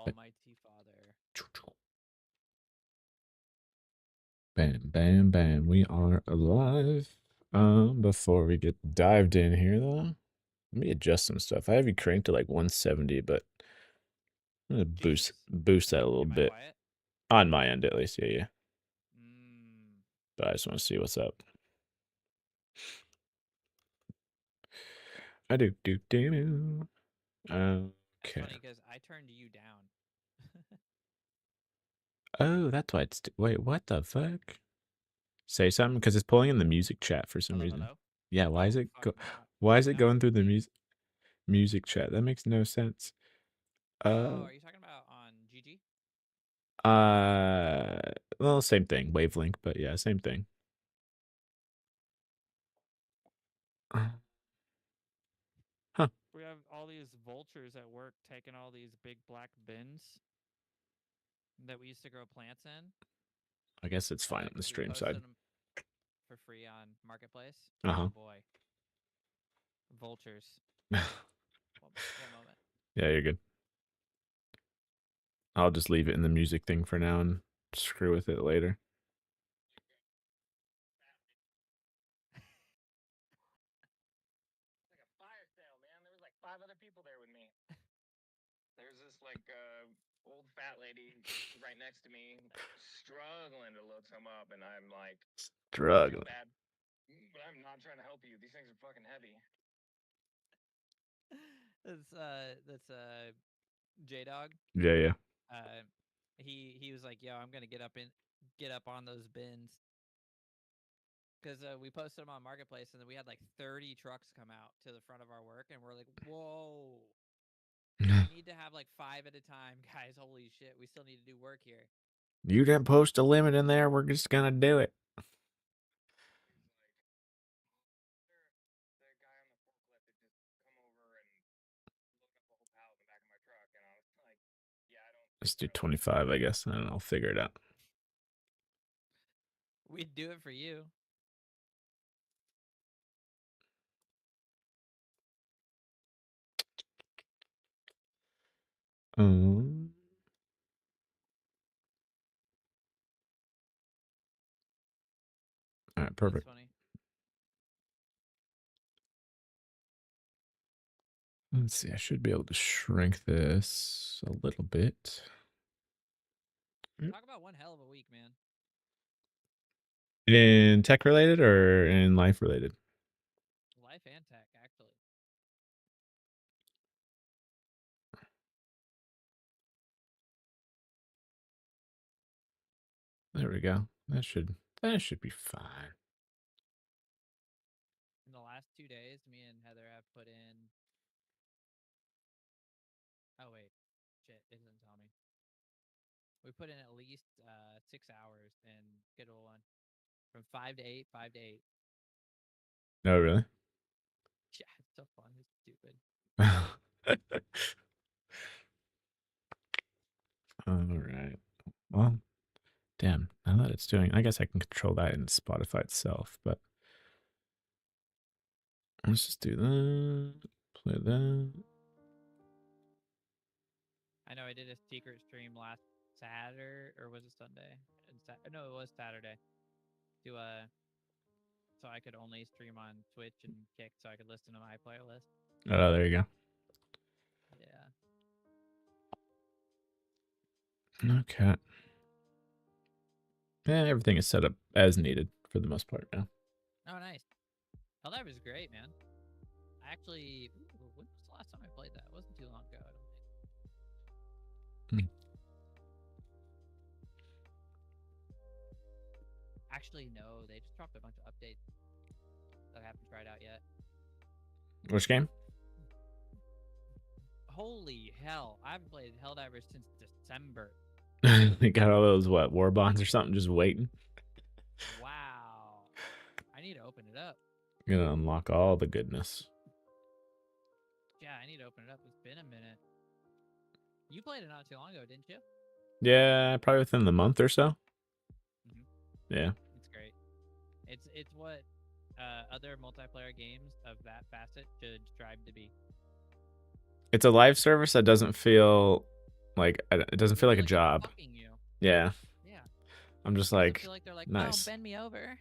Almighty Father. Bam, bam, bam. We are alive. Before we get dived in here, though, let me adjust some stuff. I have you cranked to like 170, but I'm gonna Jesus. boost that a little Am I bit quiet? on my end, at least. Yeah, yeah. Mm. But I just want to see what's up. I do. That's Okay. funny because I turned you down. Oh, that's why it's. Wait, what the fuck? Say something because it's pulling in the music chat for some Hello, reason. hello. Yeah, why is Oh it fuck! Why is it Now you're going through the muted. music chat? That makes no sense. Oh, are you talking about on GG? Uh, well, same thing, wavelength, but yeah, same thing. Huh. We have all these vultures at work taking all these big black bins that we used to grow plants in. I guess it's fine on the Because we stream side. posted them for free on Marketplace. Oh Uh-huh. boy, vultures. One moment. Yeah, you're good. I'll just leave it in the music thing for now and screw with it later. Like a fire sale, man. There was like 5 other people there with me. There's this like old fat lady right next to me, struggling to load some up, and I'm like, I feel Struggling. bad, but I'm not trying to help you. These things are fucking heavy. That's J Dog. Yeah, yeah. He was like, "Yo, I'm gonna get up on those bins." Because we posted them on Marketplace, and then we had like 30 trucks come out to the front of our work, and we're like, "Whoa, we need to have like 5 at a time, guys! Holy shit, we still need to do work here." You didn't post a limit in there. We're just gonna do it. The guy on the forklift had just come over and looked up the whole pallet in the back of my truck, and I was like, yeah, I don't Let's think do we're allowed to do 25, that. I guess. I don't know. I'll figure it out. We'd do it for you. Um, all right, That's perfect. funny. Let's see. I should be able to shrink this a little bit. Talk about one hell of a week, man. In tech related or in life related? Life and tech, actually. There we go. That should be fine. In the last 2 days, me and Heather have put in. Oh wait, shit, it doesn't tell me. We put in at least 6 hours in Schedule One, from 5 to 8, 5 to 8. No, really? Yeah, it's so fun. It's stupid. All right. Well, damn. Now that it's doing, I guess I can control that in Spotify itself, but let's just do that. Play that. I know I did a secret stream last Saturday, or was it Sunday? No, it was Saturday. To so I could only stream on Twitch and Kick, so I could listen to my playlist. Oh, there you Yeah. go. Okay. Yeah, everything is set up as needed for the most part now. Oh, nice. Helldivers is great, man. I actually, when was the last time I played that? It wasn't too long ago, I don't think. Actually, no, they just dropped a bunch of updates that I haven't tried out yet. Which game? Holy hell, I haven't played Helldivers since December. They got all those war bonds or something just waiting. Wow. I need to open it up. I'm gonna unlock all the goodness. Yeah, I need to open it up. It's been a minute. You played it not too long ago, didn't you? Yeah, probably within the month or so. Yeah. It's great. It's what other multiplayer games of that facet should strive to be. It's a live service that doesn't feel Like it doesn't feel like a job. Fucking you. Yeah. Yeah. I'm just Doesn't like, feel like they're like, nice. oh, bend me over.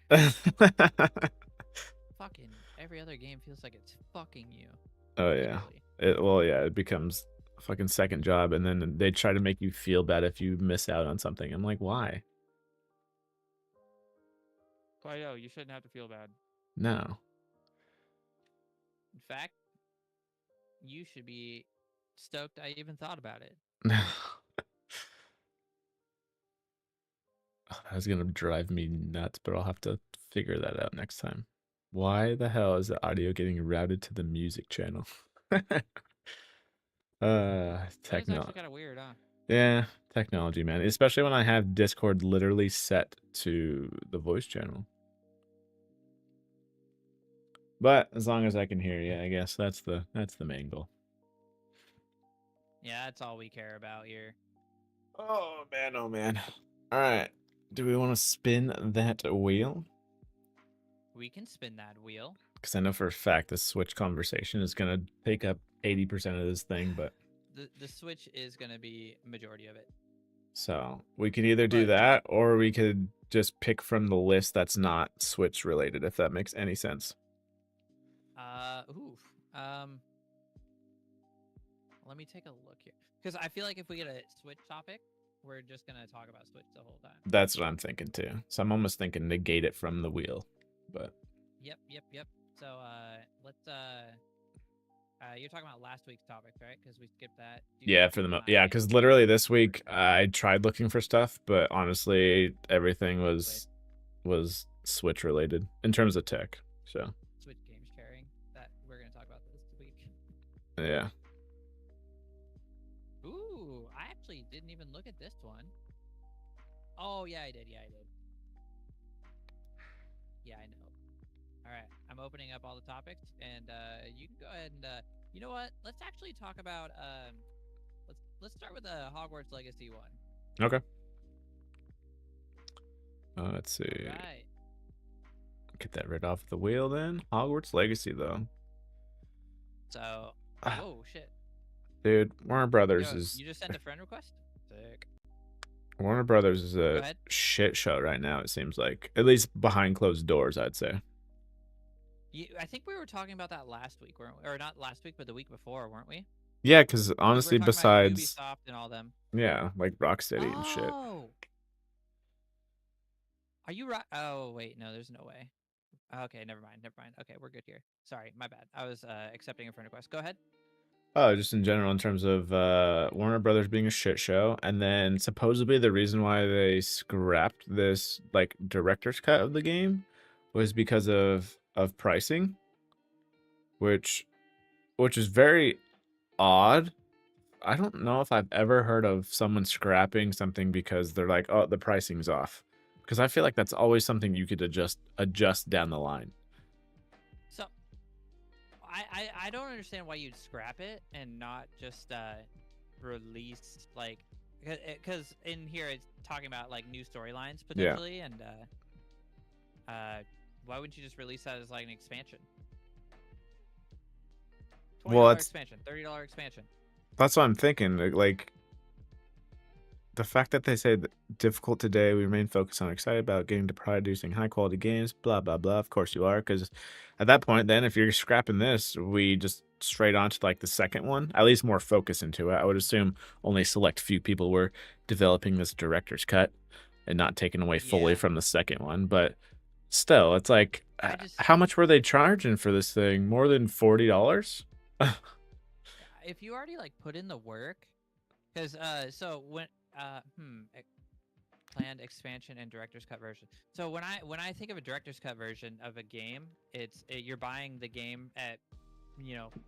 Fucking every other game feels like it's fucking you. Oh yeah. Literally. It becomes a fucking second job, and then they try to make you feel bad if you miss out on something. I'm like, why? I know, you shouldn't have to feel bad. No. In fact, you should be stoked I even thought about it. That's gonna drive me nuts, but I'll have to figure that out next time. Why the hell is the audio getting routed to the music channel? That is Technology. actually kind of weird, huh? Yeah, technology, man. Especially when I have Discord literally set to the voice channel. But as long as I can hear you, I guess that's the main goal. Yeah, that's all we care about here. Oh man, oh man. All right. Do we want to spin that wheel? We can spin that wheel. Because I know for a fact this Switch conversation is gonna take up 80% of this thing, but the Switch is gonna be a majority of it. so we could either do that or we could just pick from the list that's not Switch related, if that makes any sense. Let me take a look here. Because I feel like if we get a Switch topic, we're just gonna talk about Switch the whole time. That's what I'm thinking too. So I'm almost thinking negate it from the wheel. But Yep. So let's you're talking about last week's topics, right? Because we skipped that. yeah, for the yeah, because literally this week I tried looking for stuff, but honestly everything was Switch related in terms of tech. So Switch game sharing, that we're gonna talk about this week. Yeah. Ooh, I actually didn't even look at this one. Oh yeah, I did. Yeah, I know. All right, I'm opening up all the topics, and you can go ahead and you know what? Let's actually talk about let's start with the Hogwarts Legacy one. Okay. Let's see. All right. Get that right off the wheel then. Hogwarts Legacy though. So, whoa, shit. Dude, Warner Brothers is. You just sent a friend request? Sick. Warner Brothers is a shit show right now, it seems like. At least behind closed doors, I'd say. I think we were talking about that last week, weren't we? Or not last week, but the week before, weren't we? Yeah, because honestly, besides Ubisoft and all them. Yeah, like Rocksteady and shit. Are you right? Oh, wait, no, there's no way. Okay, never mind. Okay, we're good here. Sorry, my bad. I was accepting a friend request. Go ahead. Oh, just in general, in terms of Warner Brothers being a shit show, and then supposedly the reason why they scrapped this like director's cut of the game was because of pricing, which is very odd. I don't know if I've ever heard of someone scrapping something because they're like, oh, the pricing's off. Because I feel like that's always something you could adjust down the line. So, I don't understand why you'd scrap it and not just release, like, because in here it's talking about like new storylines potentially, and why wouldn't you just release that as like an expansion? $20 expansion, $30 expansion. That's what I'm thinking. Like, the fact that they say that difficult today, we remain focused on excited about getting to producing high quality games, blah, blah, blah. Of course you are, because at that point, then if you're scrapping this, we just straight on to like the second one, at least more focus into it. I would assume only select few people were developing this director's cut and not taken away fully from the second one. But still, it's like, how much were they charging for this thing? More than $40? If you already like put in the work, because so when planned expansion and director's cut version. So when I think of a director's cut version of a game, you're buying the game at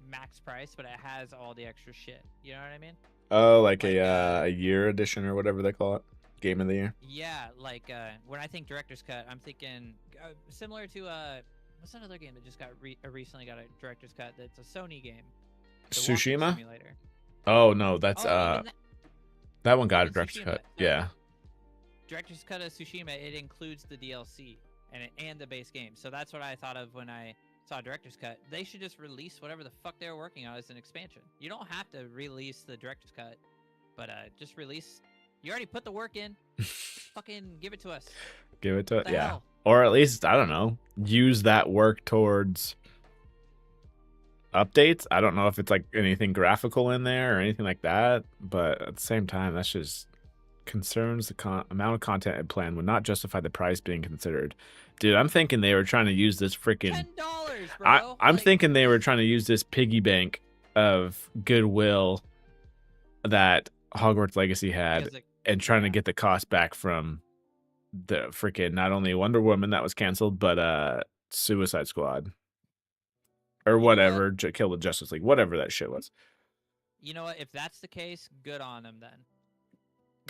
max price, but it has all the extra shit. You know what I mean? Oh, like a year edition or whatever they call it, game of the year. Yeah, like when I think director's cut, I'm thinking similar to what's another game that just got recently got a director's cut? That's a Sony game. Tsushima. Oh no, that's that one got a director's cut. Yeah. Director's cut of Tsushima, it includes the DLC and the base game. So that's what I thought of when I saw director's cut. They should just release whatever the fuck they were working on as an expansion. You don't have to release the director's cut But just release. You already put the work in. Fucking give it to us. Give it to What it, the yeah. hell? Or at least, I don't know, use that work towards updates. I don't know if it's like anything graphical in there or anything like that, but at the same time, that's just concerns the amount of content and plan would not justify the price being considered. Dude, I'm thinking they were trying to use this freaking $10, bro. I'm Like, thinking they were trying to use this piggy bank of goodwill that Hogwarts Legacy had because and trying to yeah. get the cost back from the freaking not only Wonder Woman that was canceled, but Suicide Squad or You know whatever, Kill the Justice League, whatever that shit was. You know what? If that's the case, good on them then.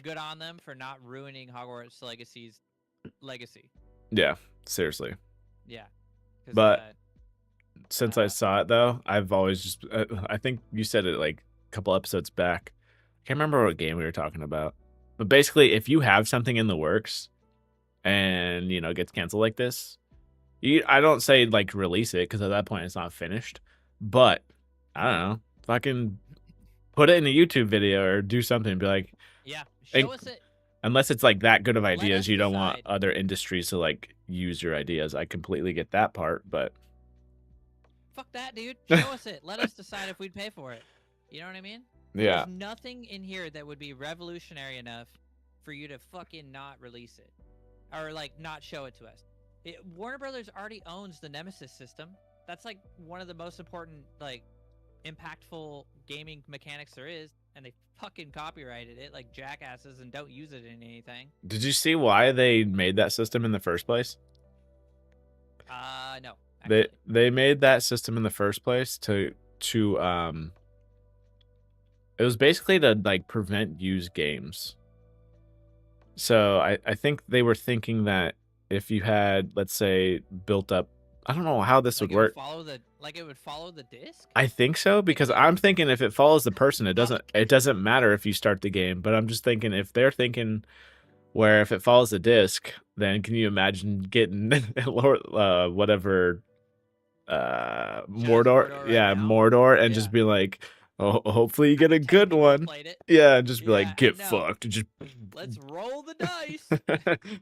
Good on them for not ruining Hogwarts Legacy's legacy. Yeah, seriously. Yeah. But since I saw it though, I've always just I think you said it like a couple episodes back. I can't remember what game we were talking about. But basically, if you have something in the works and, you know, gets canceled like this, I don't say like release it because at that point it's not finished. But I don't know, fucking put it in a YouTube video or do something and be like, yeah, show us it. Unless it's like that good of Let ideas, us you don't want decide. other industries to like use your ideas. I completely get that part, but Fuck that, dude. Show us it. Let us decide if we'd pay for it. You know what I mean? yeah, There's nothing in here that would be revolutionary enough for you to fucking not release it. Or, like, not show it to us. Warner Brothers already owns the Nemesis system. That's, like, one of the most important, like, impactful gaming mechanics there is. And they fucking copyrighted it like jackasses and don't use it in anything. Did you see why they made that system in the first place? No. Actually. They made that system in the first place to it was basically to like prevent used games. So I think they were thinking that if you had, let's say, built up, I don't know how this like would work. It would follow the disc? I think so, because I'm thinking if it follows the person, it doesn't matter if you start the game. But I'm just thinking if they're thinking where if it follows the disc, then can you imagine getting whatever Mordor, right yeah, now? Mordor, and Yeah. just be like, oh, hopefully you get a 10 good people one. played it. Yeah, and just be Yeah, like, get no. fucked. And just Let's roll the dice.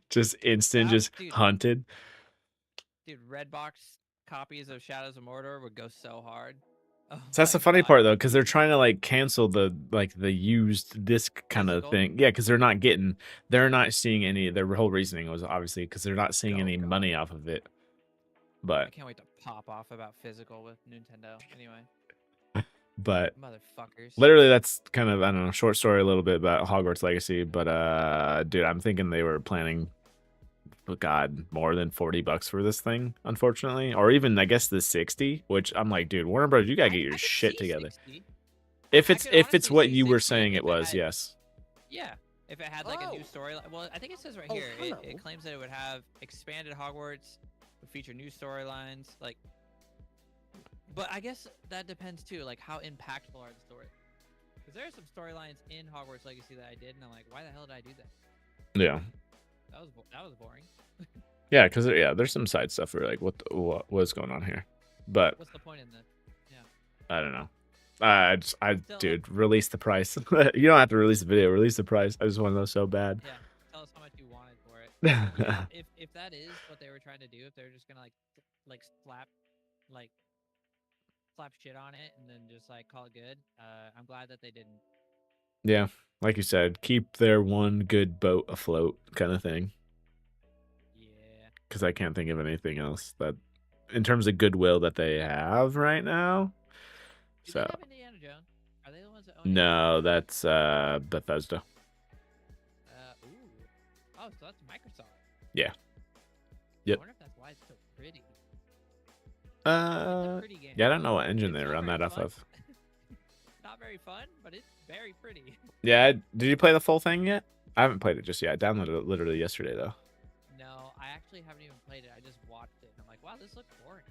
just instant, That- just dude. hunted. Dude, Redbox copies of Shadows of Mordor would go so hard. Oh So that's my the funny God. part though, because they're trying to like cancel the used disc kind of Physical? thing. Yeah, because they're not seeing any. Their whole reasoning was obviously because they're not seeing Oh, any God. money off of it. I But can't wait to pop off about physical with Nintendo. Anyway, motherfuckers. literally that's kind of, I don't know, short story a little bit about Hogwarts Legacy. But dude, I'm thinking they were planning, oh God, more than $40 for this thing, unfortunately, or even I guess the 60. Which I'm like, dude, Warner Bros, you gotta get I your could shit see together. 60. If I it's could if it's honestly what see you were 60 saying if it was, had- yes. Yeah, if it had like a new Oh. storyline. Well, I think it says right Oh, here. hello. It claims that it would have expanded Hogwarts, would feature new storylines, like. But I guess that depends too, like how impactful are the stories? Because there are some storylines in Hogwarts Legacy that I did, and I'm like, why the hell did I do that? Yeah. That was boring. Yeah, because there's some side stuff where like, what's going on here? But What's the point in that? I don't know. I Still, dude, release the price. You don't have to release the video. Release the price. I just want to know so bad. Yeah, tell us how much you wanted for it. Yeah, if that is what they were trying to do, if they're just gonna like slap shit on it and then just like call it good, I'm glad that they didn't. Yeah, like you said, keep their one good boat afloat, kind of thing. Yeah. Because I can't think of anything else that, in terms of goodwill, that they have right now. Do So they have Indiana Jones? Are they the ones that own? no, that's Bethesda. Ooh. Oh, so that's Microsoft. Yeah. I Yep. wonder if that's why it's so pretty. It's Uh, a pretty game. yeah, I don't know what engine It's they not run very that off fun. of. Not very fun, but it's very pretty. Yeah, did you play the full thing yet? I haven't played it just yet. I downloaded it literally yesterday though. No, I actually haven't even played it. I just watched it, and I'm like, wow, this looks boring.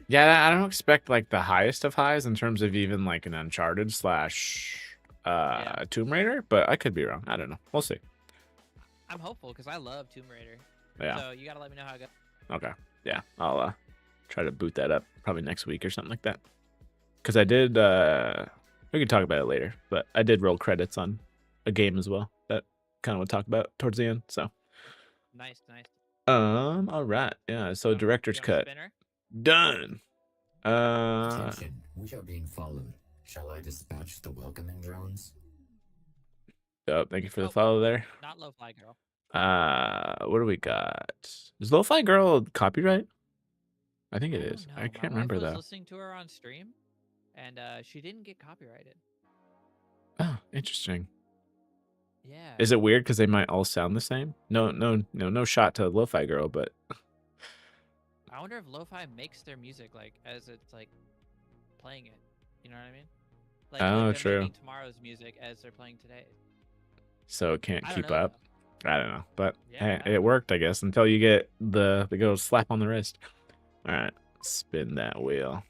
Yeah, I don't expect like the highest of highs in terms of even like an Uncharted / Yeah. Tomb Raider, but I could be wrong. I don't know. We'll see. I'm hopeful because I love Tomb Raider. Yeah. So you gotta let me know how it goes. Okay. Yeah, I'll try to boot that up probably next week or something like that. Because I did. We can talk about it later, but I did roll credits on a game as well that kind of we'll talk about towards the end. So Nice. all right, yeah. So director's You want cut Spinner? done. Attention, we are being followed. Shall I dispatch the welcoming drones? Oh, thank you for the Oh. follow there. Not Lo-Fi Girl. What do we got? Is Lo-Fi Girl copyright? I think it don't is. know. I can't remember My wife was though. listening to her on stream, and she didn't get copyrighted. Oh, interesting. Yeah. Is it weird because they might all sound the same? No shot to Lo-Fi Girl, but I wonder if Lo-Fi makes their music like as it's like playing it. You know what I mean? Like, Oh, they're true. making tomorrow's music as they're playing today. so it can't I don't keep know, up. though. I don't know, but Yeah, hey, I don't it know. worked, I guess, until you get the go slap on the wrist. All right, spin that wheel.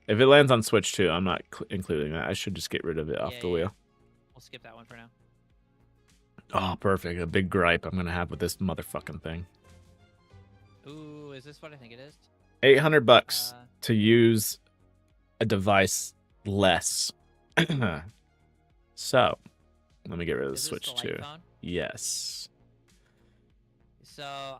If it lands on Switch too, I'm not including that. I should just get rid of it off the wheel. We'll skip that one for now. Oh, perfect. A big gripe I'm gonna have with this motherfucking thing. Ooh, is this what I think it is? $800 Uh, to use a device less. So, let me get rid of the is this Switch the light too. phone? Yes. So,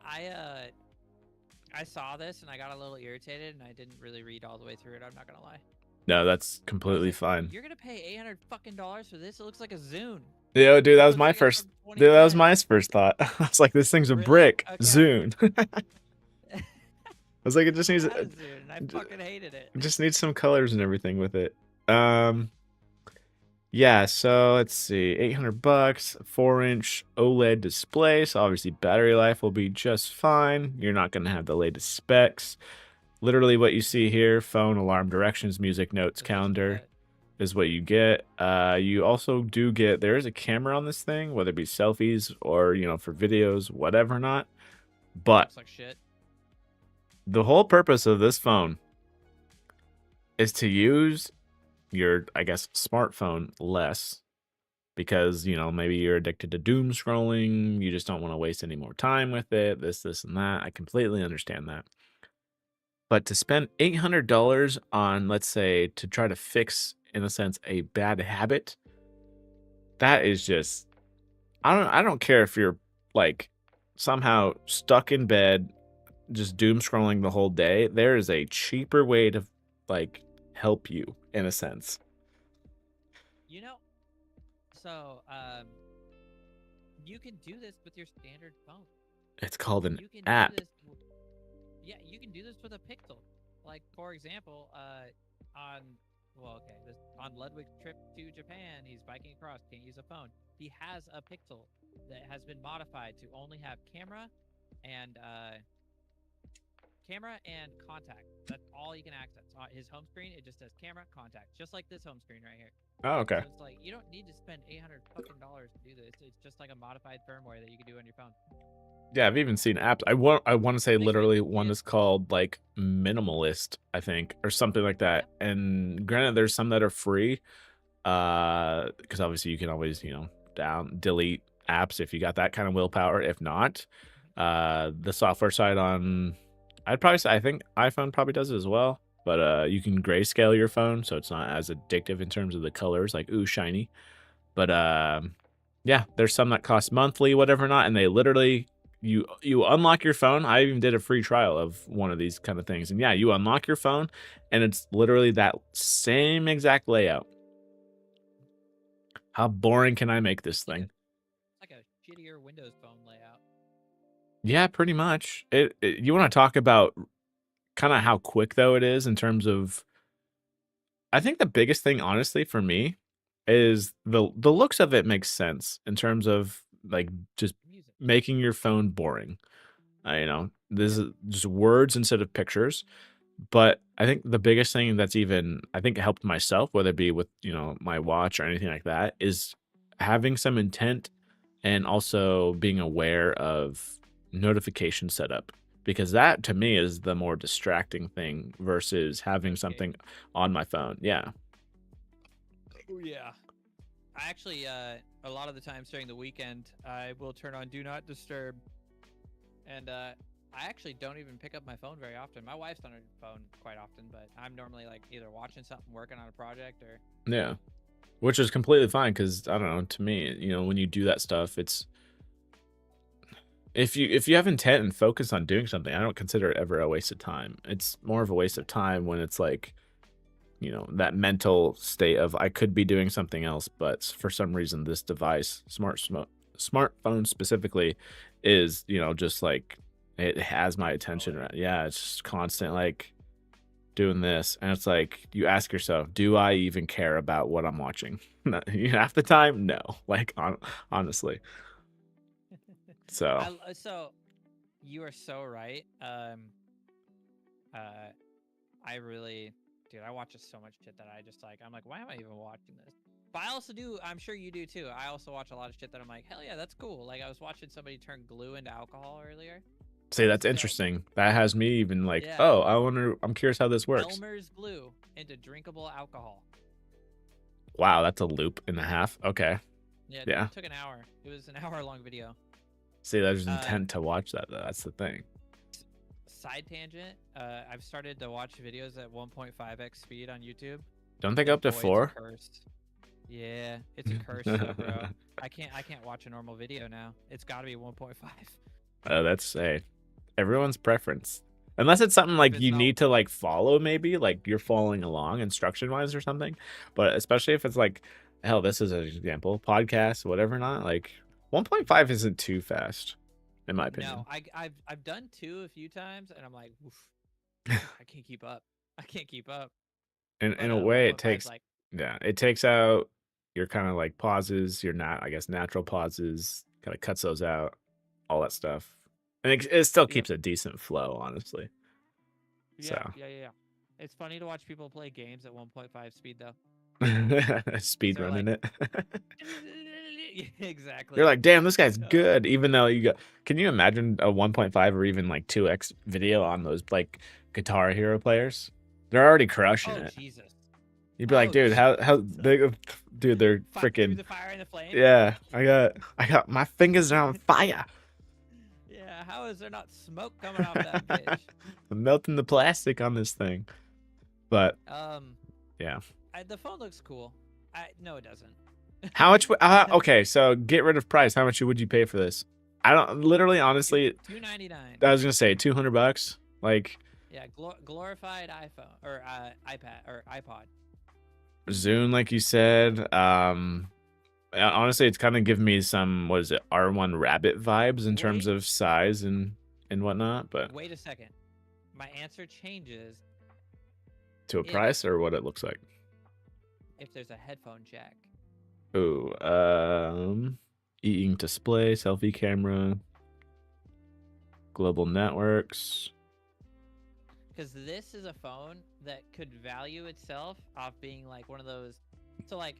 I saw this and I got a little irritated and I didn't really read all the way through it. I'm not gonna lie. No, that's I was completely like, fine. You're gonna pay $800 fucking for this? It looks like a Zune. Yo, dude, that It was looks my like it's first. from Dude, that was 2010. my first thought. I was like, this thing's a Really? brick. Okay. Zune. I was like, it just needs It had a Zune, and I fucking hated it. it just needs some colors and everything with it. Yeah, so let's see. $800, 4-inch OLED display. So obviously battery life will be just fine. You're not gonna have the latest specs. Literally what you see here, phone, alarm, directions, music, notes, Is this calendar what- is what you get. You also do get, there is a camera on this thing, whether it be selfies or, for videos, whatever not. But Looks like shit. the whole purpose of this phone is to use your, I guess, smartphone less because, maybe you're addicted to doom scrolling. You just don't want to waste any more time with it, this, and that. I completely understand that. But to spend $800 on, let's say, to try to fix, in a sense, a bad habit, that is just, I don't care if you're like somehow stuck in bed, just doom scrolling the whole day. There is a cheaper way to like help you, in a sense. So, you can do this with your standard phone. It's called an You can app. do this. Yeah, you can do this with a Pixel. Like, for example, on Ludwig's trip to Japan, he's biking across, can't use a phone. He has a Pixel that has been modified to only have camera and contact. That's all you can access. On his home screen, it just says camera, contact, just like this home screen right here. Oh, okay. So it's like you don't need to spend $800 to do this. It's just like a modified firmware that you can do on your phone. Yeah, I've even seen apps. I want to say They literally make one it- is called like Minimalist, I think, or something like that. And granted, there's some that are free, because obviously you can always delete apps if you got that kind of willpower. If not, the software side on, I'd probably say I think iPhone probably does it as well. But you can grayscale your phone, so it's not as addictive in terms of the colors, like ooh shiny. But yeah, there's some that cost monthly, whatever not, and they literally. You unlock your phone. I even did a free trial of one of these kind of things. And yeah, you unlock your phone and it's literally that same exact layout. How boring can I make this thing? It's like a shittier Windows phone layout. Yeah, pretty much. You want to talk about kind of how quick though it is in terms of, I think the biggest thing honestly for me is the looks of it makes sense in terms of like just Music. making your phone boring. This is just words instead of pictures. But I think the biggest thing that's even, I think helped myself, whether it be with, my watch or anything like that, is having some intent and also being aware of notification setup. Because that to me is the more distracting thing versus having something on my phone. Yeah. Oh, yeah. I actually, a lot of the times during the weekend, I will turn on Do Not Disturb. And I actually don't even pick up my phone very often. My wife's on her phone quite often, but I'm normally like either watching something, working on a project, or Yeah. Which is completely fine because I don't know. To me, you know, when you do that stuff, it's if you have intent and focus on doing something, I don't consider it ever a waste of time. It's more of a waste of time when it's like, you know, that mental state of I could be doing something else, but for some reason this device, smartphone specifically, is, you know, just like it has my attention. Right? Yeah, it's just constant like doing this, and it's like you ask yourself, do I even care about what I'm watching? Half the time, no. Like honestly. So So you are so right. I really, dude, I watch so much shit that I just like. I'm like, why am I even watching this? But I also do. I'm sure you do too. I also watch a lot of shit that I'm like, hell yeah, that's cool. Like I was watching somebody turn glue into alcohol earlier. see, that's interesting. That has me even like, Yeah. oh, I'm curious how this works. Elmer's glue into drinkable alcohol. Wow, that's a loop and a half. Okay. Yeah, Yeah. it took an hour. It was an hour-long video. See, there's intent to watch that though. That's the thing. Side tangent. I've started to watch videos at 1.5x speed on YouTube. Don't they go up to Boy, it's a 4? curse. Yeah, it's a curse, though, bro. I can't watch a normal video now. It's got to be 1.5. That's everyone's preference. Unless it's something like it's you not- need to like follow, maybe like you're following along instruction wise or something. But especially if it's like, hell, this is an example, podcast, whatever, not like 1.5 isn't too fast, in my opinion. No, I've done 2 a few times, and I'm like, oof, I can't keep up. I can't keep up. In But, a way, it 1.5 's takes like, yeah, it takes out your kind of like pauses, your I guess natural pauses, kind of cuts those out, all that stuff, and it still Yep. keeps a decent flow, honestly. Yeah, So. yeah. It's funny to watch people play games at 1.5 speed though. Speed they're running like- it. exactly. You're like, damn, this guy's good. Even though you got, can you imagine a 1.5 or even like 2x video on those like Guitar Hero players? They're already crushing oh it. Jesus! You'd be like, Oh, dude, how they, dude, they're Fight through freaking. the fire and the flame. Yeah, I got my fingers are on fire. Yeah. How is there not smoke coming off that bitch? I'm melting the plastic on this thing. But yeah. The phone looks cool. No, it doesn't. How much? Okay, so get rid of price. How much would you pay for this? I don't literally, honestly. $299. I was gonna say $200. Like, Yeah, glorified iPhone or iPad or iPod. Zune, like you said. Honestly, it's kind of giving me some, what is it, R1 Rabbit vibes in terms Wait. of size and whatnot. But Wait a second. My answer changes to a price or what it looks like. if there's a headphone jack. Ooh, e-ink display, selfie camera, global networks. Because this is a phone that could value itself off being like one of those. So like,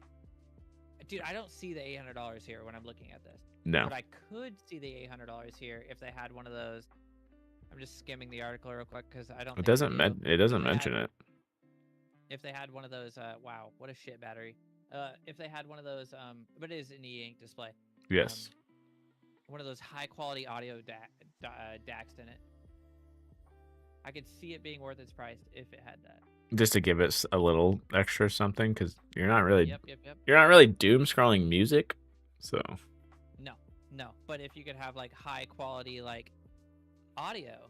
dude, I don't see the $800 here when I'm looking at this. No. But I could see the $800 here if they had one of those. I'm just skimming the article real quick because I don't. It think I doesn't do. it doesn't If they mention had- it. If they had one of those, wow, what a shit battery. If they had one of those, but it is an e-ink display. Yes. One of those high quality audio DACs in it. I could see it being worth its price if it had that. Just to give it a little extra something, because you're not really Yep. you're not really doom scrolling music, so No. But if you could have like high quality like audio,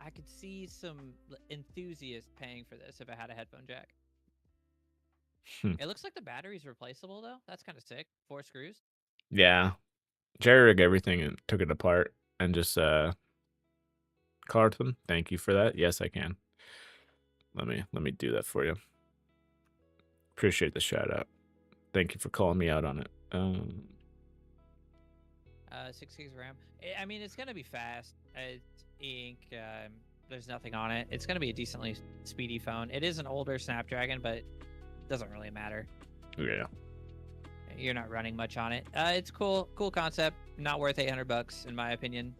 I could see some enthusiasts paying for this if it had a headphone jack. It looks like the battery's replaceable though. That's kind of sick. 4 screws. yeah. Jerry rigged everything and took it apart and just colored them. Thank you for that. Yes, I can. Let me do that for you. Appreciate the shout out. Thank you for calling me out on it. 6 gigs of RAM. I mean, it's gonna be fast. It's ink. There's nothing on it. It's gonna be a decently speedy phone. It is an older Snapdragon, but it doesn't really matter. Yeah. You're not running much on it. It's cool concept. Not worth $800 in my opinion.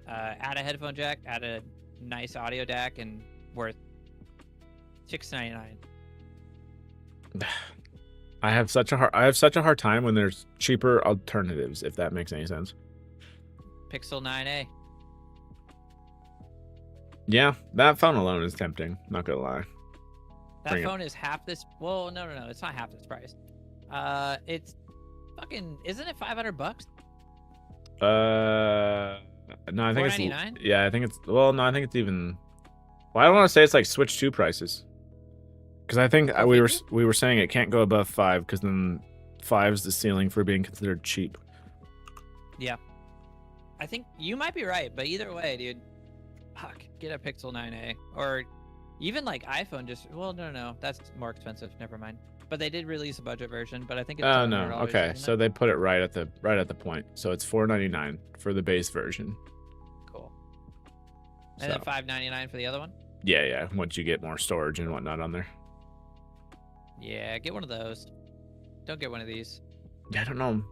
Add a headphone jack, add a nice audio DAC, and worth $699. I have such a hard time when there's cheaper alternatives, if that makes any sense. Pixel 9a. Yeah, that phone alone is tempting, not gonna lie. That Bring it. phone is half this. Well, no, it's not half this price. It's fucking. Isn't it $500? No, I think it's $499? yeah, I think it's well, no, I think it's even. Well, I don't want to say it's like Switch 2 prices, because I think we were saying it can't go above 5, because then 5 is the ceiling for being considered cheap. Yeah, I think you might be right, but either way, dude, fuck, get a Pixel 9a or even like iPhone. Just no, that's more expensive. Never mind. But they did release a budget version, but I think it's Oh no, $700, okay, isn't so it? they put it right at the point, so it's $499 for the base version. Cool. And then So $599 for the other one. yeah, once you get more storage and whatnot on there. Yeah, get one of those. Don't get one of these. I don't know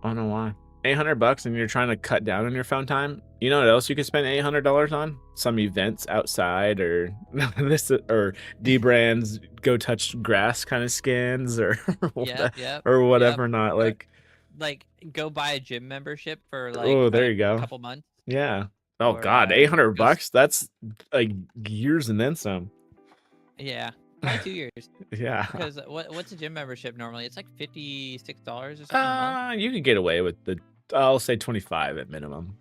why. $800 and you're trying to cut down on your phone time. You know what else you could spend $800 on? Some events outside, or this, or D brands go touch grass kind of skins, or Yep. or whatever. Not Like go buy a gym membership for like oh, there you go. a couple months. Yeah. Oh Or, God, $800. That's like years and then some. Yeah, probably 2 years. Yeah. Because what's a gym membership normally? It's like $56 or something a month. You could get away with I'll say 25 at minimum.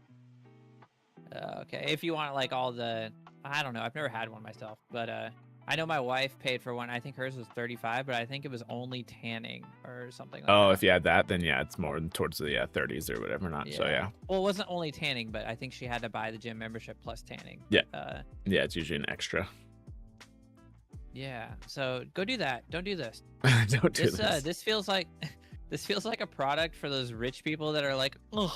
Okay, if you want like all the, I don't know. I've never had one myself, but I know my wife paid for one. I think hers was 35, but I think it was only tanning or something like that. Oh, if you had that, then yeah, it's more towards the 30s or whatever. Not so yeah. Well, it wasn't only tanning, but I think she had to buy the gym membership plus tanning. Yeah. Yeah, it's usually an extra. Yeah. So go do that. Don't do this. Don't do this. This feels like a product for those rich people that are like, ugh.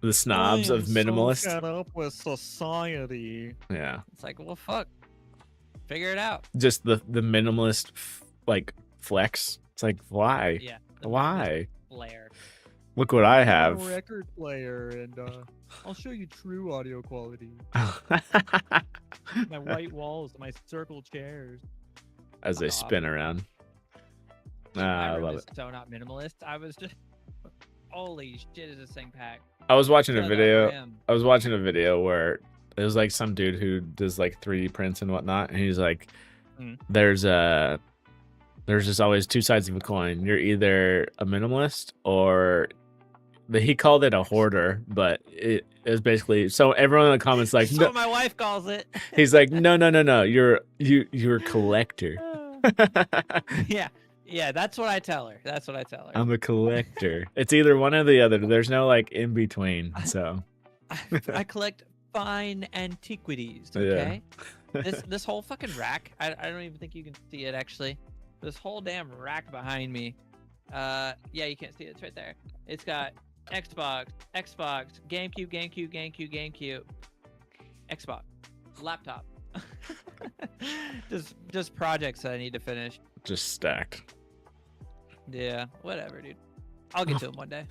The snobs of minimalists. So fed up with society. Yeah. It's like, well, fuck. Figure it out. Just the minimalist like flex. It's like, why? Yeah. Why? Blair. Look what I I'm have. a record player, and I'll show you true audio quality. My white walls, my circle chairs. As they spin around. I love it. So not minimalist. I was just, holy shit, is this thing packed? I was watching a Shut up, video. Ram. I was watching a video where it was like some dude who does like 3D prints and whatnot, and he's like, there's just always two sides of a coin. You're either a minimalist or he called it a hoarder, but it was basically, so everyone in the comments like, That's no. what my wife calls it. He's like, no, you're a collector. Yeah, that's what I tell her. I'm a collector. It's either one or the other. There's no like in between. So I collect fine antiquities. Okay. This whole fucking rack. I don't even think you can see it actually. This whole damn rack behind me. Yeah, you can't see it. It's right there. It's got Xbox, GameCube, Xbox, laptop. just projects that I need to finish. just stacked. Yeah, whatever, dude. I'll get to them one day.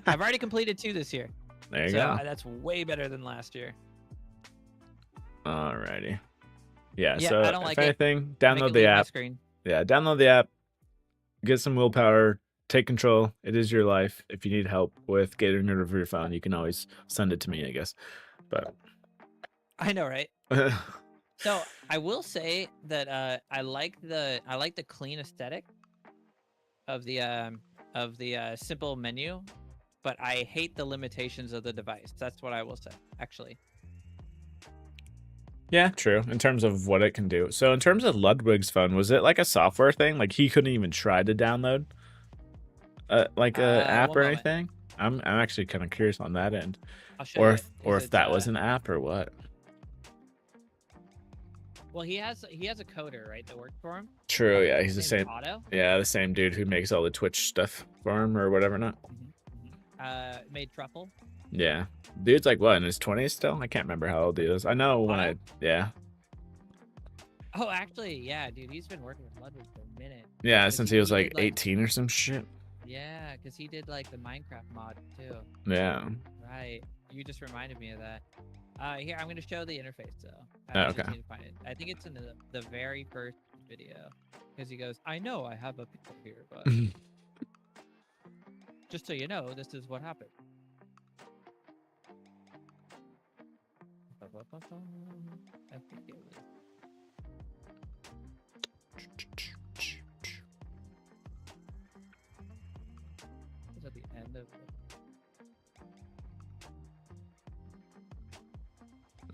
I've already completed 2 this year. There you So go. that's way better than last year. Alrighty. Yeah, Yeah, so I don't like it. anything, Make download it the leave my app. screen. Yeah, download the app. Get some willpower. Take control. It is your life. If you need help with getting rid of your phone, you can always send it to me, I guess. But I know, right? So I will say that I like the clean aesthetic of the simple menu, but I hate the limitations of the device. That's what I will say, actually. yeah, true. In terms of what it can do. So in terms of Ludwig's phone, was it like a software thing? Like he couldn't even try to download like a app one or moment. anything? I'm actually kind of curious on that end. I'll show Or you. if, or 'Cause if that it's, was an app or what. Well, he has a coder, right, that works for him. True, yeah, he's the His name's same. Otto. Yeah, the same dude who makes all the Twitch stuff for him or whatever not. Made Truffle. Yeah. Dude's like what, in his 20s still? I can't remember how old he is. I know when Otto? yeah. Oh, actually, yeah, dude, he's been working with Ludwig for a minute. Yeah, Because since he was he like did, like- 18 or some shit. Yeah, because he did like the Minecraft mod too. Yeah. Right. You just reminded me of that. Here, I'm going to show the interface though. Oh, I just okay. need to find it. I think it's in the very first video. Because he goes, I know I have a pixel here, but just so you know, this is what happened. I think it was... live.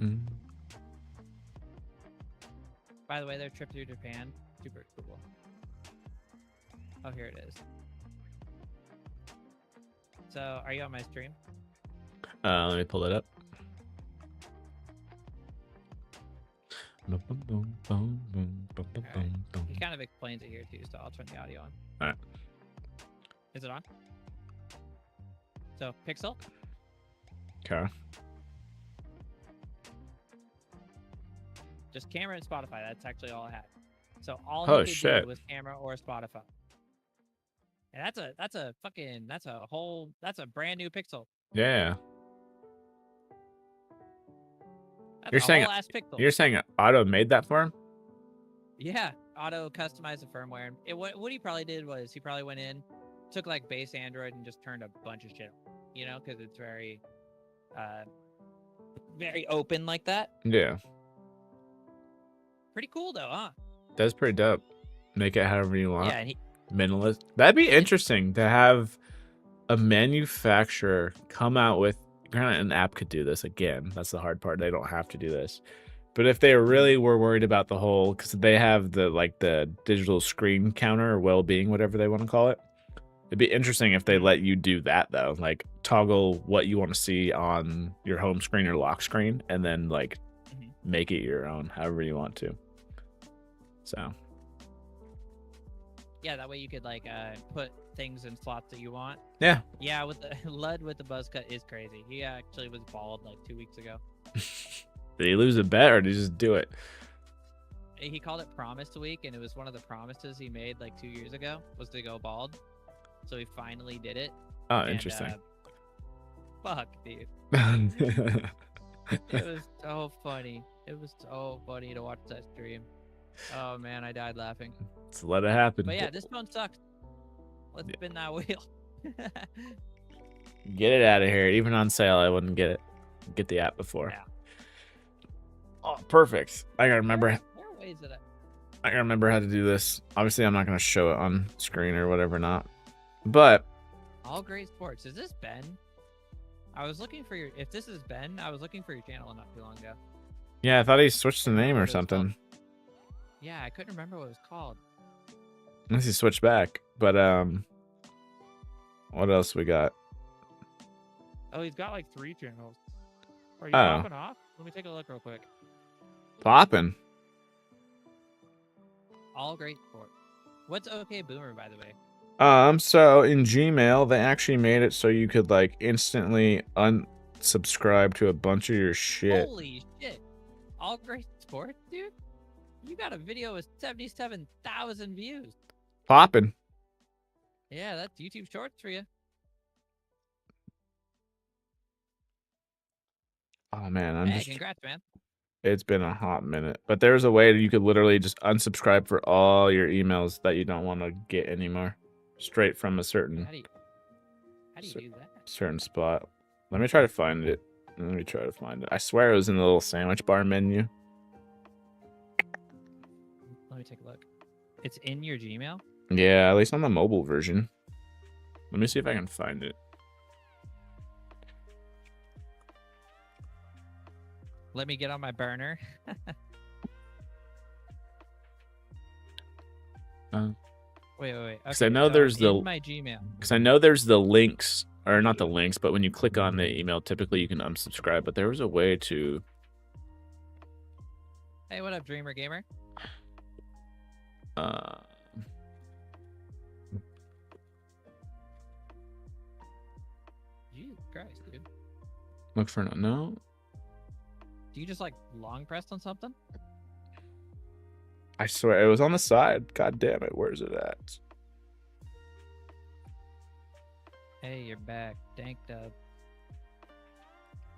Mm. By the way, their trip through Japan, super cool. Oh, here it is. So, are you on my stream? Let me pull it up. Boom, boom, boom, boom, boom, boom, boom, Alright. boom. He kind of explains it here too, so I'll turn the audio on. Alright. Is it on? So, Pixel, Okay. just camera and Spotify. That's actually all I had. So all Oh, he could shit. do was camera or Spotify. And that's a brand new Pixel. Yeah. That's You're a saying- whole ass Pixel. You're saying Otto made that for him? Yeah, auto customized the firmware. What he probably did was he probably went in, took like base Android and just turned a bunch of shit on, you know, because it's very open like that. Yeah. Pretty cool though, huh? That's pretty dope. Make it however you want. Yeah, and Minimalist. That'd be interesting to have a manufacturer come out with. Granted, an app could do this again. That's the hard part. They don't have to do this. But if they really were worried about the whole, because they have the digital screen counter or well-being, whatever they want to call it. It'd be interesting if they let you do that though, like toggle what you want to see on your home screen or lock screen, and then like Mhm. make it your own, however you want to. So yeah, that way you could like put things in slots that you want. yeah, Yeah, with the Lud with the buzz cut is crazy. He actually was bald like 2 weeks ago. did he lose a bet or did he just do it? He called it Promise Week, and it was one of the promises he made like 2 years ago was to go bald. So he finally did it. Oh, and, interesting. Fuck, dude. It was so funny. It was so funny to watch that stream. Oh man, I died laughing. Let's let it happen. But yeah, this phone sucks. Let's spin that wheel. Get it out of here. Even on sale, I wouldn't get it. Get the app before. Yeah. Oh, perfect. I gotta remember. There are ways that I gotta remember how to do this. Obviously, I'm not gonna show it on screen or whatever, not. But All Great Sports. Is this Ben? I was looking for your. If this is Ben, I was looking for your channel not too long ago. yeah, I thought he switched the name What or it was called. something. Yeah, I couldn't remember what it was called. Unless he switched back. But what else we got? Oh, he's got like 3 channels. Are you Oh. popping off? Let me take a look real quick. Poppin'. All Great Sports. What's OK Boomer, by the way? So in Gmail, they actually made it so you could like instantly unsubscribe to a bunch of your shit. Holy shit! All Great Sports, dude. You got a video with 77,000 views. Poppin'. Yeah, that's YouTube Shorts for you. Oh man, I'm Hey, just. congrats, man. It's been a hot minute, but there's a way that you could literally just unsubscribe for all your emails that you don't want to get anymore, straight from a certain How do you So- do that? certain spot. Let me try to find it. I swear it was in the little sandwich bar menu. Let me take a look. It's in your Gmail? Yeah, at least on the mobile version. Let me see if I can find it. Let me get on my burner. Wait. 'Cause I Okay, know so there's I'm the- in my Gmail. Because I know there's the links, or not the links, but when you click on the email, typically you can unsubscribe. But there was a way to. Hey, what up, Dreamer Gamer? Jesus Christ, dude. Look for no. Do you just like long press on something? I swear it was on the side. God damn it, where's it at? Hey, you're back. Dank Dub.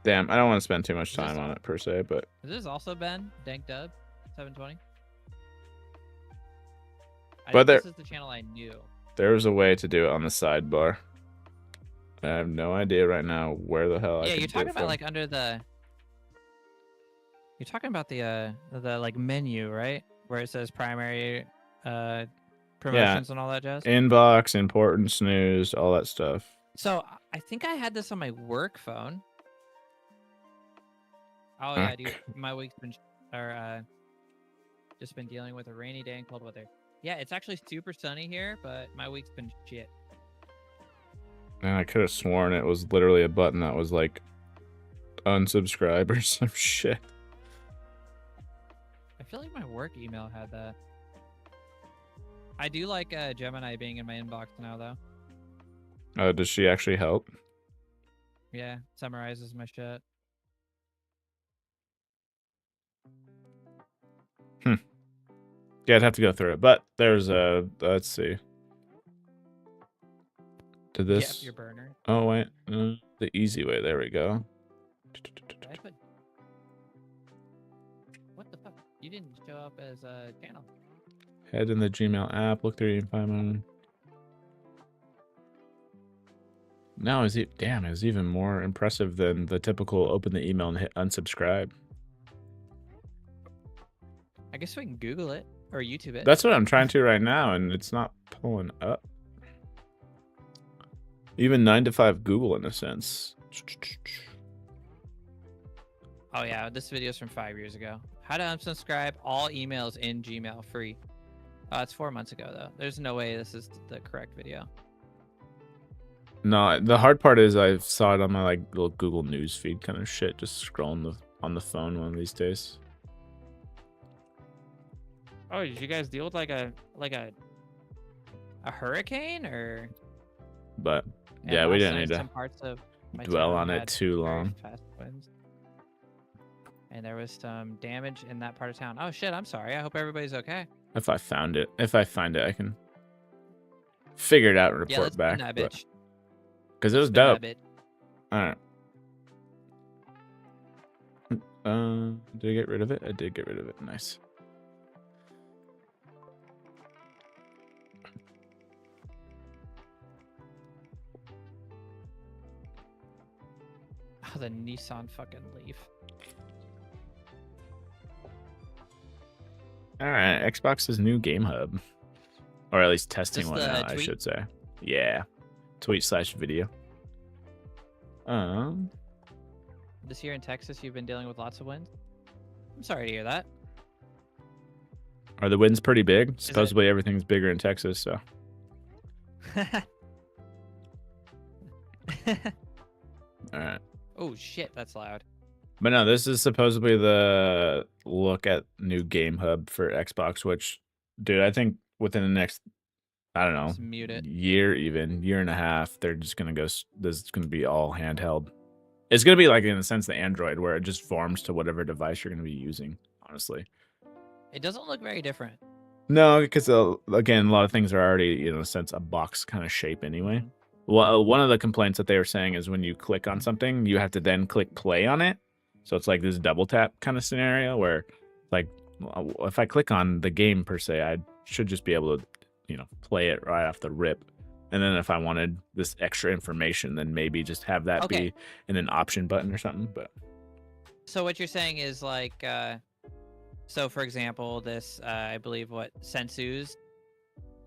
Damn, I don't want to spend too much Is this time on on- it per se, but Is this also Ben? Dank Dub? 720? I But think this there- is the channel I knew. there was a way to do it on the sidebar. I have no idea right now where the hell I Yeah, could you're do talking it about from. like under the. You're talking about the like menu, right? Where it says primary promotions and all that jazz. Inbox, importance, news, all that stuff. So I think I had this on my work phone. Oh yeah, dude. My week's been just been dealing with a rainy day and cold weather. Yeah, it's actually super sunny here, but my week's been shit. And I could have sworn it was literally a button that was like unsubscribe or some shit. I feel like my work email had that. I do like Gemini being in my inbox now, though. Does she actually help? Yeah, summarizes my shit. Yeah, I'd have to go through it. But there's a let's see. To this. Yep, your burner. Oh wait, the easy way. There we go. Did I put... What the fuck? You didn't show up as a channel. Head in the Gmail app. Look through and find one. Now is it? Damn, it's even more impressive than the typical open the email and hit unsubscribe. I guess we can Google it or YouTube it. That's what I'm trying to right now, and it's not pulling up. Even 9 to 5 Google in a sense. Oh yeah, this video is from 5 years ago. How to unsubscribe all emails in Gmail free. It's 4 months ago though. There's no way this is the correct video. No, the hard part is I saw it on my like little Google News feed kind of shit, just scrolling on the phone one of these days. Oh, did you guys deal with like a hurricane or? But And yeah, we last didn't night need to some parts of my dwell town on it had too very long. fast winds. And there was some damage in that part of town. Oh shit, I'm sorry. I hope everybody's okay. If I find it, I can figure it out and Yeah, report let's back. spin that bitch. Because it was Spin dope. that bitch. All right. Did I get rid of it? I did get rid of it. Nice. Oh, the Nissan fucking Leaf. All right, Xbox's new game hub, or at least testing Just one the out, I tweet? should say. Yeah, tweet/video. This year in Texas, you've been dealing with lots of winds. I'm sorry to hear that. Are the winds pretty big? Supposedly everything's bigger in Texas, so. All right. Oh shit, that's loud. But no, this is supposedly the look at new game hub for Xbox, which, dude, I think within the next, I don't know, Just mute it. year and a half, they're just going to go, this is going to be all handheld. It's going to be like, in a sense, the Android, where it just forms to whatever device you're going to be using, honestly. It doesn't look very different. No, because, again, a lot of things are already, in a sense, a box kind of shape anyway. Mhm. Well, one of the complaints that they were saying is when you click on something, you have to then click play on it. So it's like this double tap kind of scenario where, like, if I click on the game per se, I should just be able to, play it right off the rip. And then if I wanted this extra information, then maybe just have that be in an option button or something. But So what you're saying is like, so for example, this, I believe Sensu's,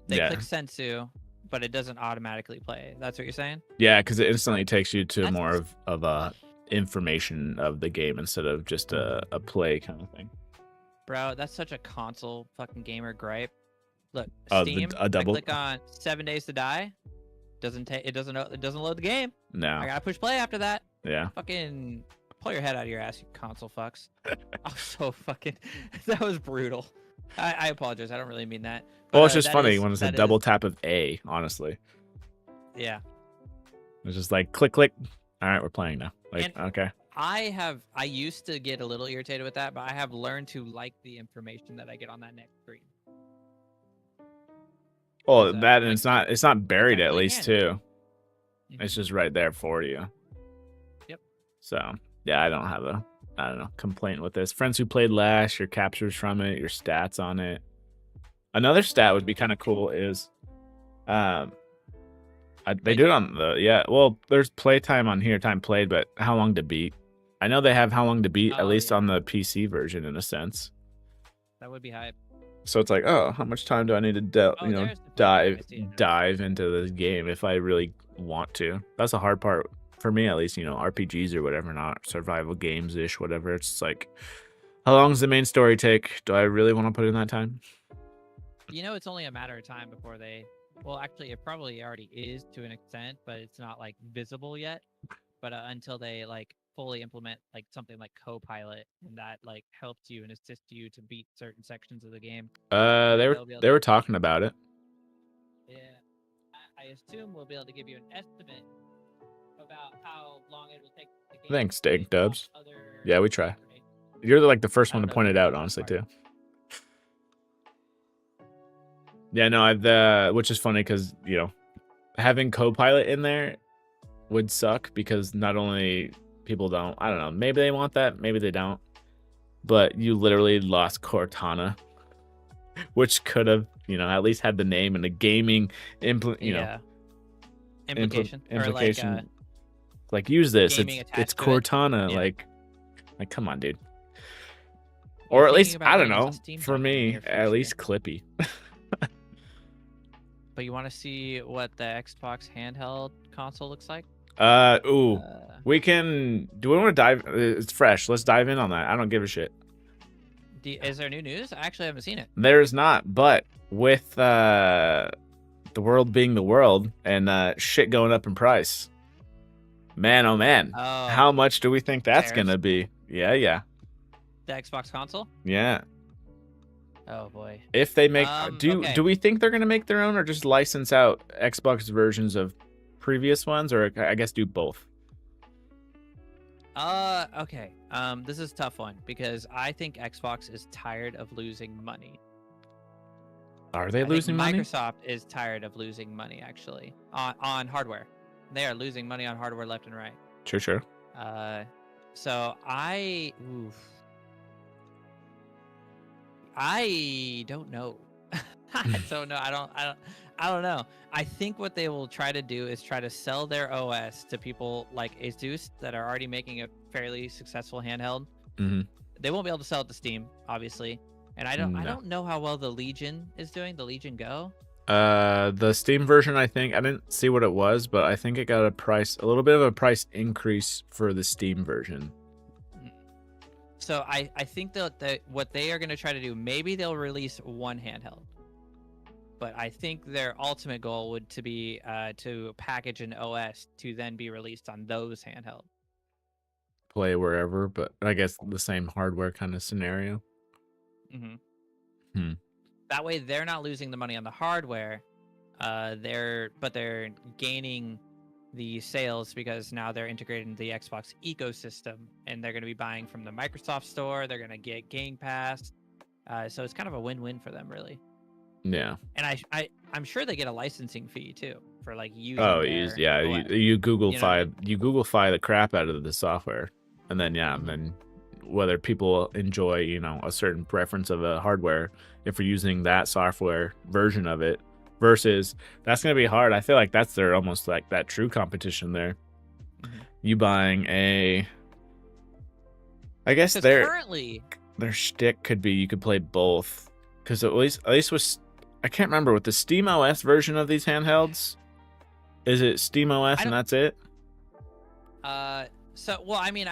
they Yeah. click Sensu, but it doesn't automatically play. That's what you're saying? yeah, because it instantly takes you to That's- more of a information of the game instead of just a play kind of thing. Bro, that's such a console fucking gamer gripe. Look, Oh, Steam, a double- I click on 7 Days to Die, it doesn't load the game. I No, gotta push play after that. yeah. Fucking pull your head out of your ass, you console fucks. I'm so fucking, that was brutal. I apologize, I don't really mean that. Well, But, it's just that funny is- when it's a that double is- tap of A, honestly. Yeah. It's just like click, click. All right, we're playing now. Like, And- okay. I used to get a little irritated with that, but I have learned to like the information that I get on that next screen. Well, is, that and like, it's not buried at actually least handy. too. It's just right there for you. Yep. So yeah, I don't have a complaint with this. Friends who played last, your captures from it, your stats on it. Another stat would be kind of cool is, they do it on the well. There's playtime on here, time played, but how long to beat? I know they have how long to beat at Oh, least yeah. on the PC version in a sense. That would be hype. So it's like, oh, how much time do I need to Oh, there's the picture. I see it now. dive into this game if I really want to? That's the hard part for me, at least. RPGs or whatever, not survival games ish, whatever. It's like, how long does the main story take? Do I really want to put in that time? It's only a matter of time before they. Well, actually, it probably already is to an extent, but it's not like visible yet. But until they like fully implement like something like Copilot, and that like helps you and assists you to beat certain sections of the game. They were talking about it. Yeah, I assume we'll be able to give you an estimate about how long it will take. Thanks, Steak Dubs. Yeah, we try. You're like the first one to point it out, honestly, too. Yeah, no, which is funny because, having Copilot in there would suck because not only people don't, I don't know, maybe they want that, maybe they don't, but you literally lost Cortana, which could have, at least had the name and a gaming implication. Like, use this. It's Cortana. Yeah. Like, come on, dude. Or at least, I don't know, for me, at least Clippy. But you want to see what the Xbox handheld console looks like? We can. Do we want to dive? It's fresh. Let's dive in on that. I don't give a shit. Is there new news? I actually haven't seen it. There's not, but with the world being the world and shit going up in price, man, oh man, how much do we think that's gonna be? Yeah. The Xbox console? Yeah. Oh boy. If they make, do we think they're gonna make their own or just license out Xbox versions of previous ones, or I guess do both? Okay. This is a tough one because I think Xbox is tired of losing money. Are they losing money? Microsoft is tired of losing money actually on hardware. They are losing money on hardware left and right. Sure. So I don't know. I don't know. I don't know. I think what they will try to do is try to sell their OS to people like Asus that are already making a fairly successful handheld. Mm-hmm. They won't be able to sell it to Steam, obviously. And I don't know how well the Legion is doing. The Legion Go. The Steam version, I think I didn't see what it was, but I think it got a little bit of a price increase for the Steam version. So I think that what they are going to try to do, maybe they'll release one handheld, but I think their ultimate goal would to be to package an OS to then be released on those handheld. Play wherever, but I guess the same hardware kind of scenario. Mm-hmm. That way, they're not losing the money on the hardware. They're gaining the sales because now they're integrated into the Xbox ecosystem and they're going to be buying from the Microsoft store. They're going to get Game Pass. So it's kind of a win-win for them, really. Yeah. And I'm sure they get a licensing fee too for like using. You Googlefy the crap out of the software, and then and then whether people enjoy a certain preference of a hardware if we're using that software version of it. Versus, that's going to be hard. I feel like that's their almost like that true competition there. Mm-hmm. You buying I guess their shtick could be you could play both. Because at least with, I can't remember, with the SteamOS version of these handhelds, is it SteamOS and that's it? I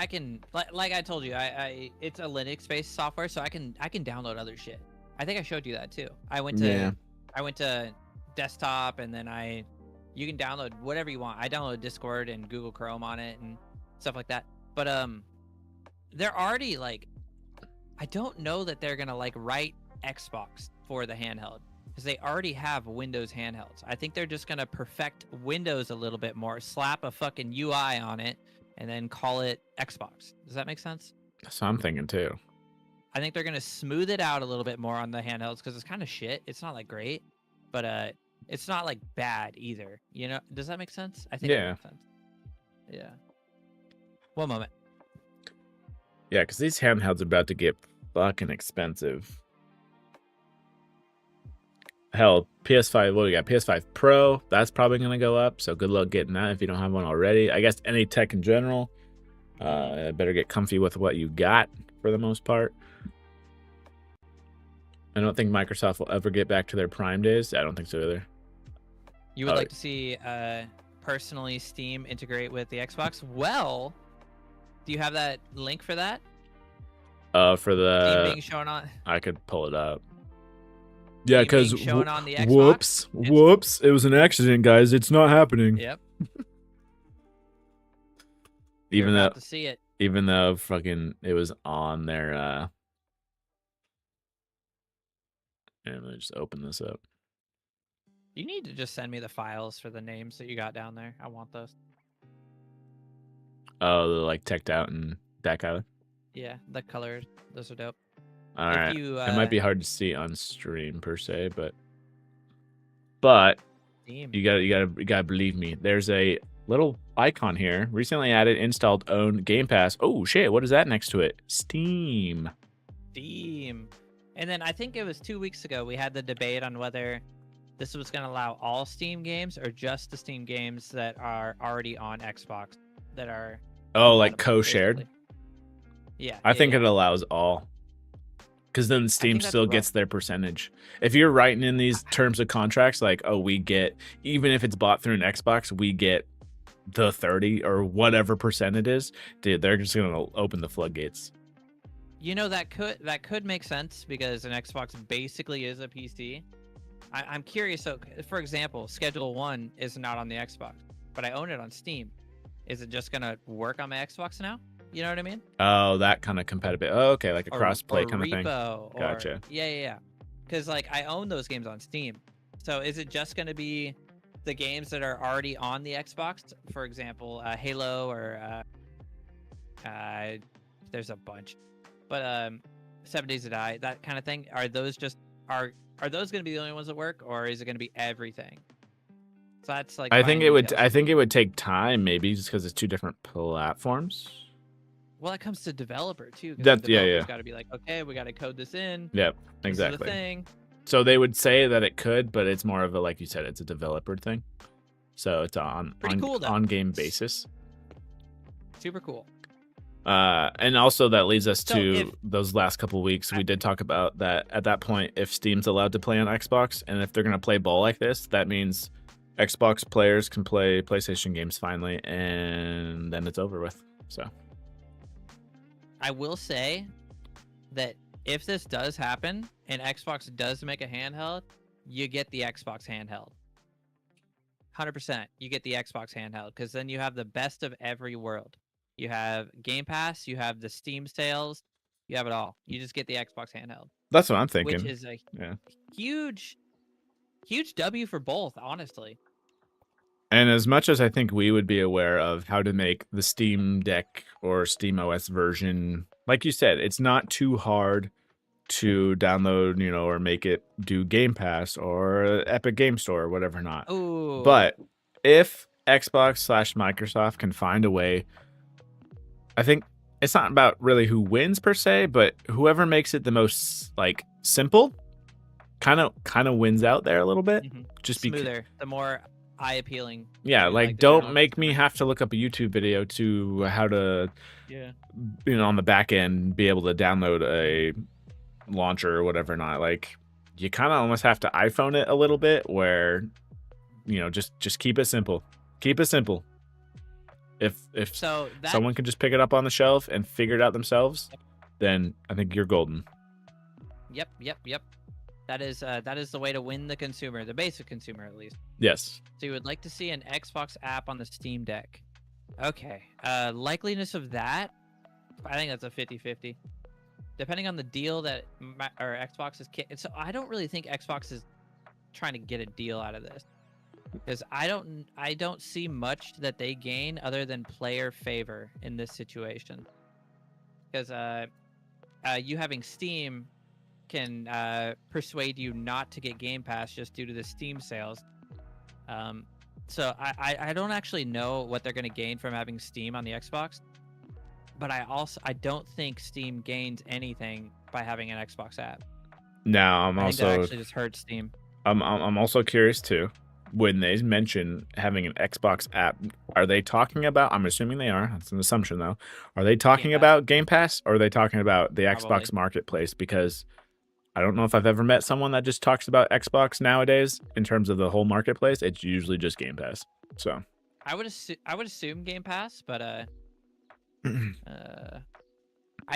can, like I told you, it's a Linux-based software, so I can download other shit. I think I showed you that too. I went to desktop and then you can download whatever you want. I downloaded Discord and Google Chrome on it and stuff like that. But they're already like, I don't know that they're gonna like write Xbox for the handheld because they already have Windows handhelds. I think they're just gonna perfect Windows a little bit more, slap a fucking UI on it, and then call it Xbox. Does that make sense? So I'm thinking too. I think they're gonna smooth it out a little bit more on the handhelds because it's kind of shit. It's not like great, but it's not like bad either. Does that make sense? I think that makes sense. Yeah. One moment. Yeah, because these handhelds are about to get fucking expensive. Hell, PS5, what do we got? PS5 Pro, that's probably going to go up, so good luck getting that if you don't have one already. I guess any tech in general, better get comfy with what you got for the most part. I don't think Microsoft will ever get back to their Prime days. I don't think so either. You would Oh. like to see personally Steam integrate with the Xbox? Well, do you have that link for that? For Steam the being shown on. I could pull it up. Yeah, Steam being because shown on the Xbox? whoops, it was an accident, guys. It's not happening. Yep. Even You're though about to see it. even though fucking it was on their and let me just open this up. You need to just send me the files for the names that you got down there. I want those. Oh, they're like teched out and that kind of. Yeah, the colors. Those are dope. All If right. you, It might be hard to see on stream per se, but Steam. you gotta believe me. There's a little icon here. Recently added, installed, owned, Game Pass. Oh shit! What is that next to it? Steam. Steam. And then I think it was 2 weeks ago we had the debate on whether this was going to allow all Steam games or just the Steam games that are already on Xbox that are Oh, like compatible, co-shared. basically. Yeah. I think yeah. it allows all. Because then Steam that's still rough. gets their percentage. If you're writing in these terms of contracts, like, oh, we get, even if it's bought through an Xbox, we get the 30 or whatever percent it is, dude, they're just going to open the floodgates. You know, that could make sense because an Xbox basically is a PC. I'm curious. So, for example, Schedule 1 is not on the Xbox, but I own it on Steam. Is it just going to work on my Xbox now? You know what I mean? Oh, that kind of compatibility. Oh, okay, like a cross-play kind of thing. Repo, Gotcha. Yeah. Because, like, I own those games on Steam. So is it just going to be the games that are already on the Xbox? For example, Halo or there's a bunch. But 7 Days to Die, that kind of thing. Are those just are those going to be the only ones that work, or is it going to be everything? So that's like I think fine it would. details. I think it would take time, maybe, just because it's two different platforms. Well, it comes to developer too. 'Cause That's- the yeah, developer's yeah. got to be like, okay, we got to code this in. Yep, This is the exactly. thing. So they would say that it could, but it's more of a, like you said, it's a developer thing. So it's Pretty cool, though. on game basis. Super cool. And also that leads us So to if- those last couple weeks. We did talk about that at that point. If Steam's allowed to play on Xbox, and if they're gonna play ball like this, that means Xbox players can play PlayStation games finally, and then it's over with. So I will say that if this does happen and Xbox does make a handheld, you get the Xbox handheld. 100%. You get the Xbox handheld because then you have the best of every world. You have Game Pass, you have the Steam sales, you have it all. You just get the Xbox handheld, that's what I'm thinking. which is a Yeah. huge W for both, honestly. And as much as I think we would be aware of how to make the Steam Deck or Steam OS version, like you said, it's not too hard to download, or make it do Game Pass or Epic Game Store or whatever not. Ooh. But if Xbox/Microsoft can find a way, I think it's not about really who wins per se, but whoever makes it the most like simple kind of wins out there a little bit. Mhm. Just because, smoother, the more eye appealing. yeah, to, like the don't general make me consumer. have to look up a YouTube video to how to, Yeah. on the back end be able to download a launcher or whatever not. Like you kind of almost have to iPhone it a little bit where, just keep it simple. Keep it simple. If So that someone can just pick it up on the shelf and figure it out themselves, then I think you're golden. Yep. That is the way to win the consumer, the basic consumer at least. Yes. So you would like to see an Xbox app on the Steam Deck. Okay. Likeliness of that, I think that's a 50-50. Depending on the deal that Xbox is so I don't really think Xbox is trying to get a deal out of this. Because I don't see much that they gain other than player favor in this situation. Because you having Steam can persuade you not to get Game Pass just due to the Steam sales. So I don't actually know what they're going to gain from having Steam on the Xbox. But I don't think Steam gains anything by having an Xbox app. Now I'm I think that also actually just hurts Steam. I'm also curious too. When they mention having an Xbox app, are they talking about? I'm assuming they are. That's an assumption though. Are they talking Game Pass. about Game Pass or are they talking about the Probably. Xbox Marketplace? Because I don't know if I've ever met someone that just talks about Xbox nowadays in terms of the whole marketplace. It's usually just Game Pass. So I would assume Game Pass, but I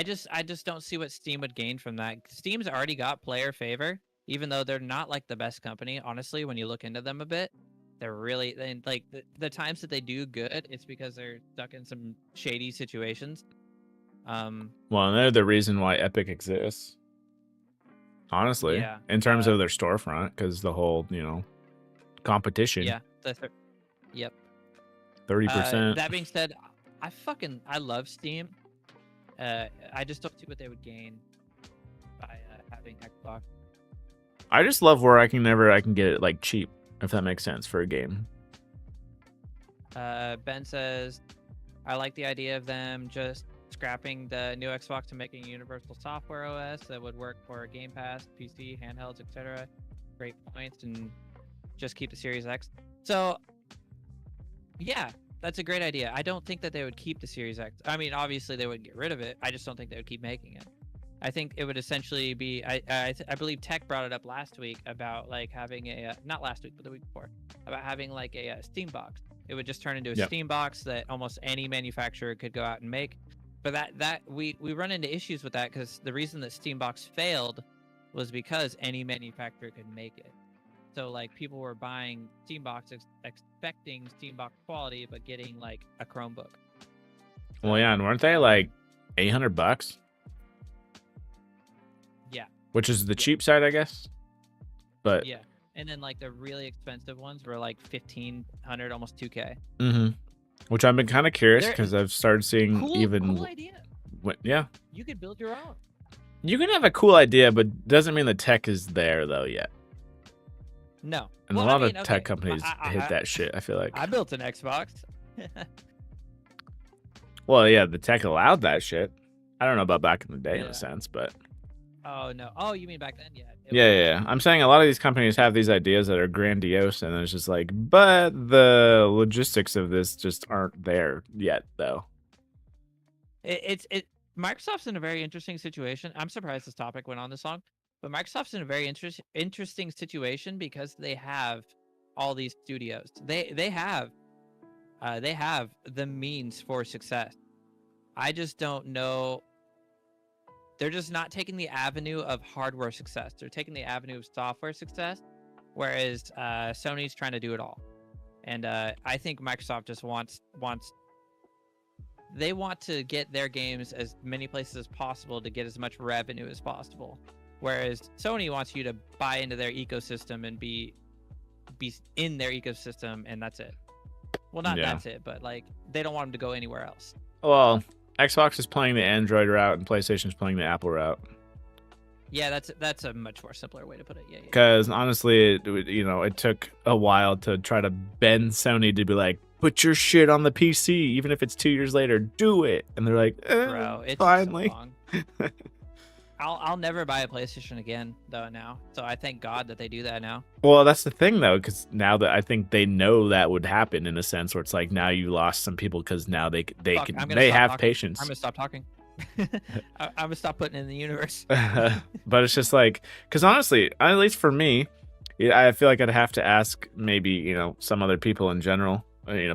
just don't see what Steam would gain from that. Steam's already got player favor, even though they're not like the best company. Honestly, when you look into them a bit, they're really like the times that they do good, it's because they're stuck in some shady situations. well, and they're the reason why Epic exists. Honestly, Yeah, in terms of their storefront, because the whole competition. Yeah. Yep. 30%. That being said, I love Steam. I just don't see what they would gain by having Xbox. I just love where I can get it like cheap, if that makes sense for a game. Ben says, I like the idea of them just scrapping the new Xbox and making a universal software OS that would work for Game Pass, PC, handhelds, etc. Great points, and just keep the Series X. So, yeah, that's a great idea. I don't think that they would keep the Series X. I mean, obviously they wouldn't get rid of it. I just don't think they would keep making it. I think it would essentially be. I believe Tech brought it up last week about like having a not last week but the week before about having like a Steam box. It would just turn into a Steam box that almost any manufacturer could go out and make. But that we run into issues with that because the reason that Steam box failed was because any manufacturer could make it. So like people were buying Steam box expecting Steam box quality, but getting like a Chromebook. Well, yeah, and weren't they like $800? Yeah. Which is the cheap side, I guess. But yeah, and then like the really expensive ones were like $1,500, almost $2K. Mm-hmm. Which I've been kind of curious because I've started seeing cool idea. Yeah. You could build your own. You can have a cool idea, but doesn't mean the tech is there though yet. No. And well, a lot of tech companies hit that shit, I feel like. I built an Xbox. Well, yeah, the tech allowed that shit. I don't know about back in the day in a sense, but Oh no. Oh, you mean back then? Yeah. Yeah. I'm saying a lot of these companies have these ideas that are grandiose, and it's just like, but the logistics of this just aren't there yet, though. Microsoft's in a very interesting situation. I'm surprised this topic went on this long, but Microsoft's in a very interesting situation because they have all these studios. They have the means for success. I just don't know. They're just not taking the avenue of hardware success. They're taking the avenue of software success, whereas Sony's trying to do it all. And I think Microsoft just wants they want to get their games as many places as possible to get as much revenue as possible. Whereas Sony wants you to buy into their ecosystem and be in their ecosystem, and that's it. Well, not that's it, but like they don't want them to go anywhere else. Well, Xbox is playing the Android route and PlayStation's playing the Apple route. Yeah, that's a much more simpler way to put it. Yeah. Because honestly, it took a while to try to bend Sony to be like, put your shit on the PC, even if it's 2 years later, do it. And they're like, bro, it's finally. So long. I'll never buy a PlayStation again though now. So I thank God that they do that now. Well, that's the thing though, because now that I think they know that would happen in a sense where it's like now you lost some people because now they have patience. I'm gonna stop talking. I'm gonna stop putting it in the universe. But it's just like, because honestly, at least for me, I feel like I'd have to ask maybe some other people in general,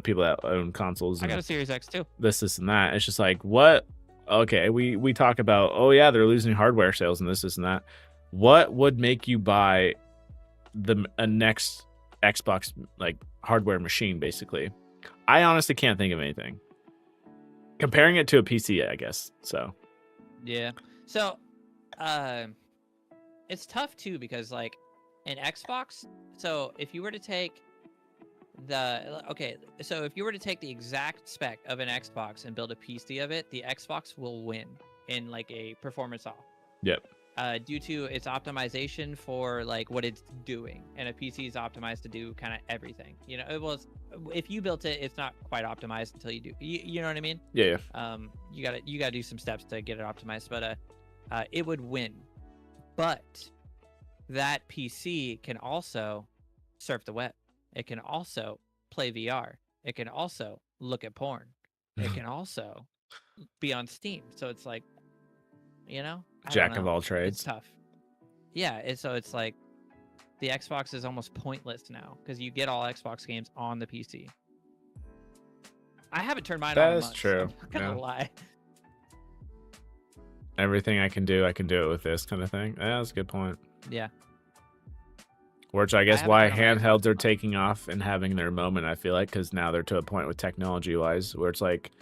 people that own consoles. I got a Series X too. This and that. It's just like, what? Okay, we talk about, oh yeah, they're losing hardware sales and this and that. What would make you buy a next Xbox like hardware machine? Basically, I honestly can't think of anything. Comparing it to a PC, I guess. So yeah. So it's tough too because like an Xbox. So if you were to take if you were to take the exact spec of an Xbox and build a PC of it, the Xbox will win in like a performance off. Yep. Due to its optimization for like what it's doing, and a PC is optimized to do kind of everything. If you built it, it's not quite optimized until you do. You know what I mean? Yeah. You gotta do some steps to get it optimized, but it would win. But that PC can also surf the web. It can also play VR. It can also look at porn. It can also be on Steam. So it's like, Jack of all trades. It's tough. Yeah, so it's like the Xbox is almost pointless now because you get all Xbox games on the PC. I haven't turned mine on That in is months. true. I'm not gonna lie. Everything I can do it with this kind of thing. Yeah, that's a good point. Yeah. Which I guess haven't why turned on my handhelds Xbox are on. taking off and having their moment, I feel like, because now they're to a point with technology-wise where it's like,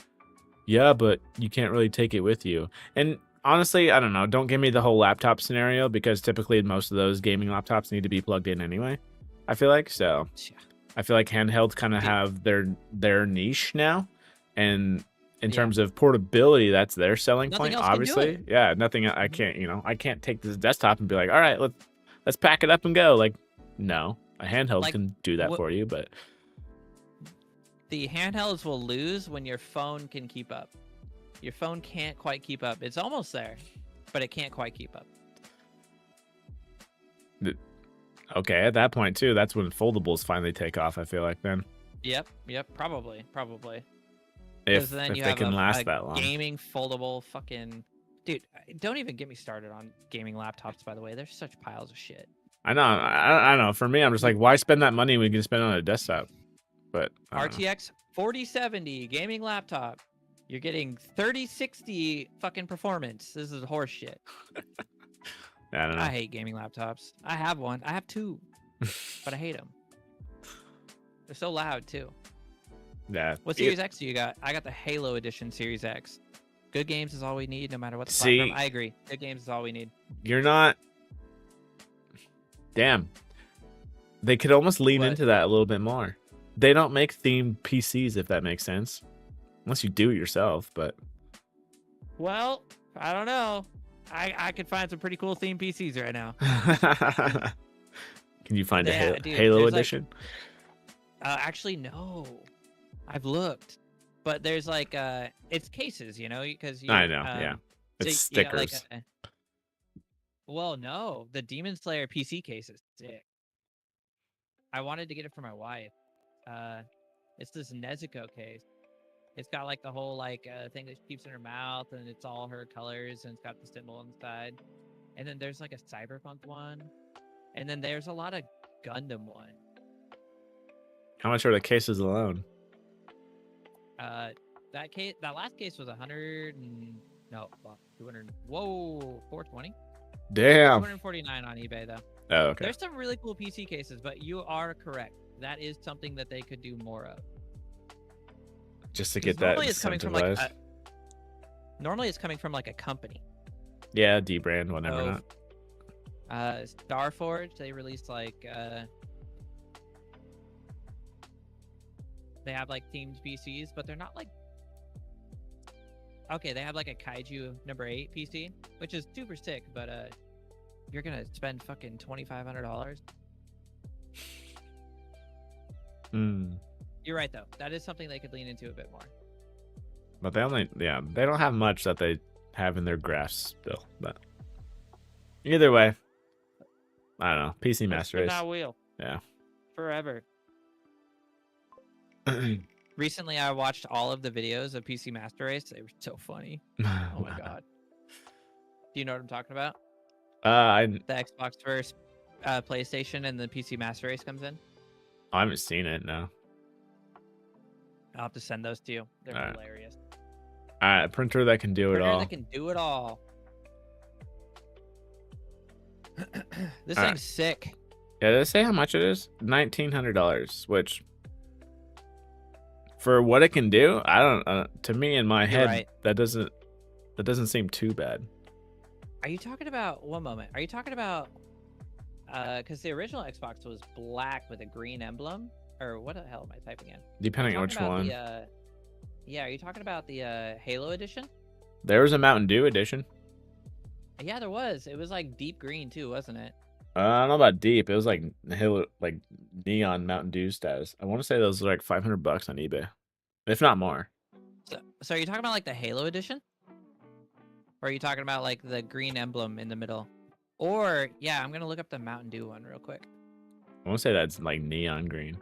yeah, but you can't really take it with you. And honestly, I don't know. Don't give me the whole laptop scenario because typically most of those gaming laptops need to be plugged in anyway, I feel like. So I feel like handhelds kind of have their niche now. And in terms of portability, that's their selling Nothing point, else can do obviously. it. Yeah, nothing. I can't, I can't take this desktop and be like, all right, let's pack it up and go. Like, no, a handheld Like, can do that for you, but the handhelds will lose when your phone can keep up. Your phone can't quite keep up. It's almost there, but it can't quite keep up. okay, at that point too, that's when foldables finally take off, I feel like then. Yep, probably. If Then you they have can last a that long. gaming foldable fucking dude. Don't even get me started on gaming laptops. By the way, they're such piles of shit. I know. I know. For me, I'm just like, why spend that money when we can spend it on a desktop? But I don't know. RTX 4070 gaming laptop. You're getting 3060 fucking performance. This is horse shit. I don't know. I hate gaming laptops. I have one. I have two, but I hate them. They're so loud too. Yeah. What Series X do you got? I got the Halo Edition Series X. Good games is all we need, no matter what the platform. I agree. Good games is all we need. You're not. Damn. They could almost lean into that a little bit more. They don't make themed PCs, if that makes sense, unless you do it yourself. But well, I don't know. I could find some pretty cool themed PCs right now. Can you find a dude, Halo Edition? Actually, no. I've looked, but there's like it's cases, because I know, yeah, it's stickers. Well, no, the Demon Slayer PC case is sick. I wanted to get it for my wife. It's this Nezuko case. It's got like the whole thing that she keeps in her mouth, and it's all her colors, and it's got the symbol on the side. And then there's like a Cyberpunk one, and then there's a lot of Gundam one. How much are the cases alone? That last case was 200. Whoa, 420. Damn. 249 on eBay though. Oh, okay. There's some really cool PC cases, but you are correct. That is something that they could do more of. Just to get that normally incentivized. Normally it's coming from like a company. Yeah, D-brand, whatever. Starforge, they released they have like themed PCs, but they're not like. Okay, they have like a Kaiju number 8 PC, which is super sick, but you're gonna spend fucking $2,500. You're right though. That is something they could lean into a bit more. But they don't have much that they have in their grasp still. But either way, I don't know. PC Master Race. Wheel. Yeah. Forever. Recently, I watched all of the videos of PC Master Race. They were so funny. Oh my god. Do you know what I'm talking about? The Xbox versus PlayStation and the PC Master Race comes in. I haven't seen it. No. I'll have to send those to you. They're hilarious. All right, printer that can do it all. That can do it all. This thing's sick. Yeah, did it say how much it is? $1,900, which for what it can do, I don't. To me, in my head, that doesn't seem too bad. Are you talking about one moment? Are you talking about because the original Xbox was black with a green emblem, or what the hell am I typing in? Depending on which one. Yeah, are you talking about the Halo edition? There was a Mountain Dew edition. Yeah, there was. It was like deep green too, wasn't it? I don't know about deep. It was like neon Mountain Dew status. I want to say those were like $500 on eBay, if not more. So are you talking about like the Halo edition, or are you talking about like the green emblem in the middle? Or yeah, I'm gonna look up the Mountain Dew one real quick. I want to say that's like neon green.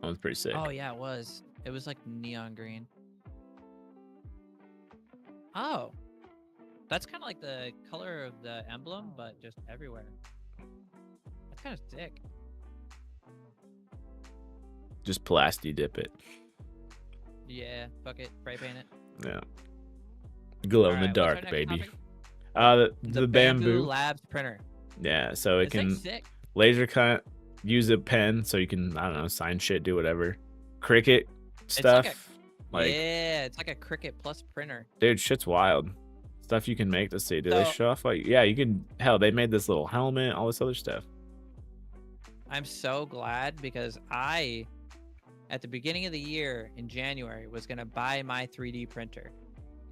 That was pretty sick. Oh yeah, it was. It was like neon green. Oh, that's kind of like the color of the emblem, but just everywhere. kind of sick. Just plasti dip it. Yeah, fuck it, spray paint it. Yeah. Glow in Alright, the what's our dark, next baby. topic? The bamboo. Labs printer. Yeah, so it This thing's can sick. laser cut, use a pen, so you can, I don't know, sign shit, do whatever. Cricut stuff. Yeah, it's like a Cricut Plus printer. Dude, shit's wild. Stuff you can make. Let's see. Do they So- show off? Like, yeah, you can. Hell, they made this little helmet, all this other stuff. I'm so glad because at the beginning of the year in January, was going to buy my 3D printer.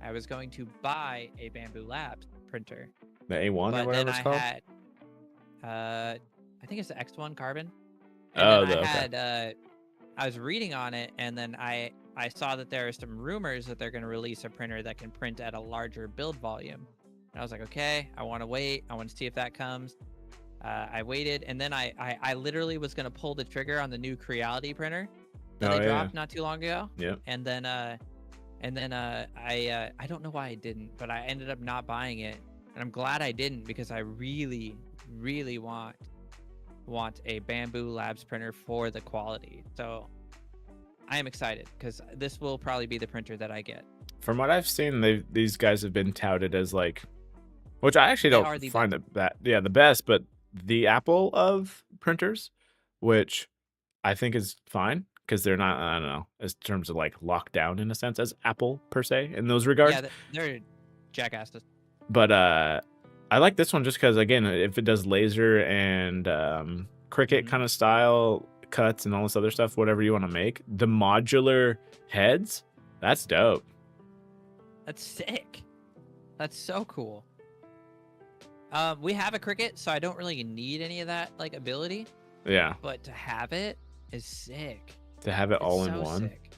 I was going to buy a Bamboo Labs printer. The A1 But or whatever then it's I called. had, I think it's the X1 Carbon. Oh, And then okay. I was reading on it, and then I saw that there are some rumors that they're going to release a printer that can print at a larger build volume. And I was like, okay, I want to wait. I want to see if that comes. I waited, and then I literally was going to pull the trigger on the new Creality printer that they dropped not too long ago. Yeah. And then I don't know why I didn't, but I ended up not buying it, and I'm glad I didn't because I really, really want a Bamboo Labs printer for the quality. So I am excited because this will probably be the printer that I get. From what I've seen, these guys have been touted as like, which I actually They don't are the find the best, but the Apple of printers, which I think is fine because they're not, I don't know, as terms of like locked down in a sense as Apple per se in those regards. Yeah, they're jackasses. But I like this one just because, again, if it does laser and Cricut kind of style cuts and all this other stuff, whatever you want to make, the modular heads, that's dope. That's sick. That's so cool. We have a Cricut, so I don't really need any of that like ability, Yeah, but to have it is sick. to have it It's all in so one. sick.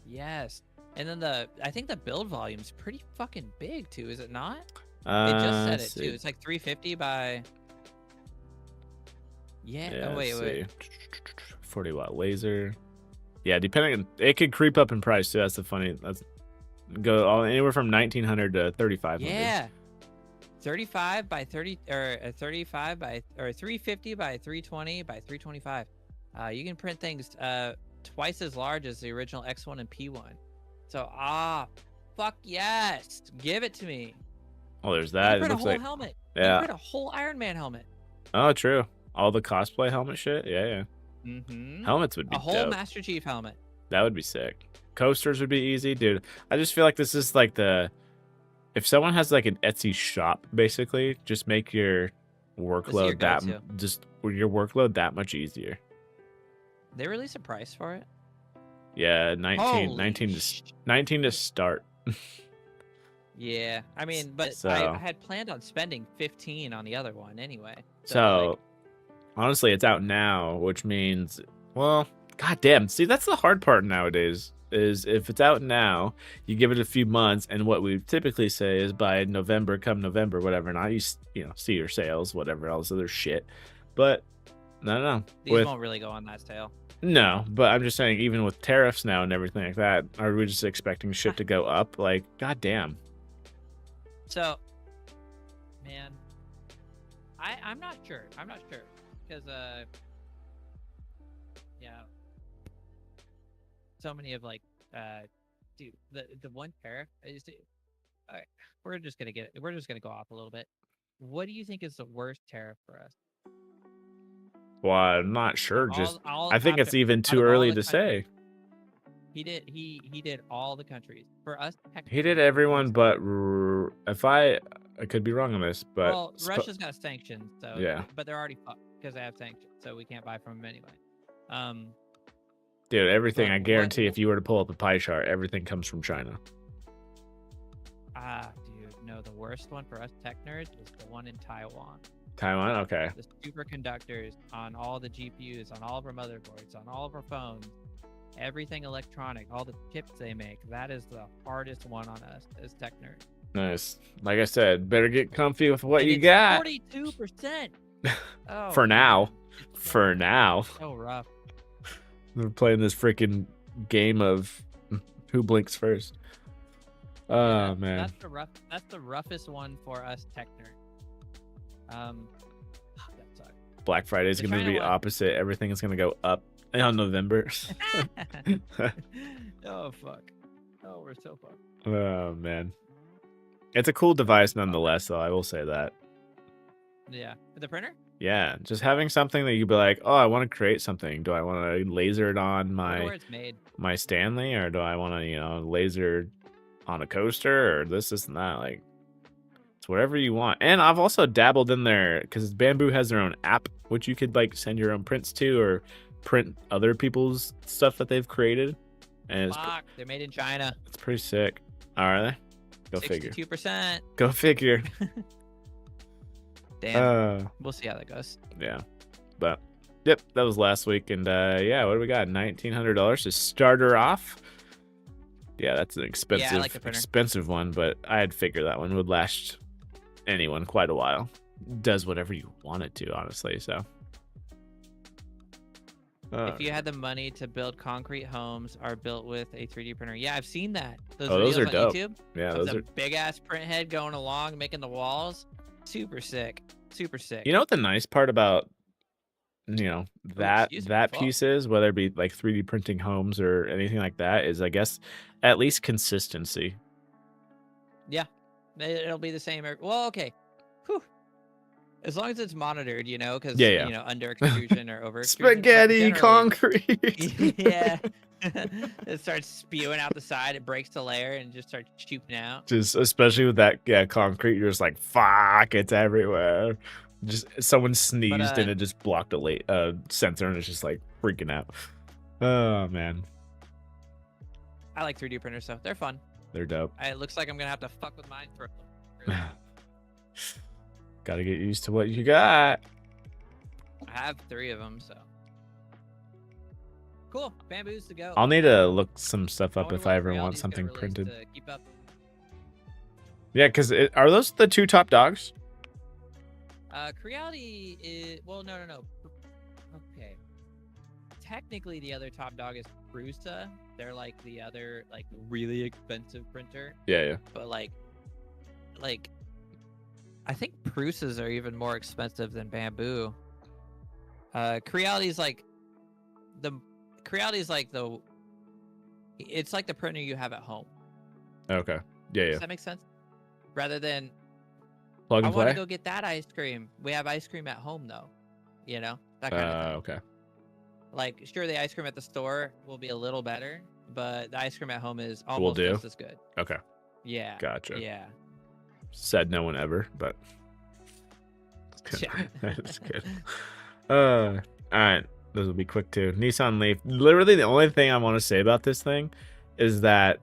Yes. And then I think the build volume's pretty fucking big too, is it not? It just said it too. It's like 350 by. Yeah. Oh wait. 40 watt laser. Yeah, depending, it could creep up in price too. That's the funny. That's go all anywhere from 1900 to 3500. Yeah. 35 by 30 or 35 by or 350 by 320 by 325. You can print things twice as large as the original X1 and P1. So fuck yes, give it to me. Oh, there's You that. can It print a looks whole like, helmet. You yeah. can print a whole Iron Man helmet. Oh, true. All the cosplay helmet shit. Yeah. Mm-hmm. Helmets would be A whole dope. Master Chief helmet. That would be sick. Coasters would be easy, dude. I just feel like this is like if someone has like an Etsy shop, basically, just make your workload your workload that much easier. They release a price for it. Yeah, 19 Holy 19 to start. Yeah, I mean, but So- I had planned on spending 15 on the other one anyway. So, honestly, it's out now, which means, well, goddamn. See, that's the hard part nowadays. Is if it's out now, you give it a few months, and what we typically say is by November, whatever. Not you see your sales, whatever, all this other shit. But no. these won't really go on that sale. No, but I'm just saying, even with tariffs now and everything like that, are we just expecting shit to go up? Like, goddamn. So, man, I'm not sure. Because yeah, so many of like dude, the one tariff is. All right, we're just gonna go off a little bit. What do you think is the worst tariff for us? Well, I'm not sure. I think it's even out too of all early the to say. countries. He did all the countries for us. He did everyone, but if I could be wrong on this, but Well, Russia's got sanctions, so Yeah. but they're already fucked because they have sanctions, so we can't buy from them anyway. dude, everything but I what- guarantee, if you were to pull up a pie chart, everything comes from China. Dude, no, the worst one for us tech nerds is the one in Taiwan. Taiwan, okay. The superconductors on all the GPUs, on all of our motherboards, on all of our phones, everything electronic, all the chips they make. That is the hardest one on us as tech nerds. Nice. Like I said, better get comfy with what And you it's got 42%. Oh, for now. man. It's For now, so rough. we're playing this freaking game of who blinks first. Oh Yeah, man. That's the roughest one for us tech nerds. That sucks. Black Friday is The going to China be one. opposite. Everything is going to go up on November. Oh fuck. Oh, we're so fucked. Oh man, it's a cool device nonetheless, though. I will say that. Yeah. The printer? Yeah, just having something that you'd be like, oh, I want to create something. Do I want to laser it on I wonder my where it's made. Stanley, or do I want to, laser on a coaster, or this and that? Like, it's whatever you want. And I've also dabbled in there because Bamboo has their own app, which you could like send your own prints to, or print other people's stuff that they've created. And it's, Fuck, they're made in China. it's pretty sick. Are they? Go figure. 62%. Go figure. Damn. We'll see how that goes. Yeah, but yep, that was last week, and yeah, what do we got? $1,900 to start her off. Yeah, that's an expensive, like the printer. expensive one, but I'd figure that one would last anyone quite a while. Does whatever you want it to, honestly. So, If you had the money to build concrete homes are built with a 3D printer. Yeah, I've seen that. Those those videos are on dope. YouTube yeah, of those the are. big ass print head going along, making the walls. Super sick. Super sick. You know what the nice part about that excuse me, that fuck. piece is, whether it be like 3D printing homes or anything like that, is I guess at least consistency. Yeah, it'll be the same. Well, okay. Whew. As long as it's monitored, because Yeah. under extrusion or over Spaghetti concrete. Yeah. It starts spewing out the side. It breaks the layer and just starts shooting out. Just especially with that concrete, you're just like, fuck, it's everywhere. Just someone sneezed and it just blocked a sensor, and it's just like freaking out. Oh man, I like 3D printers, so they're fun. they're dope. It looks like I'm gonna have to fuck with mine for a little. Gotta get used to what you got. I have 3 of them, so cool. Bamboos to go. I'll need to look some stuff up wonder if what I ever want Reality's gonna something release printed. to keep up. Yeah, because are those the 2 top dogs? Creality is no. Okay. Technically, the other top dog is Prusa. They're like the other really expensive printer, Yeah. but like I think Prusas are even more expensive than Bamboo. Creality's like the it's like the printer you have at home. Okay. Yeah. Does that make sense? Rather than Plug I and want play. to go get that ice cream. We have ice cream at home though. That kind of thing. Okay. Like, sure, the ice cream at the store will be a little better, but the ice cream at home is Will almost do. just as good. Okay. Yeah. Gotcha. Yeah. Said no one ever, but it's good. Yeah. It's good. All right. Those will be quick too. Nissan Leaf. Literally, the only thing I want to say about this thing is that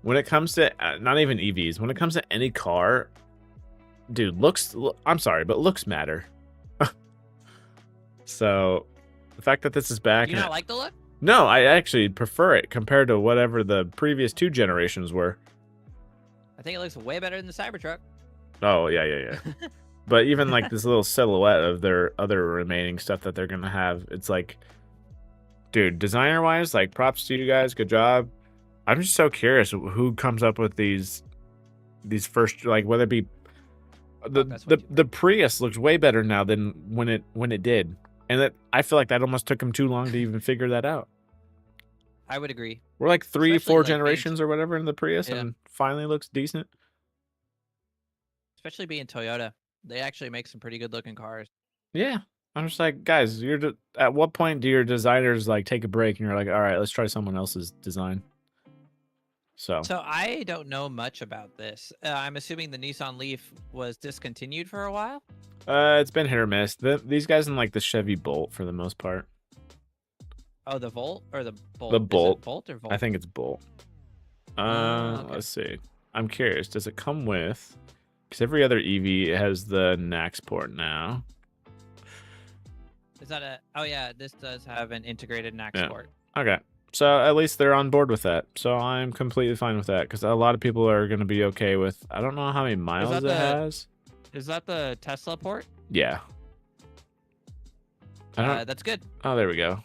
when it comes to not even EVs, when it comes to any car, dude, I'm sorry, but looks matter. So the fact that this is back, Do you not like the look? no, I actually prefer it compared to whatever the previous 2 generations were. I think it looks way better than the Cybertruck. Oh yeah. But even like this little silhouette of their other remaining stuff that they're gonna have, it's like, dude, designer wise, like props to you guys, good job. I'm just so curious who comes up with these first, like whether it be the Prius looks way better now than when it did, and that I feel like that almost took them too long to even figure that out. I would agree. We're like 3-4 Especially, like, generations or whatever in the Prius, Yeah. and finally looks decent. Especially being Toyota. They actually make some pretty good looking cars. Yeah, I'm just like, guys, at what point do your designers like take a break and you're like, all right, let's try someone else's design? So So I don't know much about this. I'm assuming the Nissan Leaf was discontinued for a while. it's been hit or miss. These guys in like the Chevy Bolt for the most part. Oh, the Volt or the Bolt? The Is it Bolt. Bolt or Volt? I think it's Bolt. Okay. Let's see. I'm curious. Does it come with? Because every other EV has the NAX port now. Is that a? Oh yeah, this does have an integrated NAX Yeah. port. Okay. So at least they're on board with that. So I'm completely fine with that because a lot of people are going to be okay with. I don't know how many miles that it the- has. Is that the Tesla port? Yeah. I don't. That's good. Oh, there we go.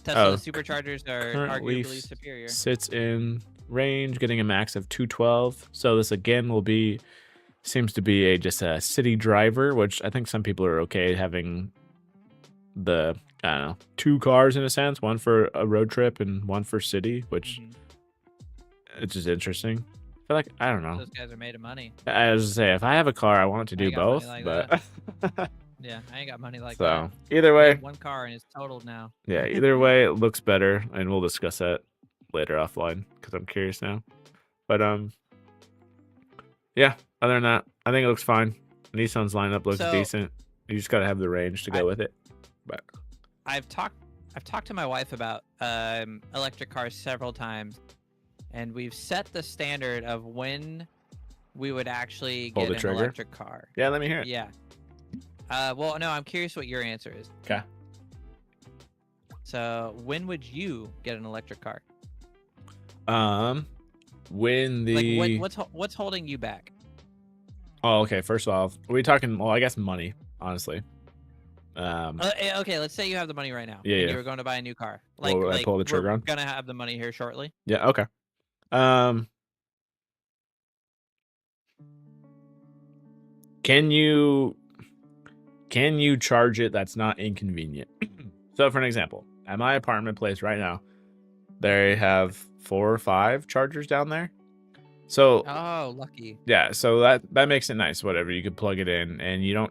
Tesla Oh, superchargers are current arguably Leaf superior. Sits in range, getting a max of 212. So this again will be seems to be just a city driver, which I think some people are okay having the, I don't know, 2 cars in a sense, one for a road trip and one for city, which it's just interesting. I feel like, I don't know. Those guys are made of money. I was to say, if I have a car, I want to I do ain't got money both, like but Yeah, I ain't got money like so that. either I way, have 1 car and it's totaled now. yeah, either way, it looks better, and we'll discuss that later offline because I'm curious now. But yeah. Other than that, I think it looks fine. Nissan's lineup looks So- decent. You just gotta have the range to go with it. But I've talked to my wife about electric cars several times, and we've set the standard of when we would actually Pull get the an trigger? electric car. yeah, let me hear it. Yeah. Well, no, I'm curious what your answer is. Okay. So, when would you get an electric car? When the Like, what's holding you back? oh, okay. First off, are we talking? Well, I guess money, honestly. Okay, let's say you have the money right now. Yeah, and yeah. you were going to buy a new car. What would I pull the trigger we're on? gonna have the money here shortly. Yeah. Okay. Can you charge it that's not inconvenient? So, for an example, at my apartment place right now, they have 4 or 5 chargers down there. So Oh, lucky. yeah, so that makes it nice. Whatever, you could plug it in, and you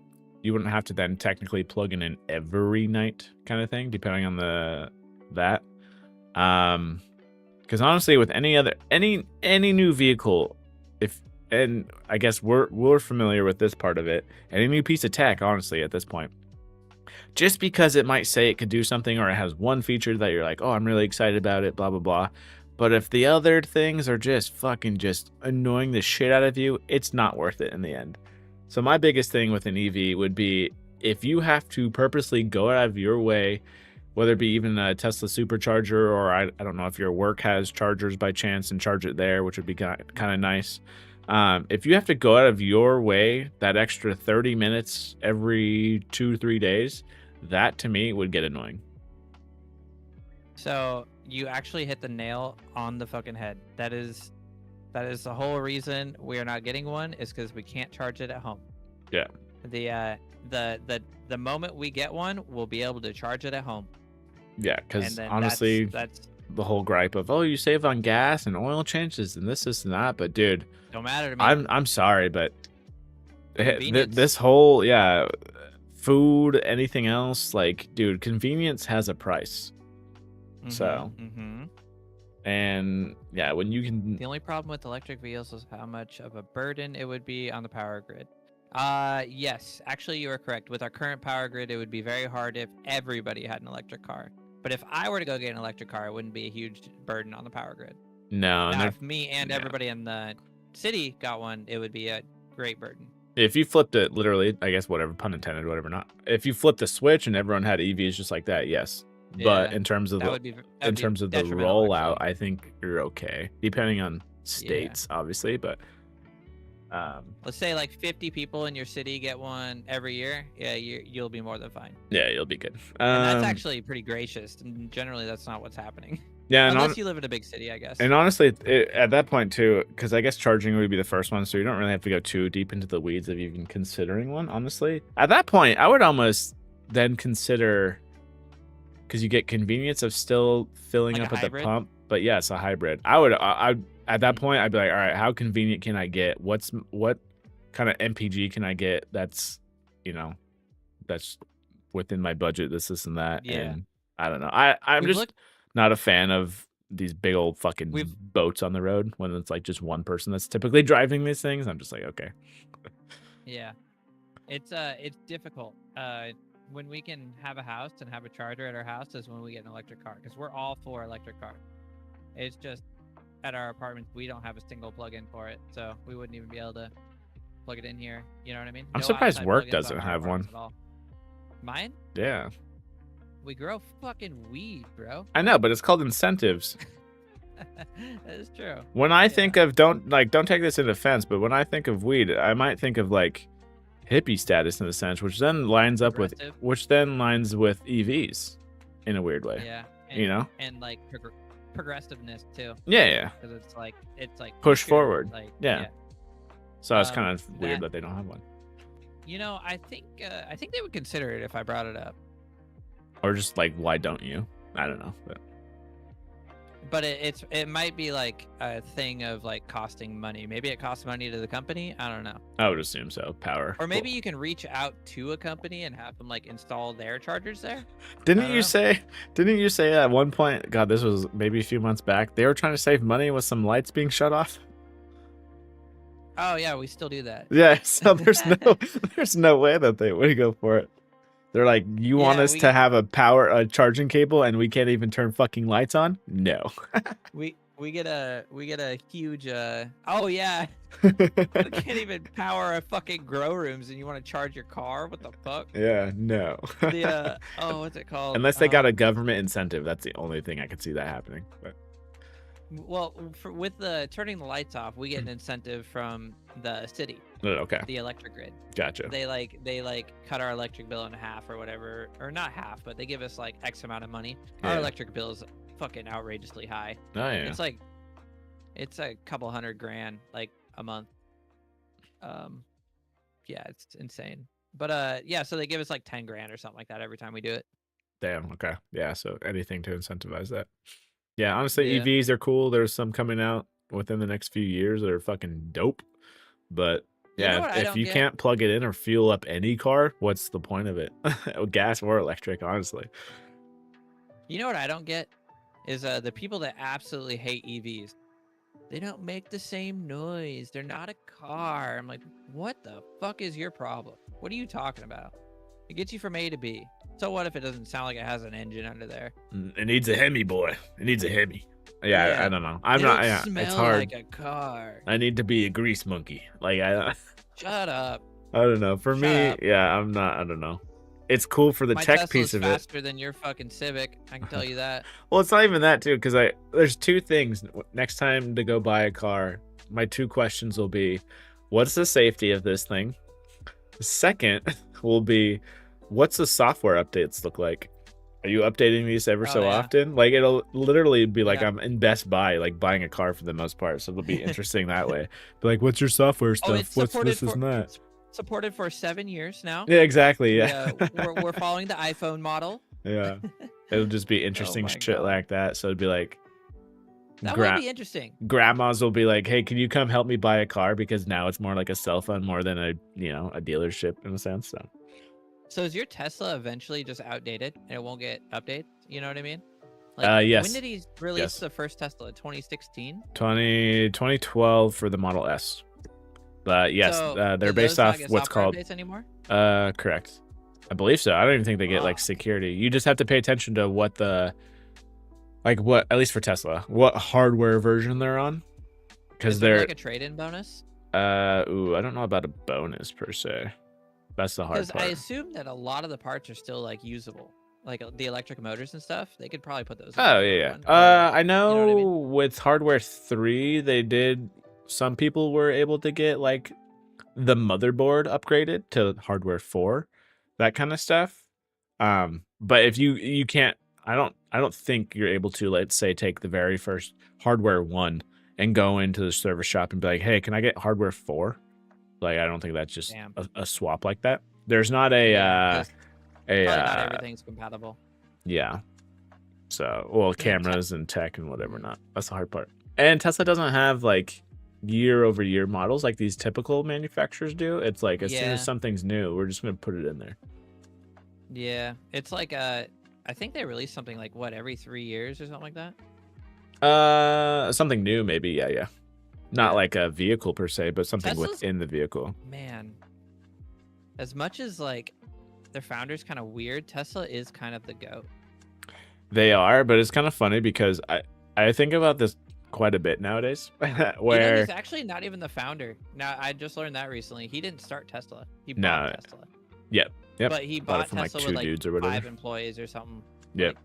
wouldn't have to then technically plug it in every night, kind of thing, depending on that. Because honestly, with any new vehicle, and I guess we're familiar with this part of it, any new piece of tech, honestly, at this point, just because it might say it could do something or it has one feature that you're like, oh, I'm really excited about it, blah blah blah. But if the other things are just fucking just annoying the shit out of you, it's not worth it in the end. So my biggest thing with an EV would be if you have to purposely go out of your way, whether it be even a Tesla supercharger, or I don't know if your work has chargers by chance and charge it there, which would be kind of nice. If you have to go out of your way that extra 30 minutes every 2-3 days, that to me would get annoying. So you actually hit the nail on the fucking head. That is the whole reason we are not getting one, is because we can't charge it at home. Yeah. The moment we get one, we'll be able to charge it at home. Yeah, And because then honestly, that's the whole gripe of, oh, you save on gas and oil changes and this and that, but dude, don't matter to me. I'm sorry, but Convenience. this whole food, anything else, like, dude, convenience has a price. So, and yeah, when you can, The only problem with electric vehicles is how much of a burden it would be on the power grid. Yes, actually you are correct. With our current power grid, it would be very hard if everybody had an electric car. But if I were to go get an electric car, it wouldn't be a huge burden on the power grid. no, and Now, they're- if me and yeah. everybody in the city got one, it would be a great burden. if you flipped it, literally, I guess, whatever, pun intended, whatever, not. If you flipped the switch and everyone had EVs just like that, yes. But Yeah, in terms of That the would be rollout, rollout. I think you're okay, depending on states, obviously. But Let's say like 50 people in your city get one every year. Yeah, you'll be more than fine. yeah, you'll be good. And that's actually pretty gracious. And generally, that's not what's happening. yeah, and Unless you live in a big city, I guess. And honestly, at that point too, because I guess charging would be the first one, so you don't really have to go too deep into the weeds of even considering one. Honestly, at that point, I would almost then consider, because you get convenience of still filling Like up a at the hybrid? pump. But yes, a hybrid. I at that point, I'd be like, all right, how convenient can I get? What kind of MPG can I get? That's that's within my budget. This and that. Yeah. And I don't know. I'm We've just looked- not a fan of these big old fucking We've- boats on the road when it's like just one person that's typically driving these things. I'm just like, okay. Yeah, it's difficult. When we can have a house and have a charger at our house is when we get an electric car, because we're all for electric car. It's just at our apartment we don't have a single plug-in for it, so we wouldn't even be able to plug it in here. You know what I mean? I'm No surprised outside work plug-ins on doesn't our have one. apartments at all. Mine? Yeah, We grow fucking weed, bro. I know, but it's called incentives. That is true. When I Yeah. think of don't take this into offense, but when I think of weed, I might think of like hippie status in a sense, which then lines up with Progressive. EVs in a weird way. Yeah. You know? And like progressiveness too. Yeah, yeah. Because it's like Push pure, forward. Like Yeah. So it's kind of weird that- that they don't have one. You know, I think they would consider it if I brought it up. Or just like, why don't you? I don't know. But it might be like a thing of like costing money. Maybe it costs money to the company. I don't know. I would assume so. Power. Or maybe you can reach out to a company and have them like install their chargers there. Didn't don't you know. say? Didn't you say at one point? God, this was maybe a few months back. They were trying to save money with some lights being shut off. Oh yeah, we still do that. Yeah. So there's no way that they would go for it. They're like, you want Yeah, us to have a charging cable and we can't even turn fucking lights on? No. We get a huge oh yeah. We can't even power a fucking grow rooms and you want to charge your car? What the fuck? Yeah. No. The what's it called? Unless they got a government incentive, that's the only thing I could see that happening. But Well, with the turning the lights off, we get an incentive from the city, okay, the electric grid. gotcha. They cut our electric bill in half or whatever, or not half, but they give us like X amount of money. Our Yeah. electric bill is fucking outrageously high. Oh yeah. It's a couple $100,000 like a month. Yeah, it's insane. But yeah, so they give us like 10 grand or something like that every time we do it. Damn. Okay. Yeah. So anything to incentivize that. Yeah. Honestly, Yeah. EVs are cool. There's some coming out within the next few years that are fucking dope. But You know yeah, what I if don't you get? can't plug it in or fuel up any car, what's the point of it? Gas or electric, honestly. You know what I don't get is the people that absolutely hate EVs. They don't make the same noise. They're not a car. I'm like, what the fuck is your problem? What are you talking about? It gets you from A to B. So what if it doesn't sound like it has an engine under there? It needs a Hemi, boy. It needs a Hemi. Yeah, Yeah. I don't know. I'm They not. don't Yeah, smell it's hard. like a car. I need to be a grease monkey. Like I Shut up. don't know. For Shut me, up. yeah, I'm not. I don't know. It's cool for the My tech Tesla's piece of it. faster than your fucking Civic. I can tell you that. Well, it's not even that too, because there's two things. Next time to go buy a car, my two questions will be, what's the safety of this thing? The second will be, what's the software updates look like? Are you updating these ever Oh, so yeah. often? Like it'll literally be like Yeah. I'm in Best Buy, like buying a car for the most part. So it'll be interesting that way. Be like, what's your software stuff? it's What's supported this is for- that? Supported for 7 years now. Yeah, exactly. Yeah. We're following the iPhone model. Yeah. It'll just be interesting my shit God. like that. So it'd be like, That gra- would be interesting. grandmas will be like, hey, can you come help me buy a car? Because now it's more like a cell phone more than a dealership in a sense. So So is your Tesla eventually just outdated and it won't get updates? You know what I mean? When yes. did he release Yes. the first Tesla? 2016? 2012 for the Model S. But yes, So, they're do based those not off get what's software called updates anymore? correct. I believe so. I don't even think they get like Fuck. security. You just have to pay attention to what at least for Tesla, what hardware version they're on. Because Is there they're like a trade-in bonus? I don't know about a bonus per se. That's the hard Because part. I assume that a lot of the parts are still like usable, like the electric motors and stuff. They could probably put those. in Oh the yeah, one, yeah. or- I know, know what I mean? with hardware 3, they did. Some people were able to get like the motherboard upgraded to hardware 4, that kind of stuff. But if you can't, I don't think you're able to, let's say, take the very first hardware 1 and go into the service shop and be like, hey, can I get hardware 4? Like, I don't think that's just Damn. a swap like that. There's not a Yeah, 'cause a probably not everything's compatible. yeah. So, well, Te- cameras and tech and whatever not. That's the hard part. And Tesla doesn't have like year-over-year models like these typical manufacturers do. It's like as soon Yeah. as something's new, we're just gonna put it in there. Yeah, it's like I think they release something like what every 3 years or something like that. Something new maybe. Yeah. Not Yeah. like a vehicle per se, but something Tesla's- within the vehicle. Man, as much as like their founder's kind of weird, Tesla is kind of the goat. They are, but it's kind of funny because I think about this quite a bit nowadays. Where he's actually not even the founder. Now I just learned that recently. He didn't start Tesla. He No. bought Tesla. Yep. But he Bought it bought from, like, Tesla 2 with like dudes or whatever. 5 employees or something. Yep. Like,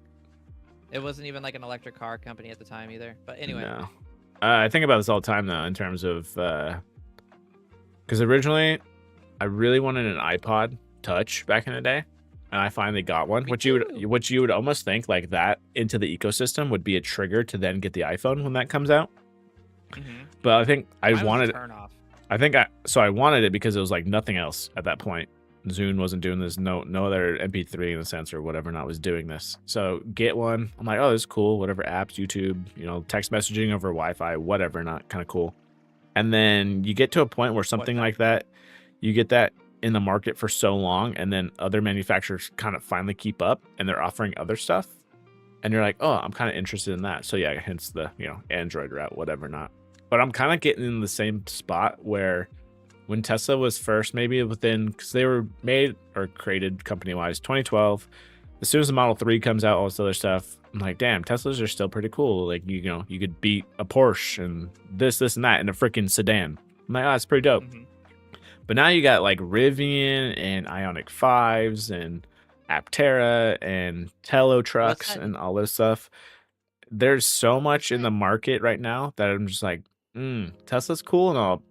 it wasn't even like an electric car company at the time either. But anyway, No. I think about this all the time though, in terms of because originally I really wanted an iPod Touch back in the day, and I finally got one. Me Which too. you would almost think like that into the ecosystem would be a trigger to then get the iPhone when that comes out. mhm. But I think Mine was a turn off. I think I wanted it because it was like nothing else at that point. Zune wasn't doing this. No other MP3 in a sense or whatever not was doing this. So get one. I'm like, oh, this is cool. Whatever apps, YouTube, text messaging over Wi-Fi, whatever, not kind of cool. And then you get to a point where something like that, you get that in the market for so long, and then other manufacturers kind of finally keep up, and they're offering other stuff, and you're like, oh, I'm kind of interested in that. So yeah, hence the Android route, whatever not. But I'm kind of getting in the same spot where when Tesla was first, maybe within, because they were made or created company-wise 2012. As soon as the Model 3 comes out, all this other stuff, I'm like, damn, Teslas are still pretty cool. Like, you could beat a Porsche and this and that in a freaking sedan. I'm like, oh, that's pretty dope. Mhm. But now you got like Rivian and Ioniq 5s and Aptera and Tello trucks that? and all this stuff. There's so much in the market right now that I'm just like, Tesla's cool and all.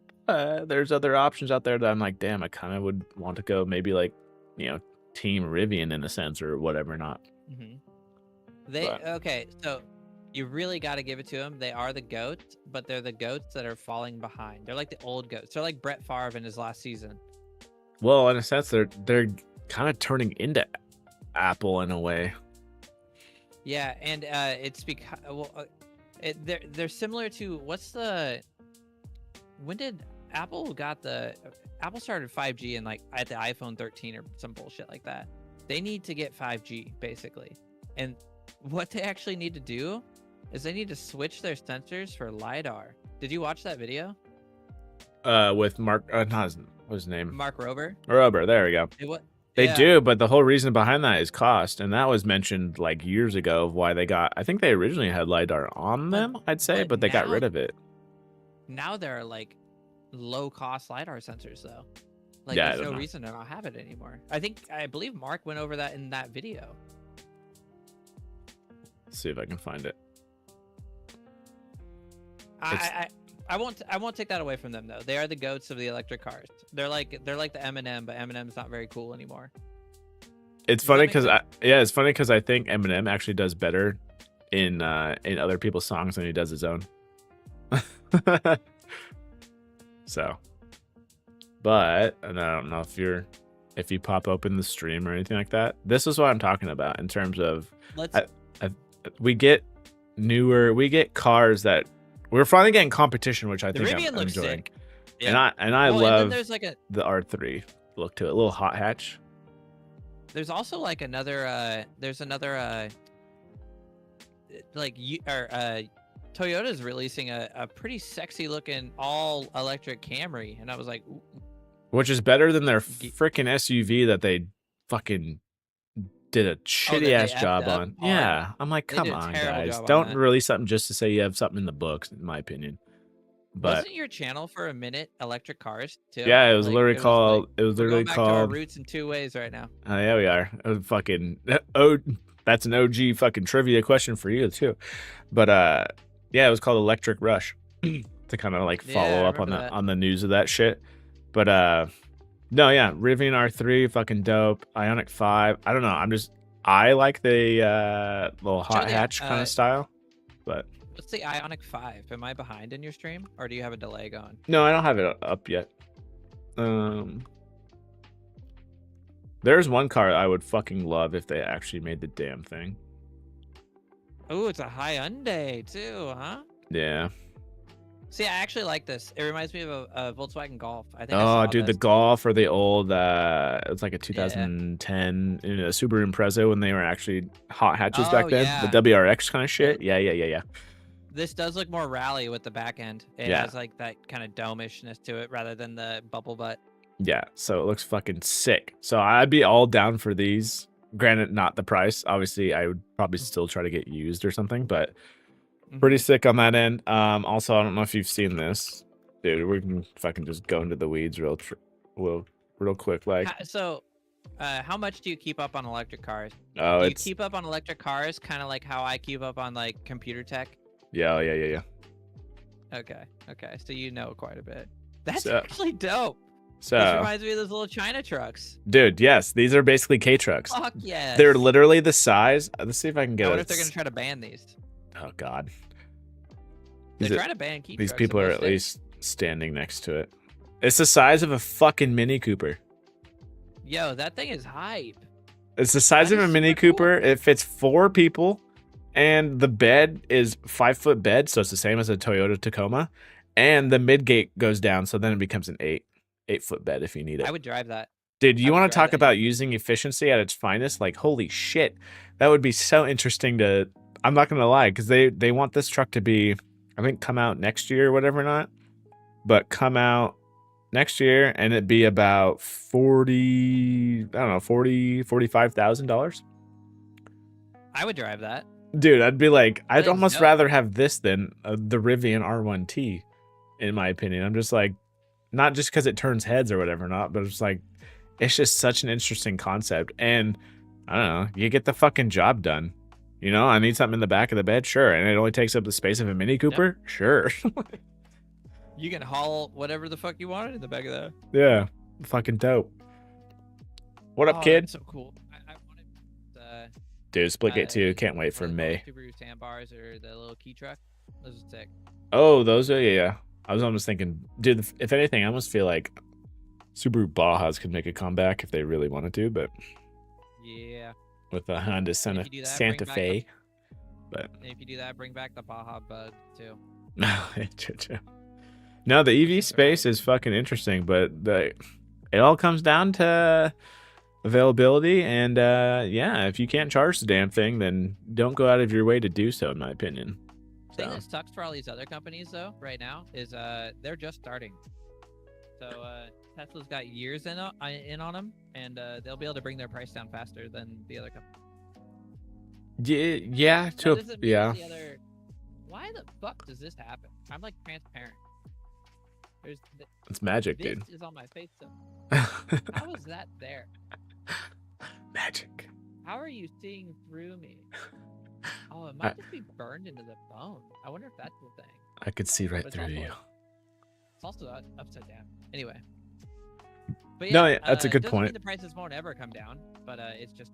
There's other options out there that I'm like, damn, I kind of would want to go maybe like, Team Rivian in a sense or whatever not. Okay, so you really got to give it to them. They are the GOATs, but they're the GOATs that are falling behind. They're like the old GOATs. They're like Brett Favre in his last season. Well, in a sense, they're kind of turning into Apple in a way. Yeah, and it's because they're similar to when did Apple started 5G and like at the iPhone 13 or some bullshit like that. They need to get 5G basically, and what they actually need to do is they need to switch their sensors for LiDAR. Did you watch that video? With Mark, what's his name? Mark Rober. Rober, there we go. They do, but the whole reason behind that is cost, and that was mentioned like years ago of why they got. I think they originally had LiDAR on them, I'd say, but they got rid of it. Now there are like low-cost LiDAR sensors, though. Like, Yeah, I there's don't no know. reason to not have it anymore. I believe Mark went over that in that video. Let's see if I can find it. I won't take that away from them though. They are the GOATs of the electric cars. They're like the Eminem, but Eminem's not very cool anymore. It's Does funny that make because it's funny because I think Eminem actually does better in other people's songs than he does his own. So, but and I don't know if you pop open the stream or anything like that. This is what I'm talking about in terms of we get cars that we're finally getting competition, which I The think Rivian I'm looks enjoying. sick. Yeah. And I Well, love and then there's like the R3 look to it, a little hot hatch. there's also like another Toyota's releasing a pretty sexy looking all electric Camry, and I was like, ooh, Which is better than their freaking SUV that they fucking did a shitty ass job effed up on. hard. Yeah, I'm like, They come did a on, terrible guys, job on don't that. release something just to say you have something in the books, in my opinion. But wasn't your channel for a minute electric cars too? yeah, it was Like, literally called. It was we're literally going back to our called. roots in 2 ways right now. Yeah, we are. Fucking that's an OG fucking trivia question for you too. But yeah, it was called Electric Rush to kind of like Yeah, follow I up on remember that. on the news of that shit. But no, yeah, Rivian R3, fucking dope. Ioniq 5. I don't know. I like the little hot the, hatch kind of style. But What's the Ioniq 5? Am I behind in your stream, or do you have a delay going? no, I don't have it up yet. There's one car I would fucking love if they actually made the damn thing. Oh, it's a Hyundai too, huh? Yeah. See, I actually like this. It reminds me of a Volkswagen Golf. I think. I Oh, saw dude, the this. Golf or the old, it's like a 2010 Subaru Impreza when they were actually hot hatches back Oh, then. yeah. The WRX kind of shit. Yeah. This does look more rally with the back end. It Yeah. has like that kind of dome-ishness to it rather than the bubble butt. Yeah, so it looks fucking sick. So I'd be all down for these. Granted, not the price. Obviously, I would probably still try to get used or something, but pretty sick on that end. Also, I don't know if you've seen this. Dude, we can fucking just go into the weeds real quick. Like, How much do you keep up on electric cars? oh, Do you it's keep up on electric cars kind of like how I keep up on like computer tech? yeah. Okay. So you know quite a bit. That's So- actually dope. This So, reminds me of those little China trucks. dude, yes, these are basically K trucks. Fuck yeah. They're literally the size. Let's see if I can I get wonder it. if they're gonna try to ban these. Oh God. They're These, trying to ban keep these trucks in people are most at states. least standing next to it. It's the size of a fucking Mini Cooper. Yo, that thing is hype. It's the size That of a is Mini super cool. Cooper. It fits 4 people, and the bed is 5-foot bed, so it's the same as a Toyota Tacoma. And the mid gate goes down, so then it becomes an 8-foot bed if you need it. I would drive that. Dude, I you would want to drive talk that, about using efficiency at its finest? Like, holy shit, that would be so interesting to. I'm not gonna lie, because they want this truck to be, I think, come out next year or whatever, not, but come out next year and it be about $45,000. I would drive that. Dude, I'd be like, I'd Thing's almost dope. rather have this than the Rivian R1T, in my opinion. I'm just like, not just because it turns heads or whatever, not, but it's like, it's just such an interesting concept. And I don't know, you get the fucking job done. You know, I need something in the back of the bed, sure. And it only takes up the space of a Mini Cooper, sure. You can haul whatever the fuck you wanted in the back of that. Yeah, fucking dope. What up, Oh, kid? that's so cool. I wanted Dude, Splitgate 2, can't wait for one of the May. Subaru sandbars or the little key truck. Those are sick. Oh, those are, yeah. I was almost thinking, dude, if anything, I almost feel like Subaru Bajas could make a comeback if they really wanted to, but Yeah. with the Honda if Santa, you do that, Santa bring back Fe. But And if you do that, bring back the Baja Bug too. no, the EV space is fucking interesting, but it all comes down to availability. And yeah, if you can't charge the damn thing, then don't go out of your way to do so, in my opinion. The thing So, that sucks for all these other companies though right now is they're just starting. So Tesla's got years in on them, and they'll be able to bring their price down faster than the other companies. yeah, That doesn't mean yeah. the other. Why the fuck does this happen? I'm like transparent. There's It's magic, this dude. is on my face. So how is that there? Magic. How are you seeing through me? Oh, it might just be burned into the bone. I wonder if that's the thing. I could see right But it's through also, you. It's also upside down. Anyway. But No, yeah, that's a good doesn't mean point. the prices won't ever come down, but it's just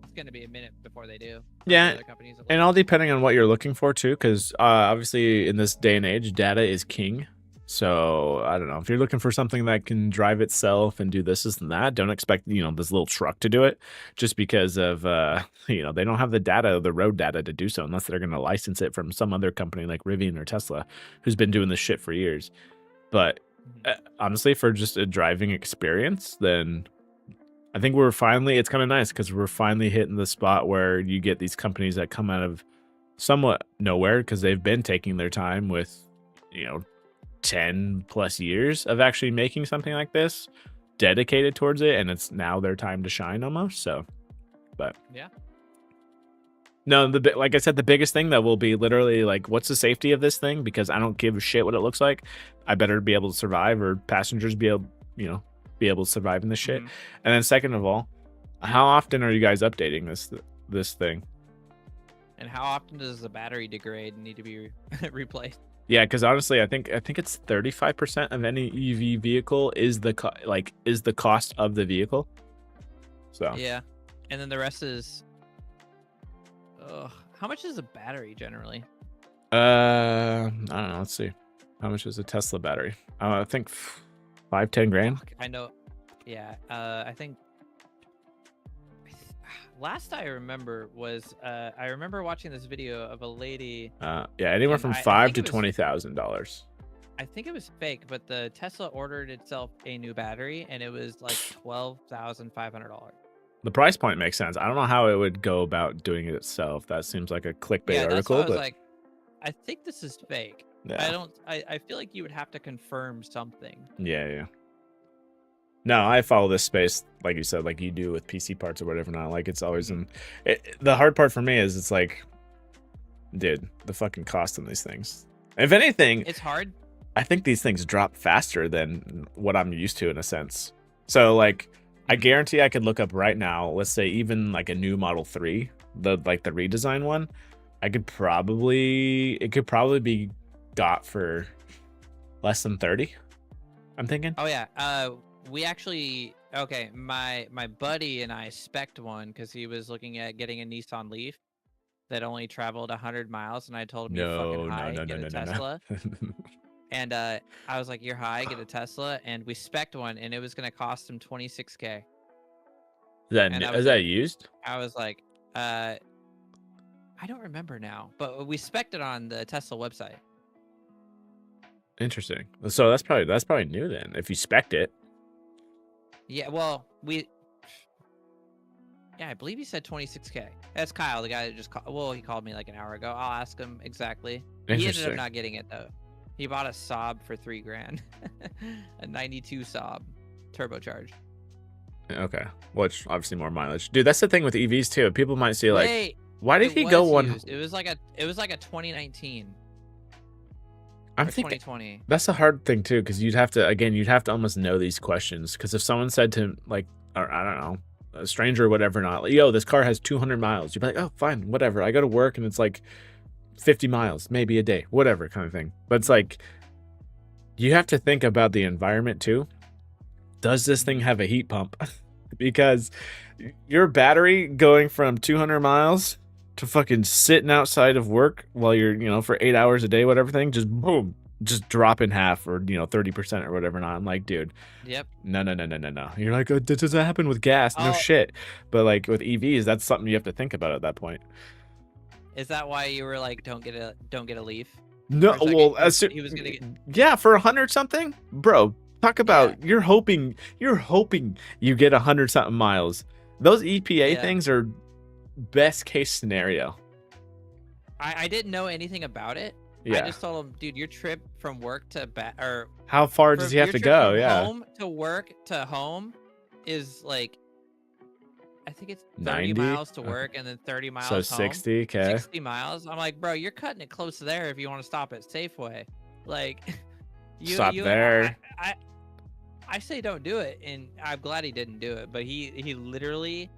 it's gonna be a minute before they do. for Yeah, the other companies at and least. all depending on what you're looking for too, because obviously in this day and age, data is king. So I don't know, if you're looking for something that can drive itself and do this and that, don't expect this little truck to do it, just because of they don't have the data, the road data to do so, unless they're going to license it from some other company like Rivian or Tesla, who's been doing this shit for years. But honestly, for just a driving experience, then I think it's kind of nice because we're finally hitting the spot where you get these companies that come out of somewhat nowhere because they've been taking their time with 10 plus years of actually making something like this, dedicated towards it, and it's now their time to shine almost. So, but Yeah. no, like I said, the biggest thing that will be literally like, what's the safety of this thing? Because I don't give a shit what it looks like. I better be able to survive, or passengers be able to survive in this shit. Mhm. And then second of all, how often are you guys updating this thing? And how often does the battery degrade and need to be replaced? Yeah, because honestly, I think it's 35% of any EV vehicle is the cost of the vehicle. So Yeah. And then the rest is how much is a battery generally? I don't know. Let's see, how much is a Tesla battery? I think 5-10 grand. Fuck, I know. Yeah. I think last I remember was I remember watching this video of a lady. Yeah, anywhere And from I $5,000 think to it was- $20,000. I think it was fake, but the Tesla ordered itself a new battery, and it was like $12,500. The price point makes sense. I don't know how it would go about doing it itself. That seems like a clickbait Yeah, that's article, why I was but like, I think this is fake. yeah. I feel like you would have to confirm something. Yeah. No, I follow this space, like you said, like you do with PC parts or whatever. Not like it's always the hard part for me is it's like, dude, the fucking cost on these things. If anything, It's hard. I think these things drop faster than what I'm used to in a sense. So like, I guarantee I could look up right now. Let's say even like a new Model 3, the redesigned one, it could probably be got for less than 30. I'm thinking. Oh yeah. We actually my buddy and I spec'd one because he was looking at getting a Nissan Leaf that only traveled 100 miles, and I told him, "You fucking high, get a Tesla." And I was like, "You're high, get a Tesla." And we spec'd one, and it was gonna cost him 26K. And I Is was that like, used? I was like, I don't remember now, but we spec'd it on the Tesla website. Interesting. So that's probably new then. If you spec'd it. Yeah, well, I believe he said 26K. That's Kyle, the guy that just called. Well, he called me like an hour ago. I'll ask him exactly. He ended up Interesting. not getting it though. He bought a Saab for $3,000, a '92 Saab, turbocharged. Okay. Which obviously more mileage. Dude, that's the thing with EVs too. People might say like, Wait, why did it he go was one? used. It was like a 2019 I'm or thinking 2020. that's a hard thing too, because you'd have to almost know these questions. Because if someone said to like, or I don't know, a stranger or whatever, not like, yo, this car has 200 miles, you'd be like, oh, fine, whatever. I go to work and it's like 50 miles, maybe a day, whatever kind of thing. But it's like, you have to think about the environment too. Does this thing have a heat pump? Because your battery going from 200 miles to fucking sitting outside of work while you're, for 8 hours a day, whatever thing, just boom, just drop in half or, 30% or whatever. Not. I'm like, dude, Yep. no. You're like, oh, does that happen with gas? No Oh. shit. But like with EVs, that's something you have to think about at that point. Is that why you were like, don't get a Leaf? No, For a second, well, he was gonna get. yeah, for 100 something, bro. Talk about you're hoping you get 100 something miles. Those EPA Yeah. things are best case scenario. I didn't know anything about it. Yeah. I just told him, dude, your trip from work to or How far does he have your to trip go? from Yeah. home to work to home is like, I think it's 30 90? miles to Okay. work and then 30 miles So home. 60, okay. 60 miles. I'm like, bro, you're cutting it close to there if you want to stop at Safeway. Like, Stop there. I say don't do it, and I'm glad he didn't do it. But he literally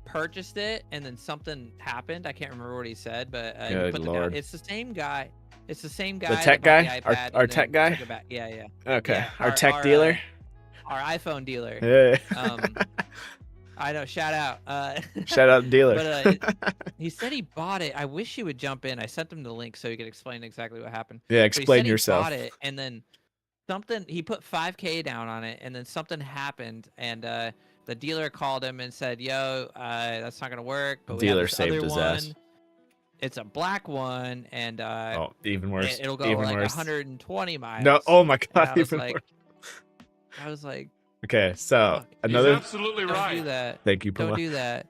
purchased it, and then something happened. I can't remember what he said, but he Good put the Lord. guy. It's the same guy. It's the same guy. The that tech bought the guy? iPad Our and tech then guy? took it back. Yeah. Okay. Yeah, our tech our, dealer. Our iPhone dealer. Yeah. I know. Shout out. Shout out dealer. But he said he bought it. I wish he would jump in. I sent him the link so he could explain exactly what happened. Yeah, But explain he said yourself. He bought it, and then something. He put 5K down on it, and then something happened, and the dealer called him and said, "Yo, that's not gonna work." But we have Dealer this saved other his one. ass. It's a black one, and Oh, even worse. it'll go even like worse. 120 miles. No, oh my And god, I was even like, worse. Okay, so Fuck. another. absolutely don't do that. Thank you, Don't Puma. do that.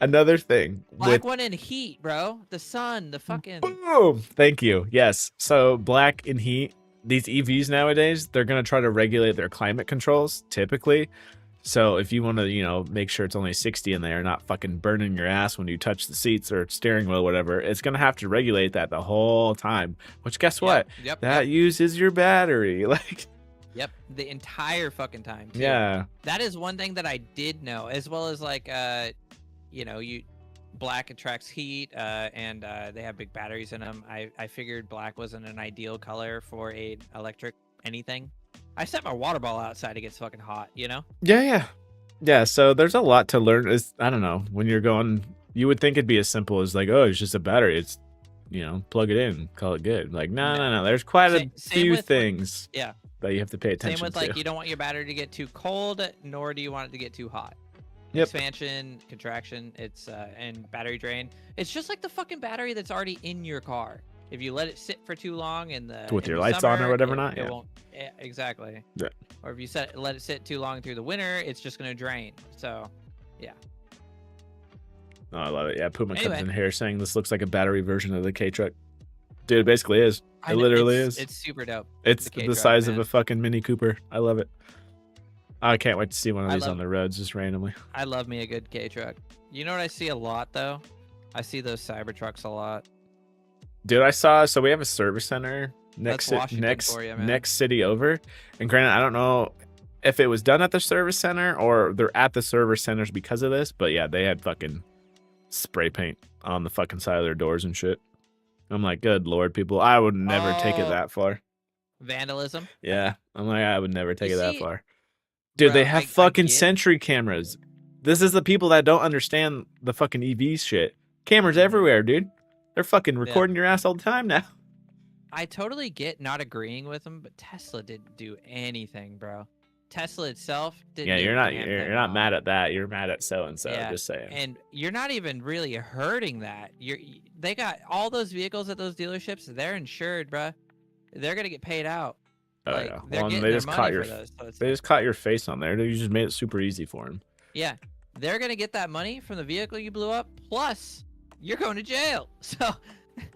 Another thing. Black one in heat, bro. The sun, the fucking. Boom! Thank you. Yes. So black in heat. These EVs nowadays, they're gonna try to regulate their climate controls typically. So if you want to, make sure it's only 60 in there, not fucking burning your ass when you touch the seats or steering wheel, whatever, it's gonna have to regulate that the whole time. Which guess what? Yep. That uses your battery. Like. Yep, the entire fucking time. Too. Yeah. That is one thing that I did know, as well as like, black attracts heat, and they have big batteries in them. I figured black wasn't an ideal color for a electric anything. I set my water ball outside; it gets fucking hot, Yeah. So there's a lot to learn. I don't know. When you're going, you would think it'd be as simple as like, oh, it's just a battery. It's, plug it in, call it good. Like, no. There's quite a Same few with, things. Yeah. That you have to pay attention Same with to. like, you don't want your battery to get too cold, nor do you want it to get too hot. Yep. Expansion, contraction, it's and battery drain. It's just like the fucking battery that's already in your car. If you let it sit for too long in the With in your the lights on or summer, whatever it, not, it yeah. won't. Yeah, exactly. Yeah. Or if you let it sit too long through the winter, it's just gonna drain. So, yeah. Oh, I love it. Yeah, Puma Anyway. comes in here saying this looks like a battery version of the K-Truck. Dude, it basically is. I It know, literally it's- is. It's super dope. It's the the K-Truck, size of man. a fucking Mini Cooper. I love it. I can't wait to see one of I these love- on the roads just randomly. I love me a good K truck. You know what I see a lot though? I see those Cybertrucks a lot. Dude, I saw. So we have a service center That's next Washington for you, man. next city over. And granted, I don't know if it was done at the service center or they're at the service centers because of this. But yeah, they had fucking spray paint on the fucking side of their doors and shit. I'm like, good lord, people! I would never take it Oh. that far. Vandalism. Yeah, I'm like, I would never take You it that see, far. Dude, they bro, have I fucking get- Sentry cameras. This is the people that don't understand the fucking EV shit. Cameras everywhere, dude. They're fucking recording your ass all the time now. I totally get not agreeing with them, but Tesla didn't do anything, bro. Tesla itself didn't. Yeah, do you're a not damn you're thing not wrong. mad at that. You're mad at so and so. Yeah, Just saying. and you're not even really hurting that. They got all those vehicles at those dealerships. They're insured, bruh. They're gonna get paid out. Oh Like, yeah. they're Well, getting they their just money caught for your those. So it's they like, just caught your face on there. You just made it super easy for him. yeah, they're gonna get that money from the vehicle you blew up. Plus, you're going to jail. So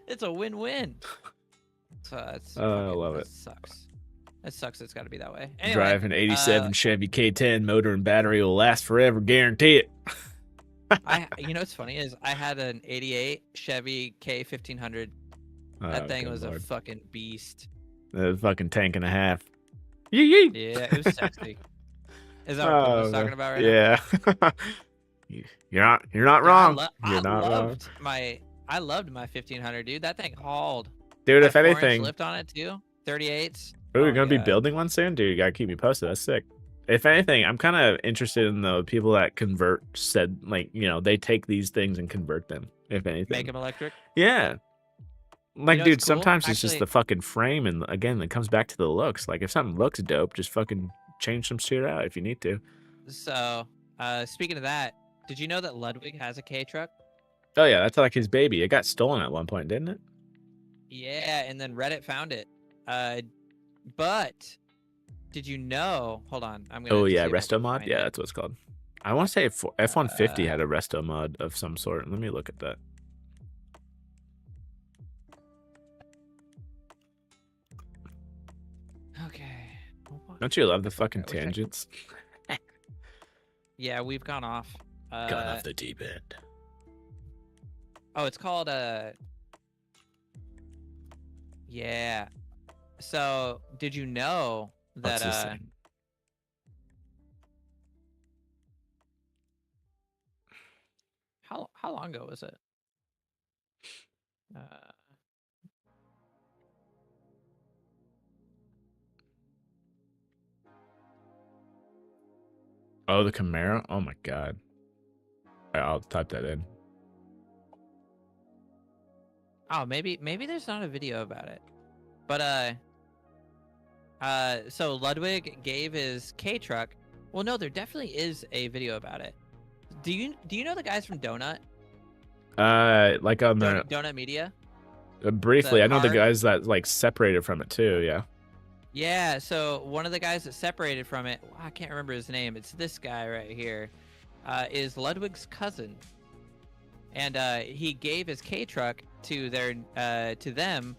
it's a win-win. So that's. I love that it. Sucks. That sucks. It's got to be that way. Anyway, Drive an '87 Chevy K10 motor and battery will last forever, guarantee it. you know what's funny is I had an '88 Chevy K1500. That thing was a fucking beast. a fucking tank and a half. Yee. Yeah, it was sexy. Is that what Puma's talking about right now? Yeah. You're not Dude, wrong. I You're not wrong. loved I loved my 1500, dude. That thing hauled. Dude, if Had 4-inch anything, lift on it too. 38s. we're Oh, gonna be yeah. building one soon, dude. You gotta keep me posted. That's sick. If anything, I'm kind of interested in the people that convert said, like, you know, they take these things and convert them. If anything, Make them electric. yeah. Like, know dude, what's cool? sometimes it's just Actually- the fucking frame, and again, it comes back to the looks. Like, if something looks dope, just fucking change some shit out if you need to. So, speaking of that, did you know that Ludwig has a K truck? Oh yeah, that's like his baby. It got stolen at one point, didn't it? Yeah, and then Reddit found it. But did you know? Hold on, I'm gonna. Oh see yeah, if I Resto can mod. find Yeah, it. that's what it's called. I want to say F-150 Uh, had a Resto mod of some sort. Let me look at that. Okay. Don't you love the fucking I wish I could- tangents? Yeah, we've gone off. Gone off the deep end. Oh, it's called Yeah. So, did you know What's that this thing? how long ago was it? Oh, the Camaro. Oh my god. I'll type that in. Oh, maybe there's not a video about it. But so Ludwig gave his K truck. Well, no, there definitely is a video about it. Do you know the guys from Donut? Like on the Donut Media? briefly, the I know the car- guys that like separated from it too. Yeah. Yeah, so one of the guys that separated from it, I can't remember his name. It's this guy right here. Is Ludwig's cousin, and he gave his K truck to them,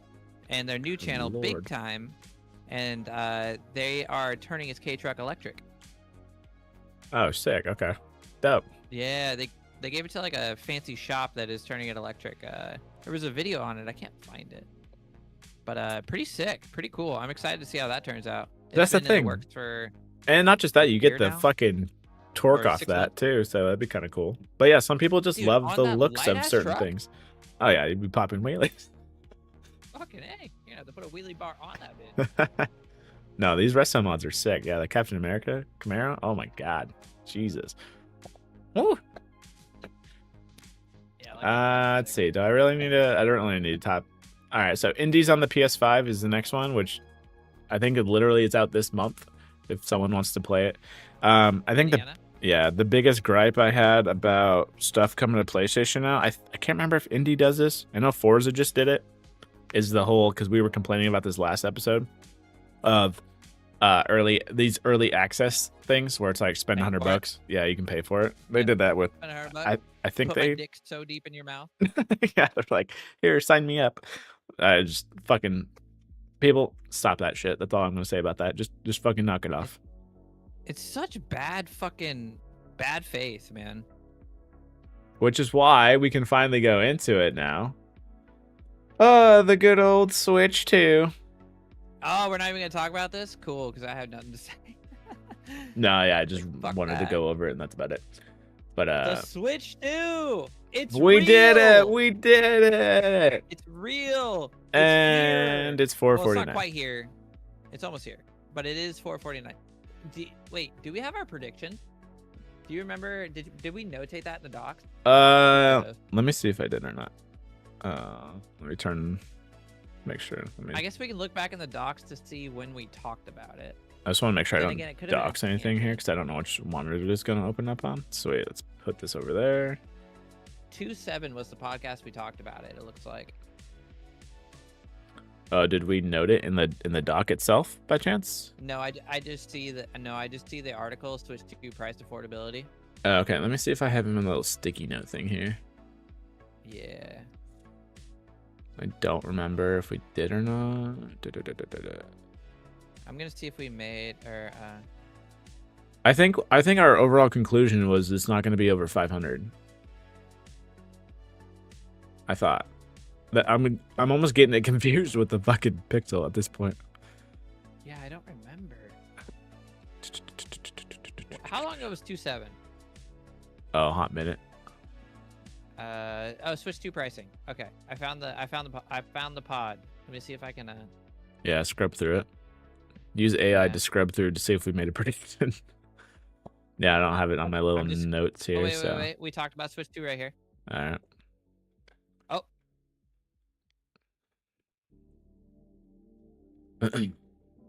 and their new channel, Lord. Big Time, and they are turning his K truck electric. Oh, sick. Okay. Dope. Yeah, they gave it to like a fancy shop that is turning it electric. There was a video on it. I can't find it, but pretty sick, pretty cool. I'm excited to see how that turns out. It's That's the been in thing. works for And not just that, you get Year the now? fucking torque Or off 6 that months? too, so that'd be kind of cool. But yeah, some people just Dude, love on the that looks of light-ass certain truck? things. Oh yeah, you'd be popping wheelies. fucking A. You know, they put a wheelie bar on that bitch. No, these resto mods are sick. Yeah, the Captain America Camaro. Oh my god, Jesus. Woo. Yeah, like Let's see. Do I really need to? I don't really need to top. All right, so Indies on the PS5 is the next one, which I think it literally is out this month. If someone wants to play it, I think Indiana? the biggest gripe I had about stuff coming to PlayStation now, I can't remember if Indie does this. I know Forza just did it. Is the whole, because we were complaining about this last episode of these early access things where it's like spend Pay $100 for it. bucks. Yeah, you can pay for it. They Yeah. did that with. $100. I think Put my they. dick so deep in your mouth. Yeah, they're like, here, sign me up. Just fucking people, stop that shit. That's all I'm gonna say about that. Just fucking knock it off. It's such bad faith, man. Which is why we can finally go into it now. Oh, the good old Switch 2. Oh, we're not even gonna talk about this? Cool, because I have nothing to say. No, yeah, I just Fuck wanted to that. go over it, and that's about it. But The Switch 2! It's we did it. real! We did it. It's real! It's And here! it's Well, it's $4.49. not quite here. It's almost here. But it is $4.49. Wait, do we have our prediction? Do you remember? Did we notate that in the docs? Let me see if I did or not. Let me turn make sure. I guess we can look back in the docs to see when we talked about it. I just want to make sure I Then don't again, it could've been a dox anything here tangent. because I don't know which monitor it is going to open up on. So wait, let's put this over there. 2.7 was the podcast we talked about it. It looks like. Did we note it in the doc itself by chance? No, I just see the article switch to price affordability. Okay, let me see if I have him in a little sticky note thing here. Yeah. I don't remember if we did or not. I'm gonna see if we made or I think our overall conclusion was it's not going to be over 500. I thought that I'm almost getting it confused with the fucking pixel at this point. yeah, I don't remember. How long ago was 2.7? Oh, hot minute. Switch to pricing. Okay, I found the pod. Let me see if I can. Yeah, scrub through it. Use AI Yeah. to scrub through to see if we made a prediction. Yeah, I don't have it on my little I'm just- notes here. Oh, wait, so. wait. We talked about switch 2 right here. All right. Oh.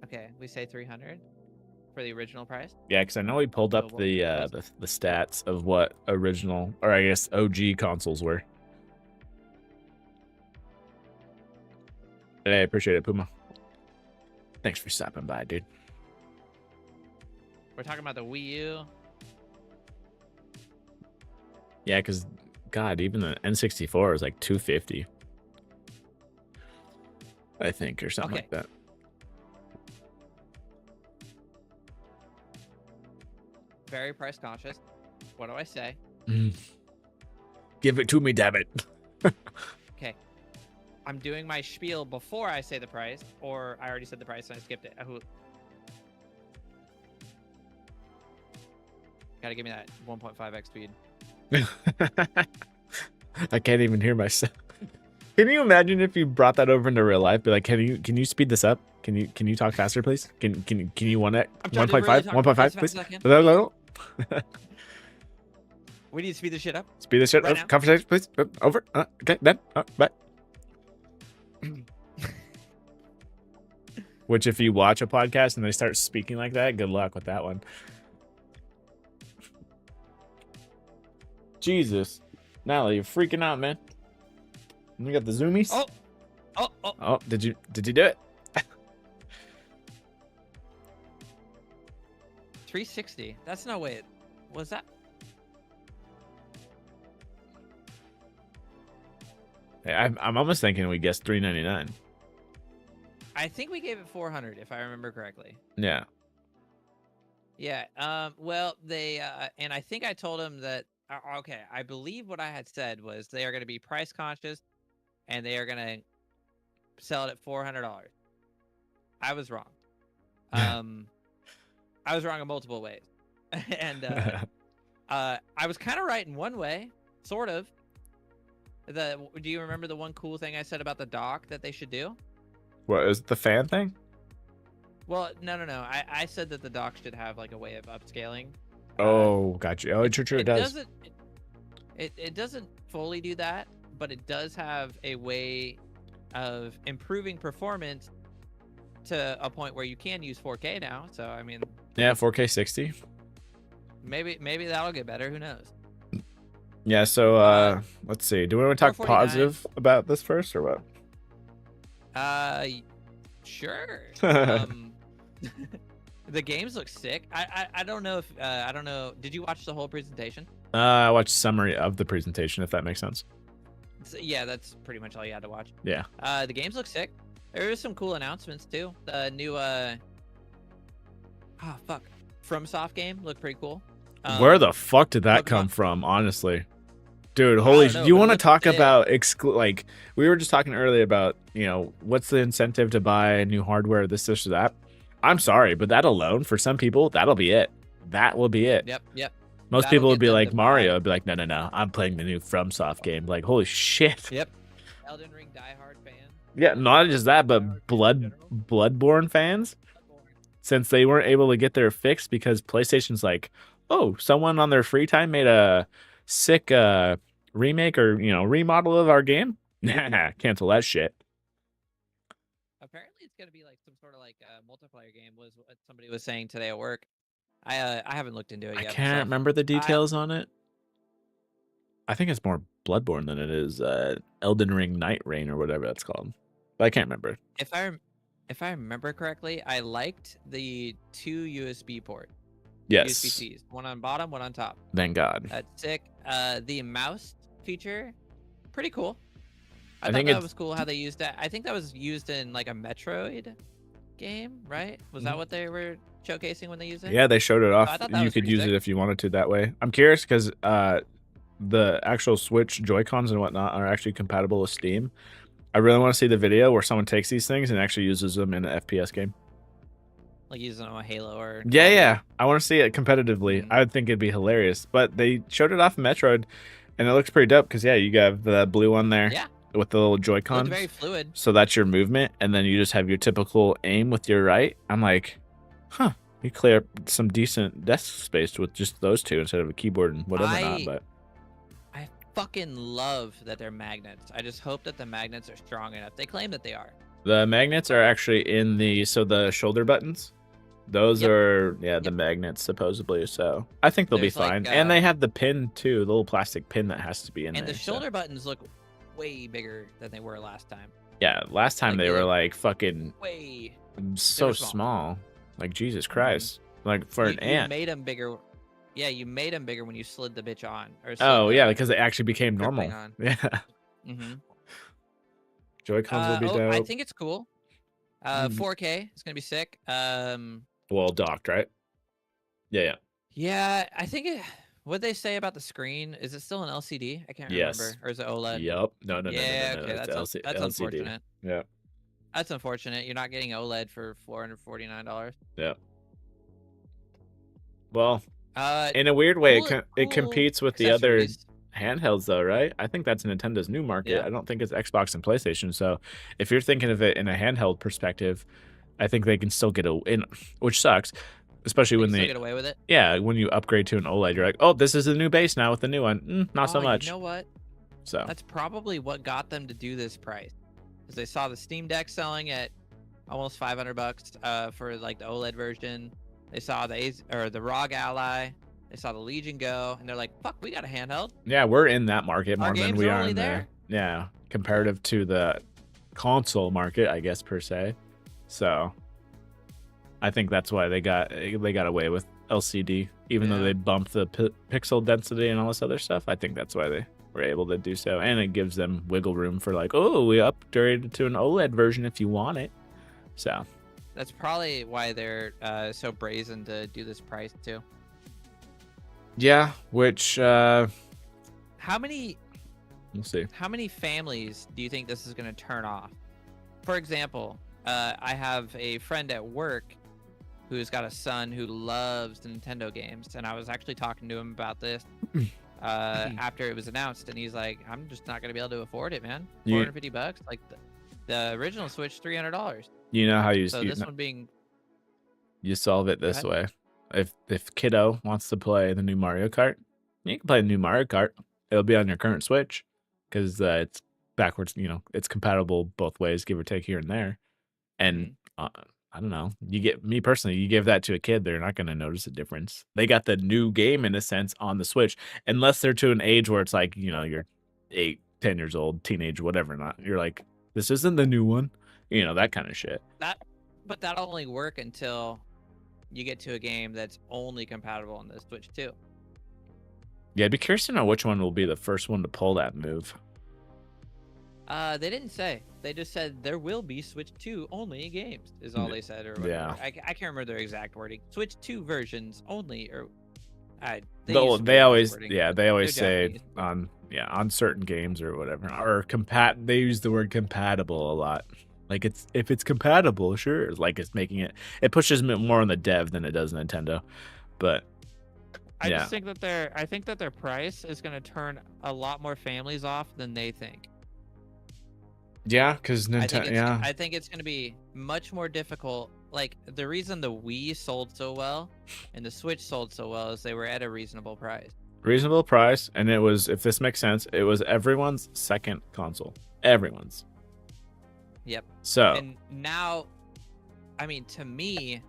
Okay, we say 300 for the original price. Yeah, because I know we pulled up So what the was the stats of what original, or I guess OG consoles were. Hey, appreciate it, Puma. Thanks for stopping by, dude. We're talking about the Wii U. Yeah, because God, even the N64 is like 250, I think, or something like that. Very price conscious. What do I say? Give it to me, damn it. Okay. I'm doing my spiel before I say the price, or I already said the price and I skipped it. Gotta give me that 1.5x speed. I can't even hear myself. Can you imagine if you brought that over into real life? Be like, can you speed this up? Can you talk faster, please? Can you 1.5 please? Hello? We need to speed this shit up. Speed this shit Right up. now? Conversation, please. Over. Okay, then. Bye. Which, if you watch a podcast and they start speaking like that, good luck with that one. Jesus. Natalie, you're freaking out, man. You got the zoomies? Oh. Oh, did you do it? 360. That's no way. Was that? Hey, I'm almost thinking we guessed 399. I think we gave it 400 if I remember correctly. Yeah. Yeah. Well, they and I think I told them that. Okay, I believe what I had said was they are going to be price conscious, and they are going to sell it at $400. I was wrong. I was wrong in multiple ways, and I was kind of right in one way, sort of. Do you remember the one cool thing I said about the dock that they should do? What is the fan thing? Well, no. I said that the dock should have like a way of upscaling. Oh, gotcha. Oh, true. It does. It doesn't fully do that, but it does have a way of improving performance to a point where you can use 4K now. So I mean, Yeah, 4K 60. maybe that'll get better. Who knows? Yeah. So let's see. Do we want to talk 449. positive about this first or what? Sure. The games look sick. I don't know if I don't know. Did you watch the whole presentation? I watched summary of the presentation, if that makes sense. Yeah, that's pretty much all you had to watch. Yeah. The games look sick. There was some cool announcements too. The new FromSoft game looked pretty cool. Where the fuck did that Pokemon- come from? Honestly, dude, holy! don't know, You but it want to looked talk sick. about like we were just talking earlier about what's the incentive to buy new hardware, this or that. I'm sorry, but that alone for some people that'll be it. That will be it. Yep. Most That'll people would get be them like to Mario, buy. would be like, no, I'm playing the new FromSoft game. Like, holy shit. Yep. Elden Ring diehard fan. Yeah, not just that, but Bloodborne fans, since they weren't able to get their fix because PlayStation's like, oh, someone on their free time made a sick remake or remodel of our game. Nah, cancel that shit. Apparently, it's gonna be like some sort of like multiplayer game. Was what somebody was saying today at work. I haven't looked into it I yet. can't myself. remember the details on it. I think it's more Bloodborne than it is Elden Ring Night Rain or whatever that's called. But I can't remember. If I remember correctly, I liked the 2 USB port. Yes. USB-Cs. One on bottom, one on top. Thank God. That's sick. The mouse feature, pretty cool. I think thought that it's- was cool how they used that. I think that was used in like a Metroid game, right? Was that what they were showcasing when they used it? Yeah, they showed it I off. thought that You was could pretty use sick. it if you wanted to that way. I'm curious because the actual Switch Joy-Cons and whatnot are actually compatible with Steam. I really want to see the video where someone takes these things and actually uses them in an FPS game. Like using a Halo or Yeah. I want to see it competitively. Mhm. I would think it'd be hilarious. But they showed it off in Metroid, and it looks pretty dope because, yeah, you have the blue one there Yeah. with the little It looked Joy-Cons. very fluid. So that's your movement, and then you just have your typical aim with your right. I'm like, huh, you clear up some decent desk space with just those two instead of a keyboard and whatever not. But I fucking love that they're magnets. I just hope that the magnets are strong enough. They claim that they are. the magnets are actually in the shoulder buttons. Those Yep. are the magnets supposedly. So I think they'll There's be like, fine. And they have the pin too, the little plastic pin that has to be in And there. the shoulder buttons look way bigger than they were last time. Yeah, last time like, they they were look- like fucking Way. so small. small. Like Jesus Christ. Like for an you ant. made them bigger. Yeah, you made them bigger when you slid the bitch on. Or slid Oh the yeah, because it actually became crippling normal. on. Yeah. Mm-hmm. Joy-Cons will be dope. I think it's cool. Mhm. 4K. It's gonna be sick. Well, docked, right? Yeah. Yeah, I think it. What they say about the screen? Is it still an LCD? I can't Yes. remember. Or is it OLED? Yep. No. Yeah, okay, It's that's LCD. unfortunate. Yeah. That's unfortunate. You're not getting OLED for $449. Yeah. Well, Uh, in a weird way, cool- it cool competes with the other accessories. handhelds, though, right? I think that's Nintendo's new market. Yeah. I don't think it's Xbox and PlayStation. So, if you're thinking of it in a handheld perspective, I think they can still get in, which sucks, especially They when can still they, get away with it. when you upgrade to an OLED, you're like, oh, this is the new base now with the new one. Not so Oh, much. You know what? So, That's probably what got them to do this price, because they saw the Steam Deck selling at almost $500 for like the OLED version. They saw the ROG Ally. They saw the Legion Go, and they're like, "Fuck, we got a handheld." yeah, we're in that market Our more than games we are are only in there. Yeah, comparative to the console market, I guess per se. So, I think that's why they got away with LCD, even though Yeah. they bumped the pixel density and all this other stuff. I think that's why they were able to do so, and it gives them wiggle room for like, oh, we upgraded to an OLED version if you want it. So, That's probably why they're so brazen to do this price too. yeah, which How many we'll see. How many families do you think this is going to turn off? For example, I have a friend at work who's got a son who loves Nintendo games, and I was actually talking to him about this after it was announced, and he's like, "I'm just not going to be able to afford it, man. You- $450, like the original Switch, $300. You know how you So this one being you solve it this ahead. way. If kiddo wants to play the new Mario Kart, you can play the new Mario Kart. It'll be on your current Switch because it's backwards. It's compatible both ways, give or take here and there. And I don't know. You give that to a kid, they're not going to notice a difference. They got the new game in a sense on the Switch, unless they're to an age where it's like you're 8, 10 years old, teenage, whatever. Not you're like, this isn't the new one. That kind of shit. But that'll only work until you get to a game that's only compatible on the Switch too. Yeah, I'd be curious to know which one will be the first one to pull that move. They didn't say. They just said there will be Switch 2 only games. Is all they said, or whatever. Yeah. I can't remember their exact wording. Switch 2 versions only, or they They use some they always wording. they always They're say Japanese. on certain games or whatever, or they use the word compatible a lot. Like if it's compatible, sure. Like it's making it pushes more on the dev than it does Nintendo. But I Yeah. just think that their price is going to turn a lot more families off than they think. yeah, because Nintendo, I think it's going to be much more difficult. Like the reason the Wii sold so well and the Switch sold so well is they were at a reasonable price. reasonable price, and it was, if this makes sense, it was everyone's second console. Everyone's. Yep. So And now, I mean, to me,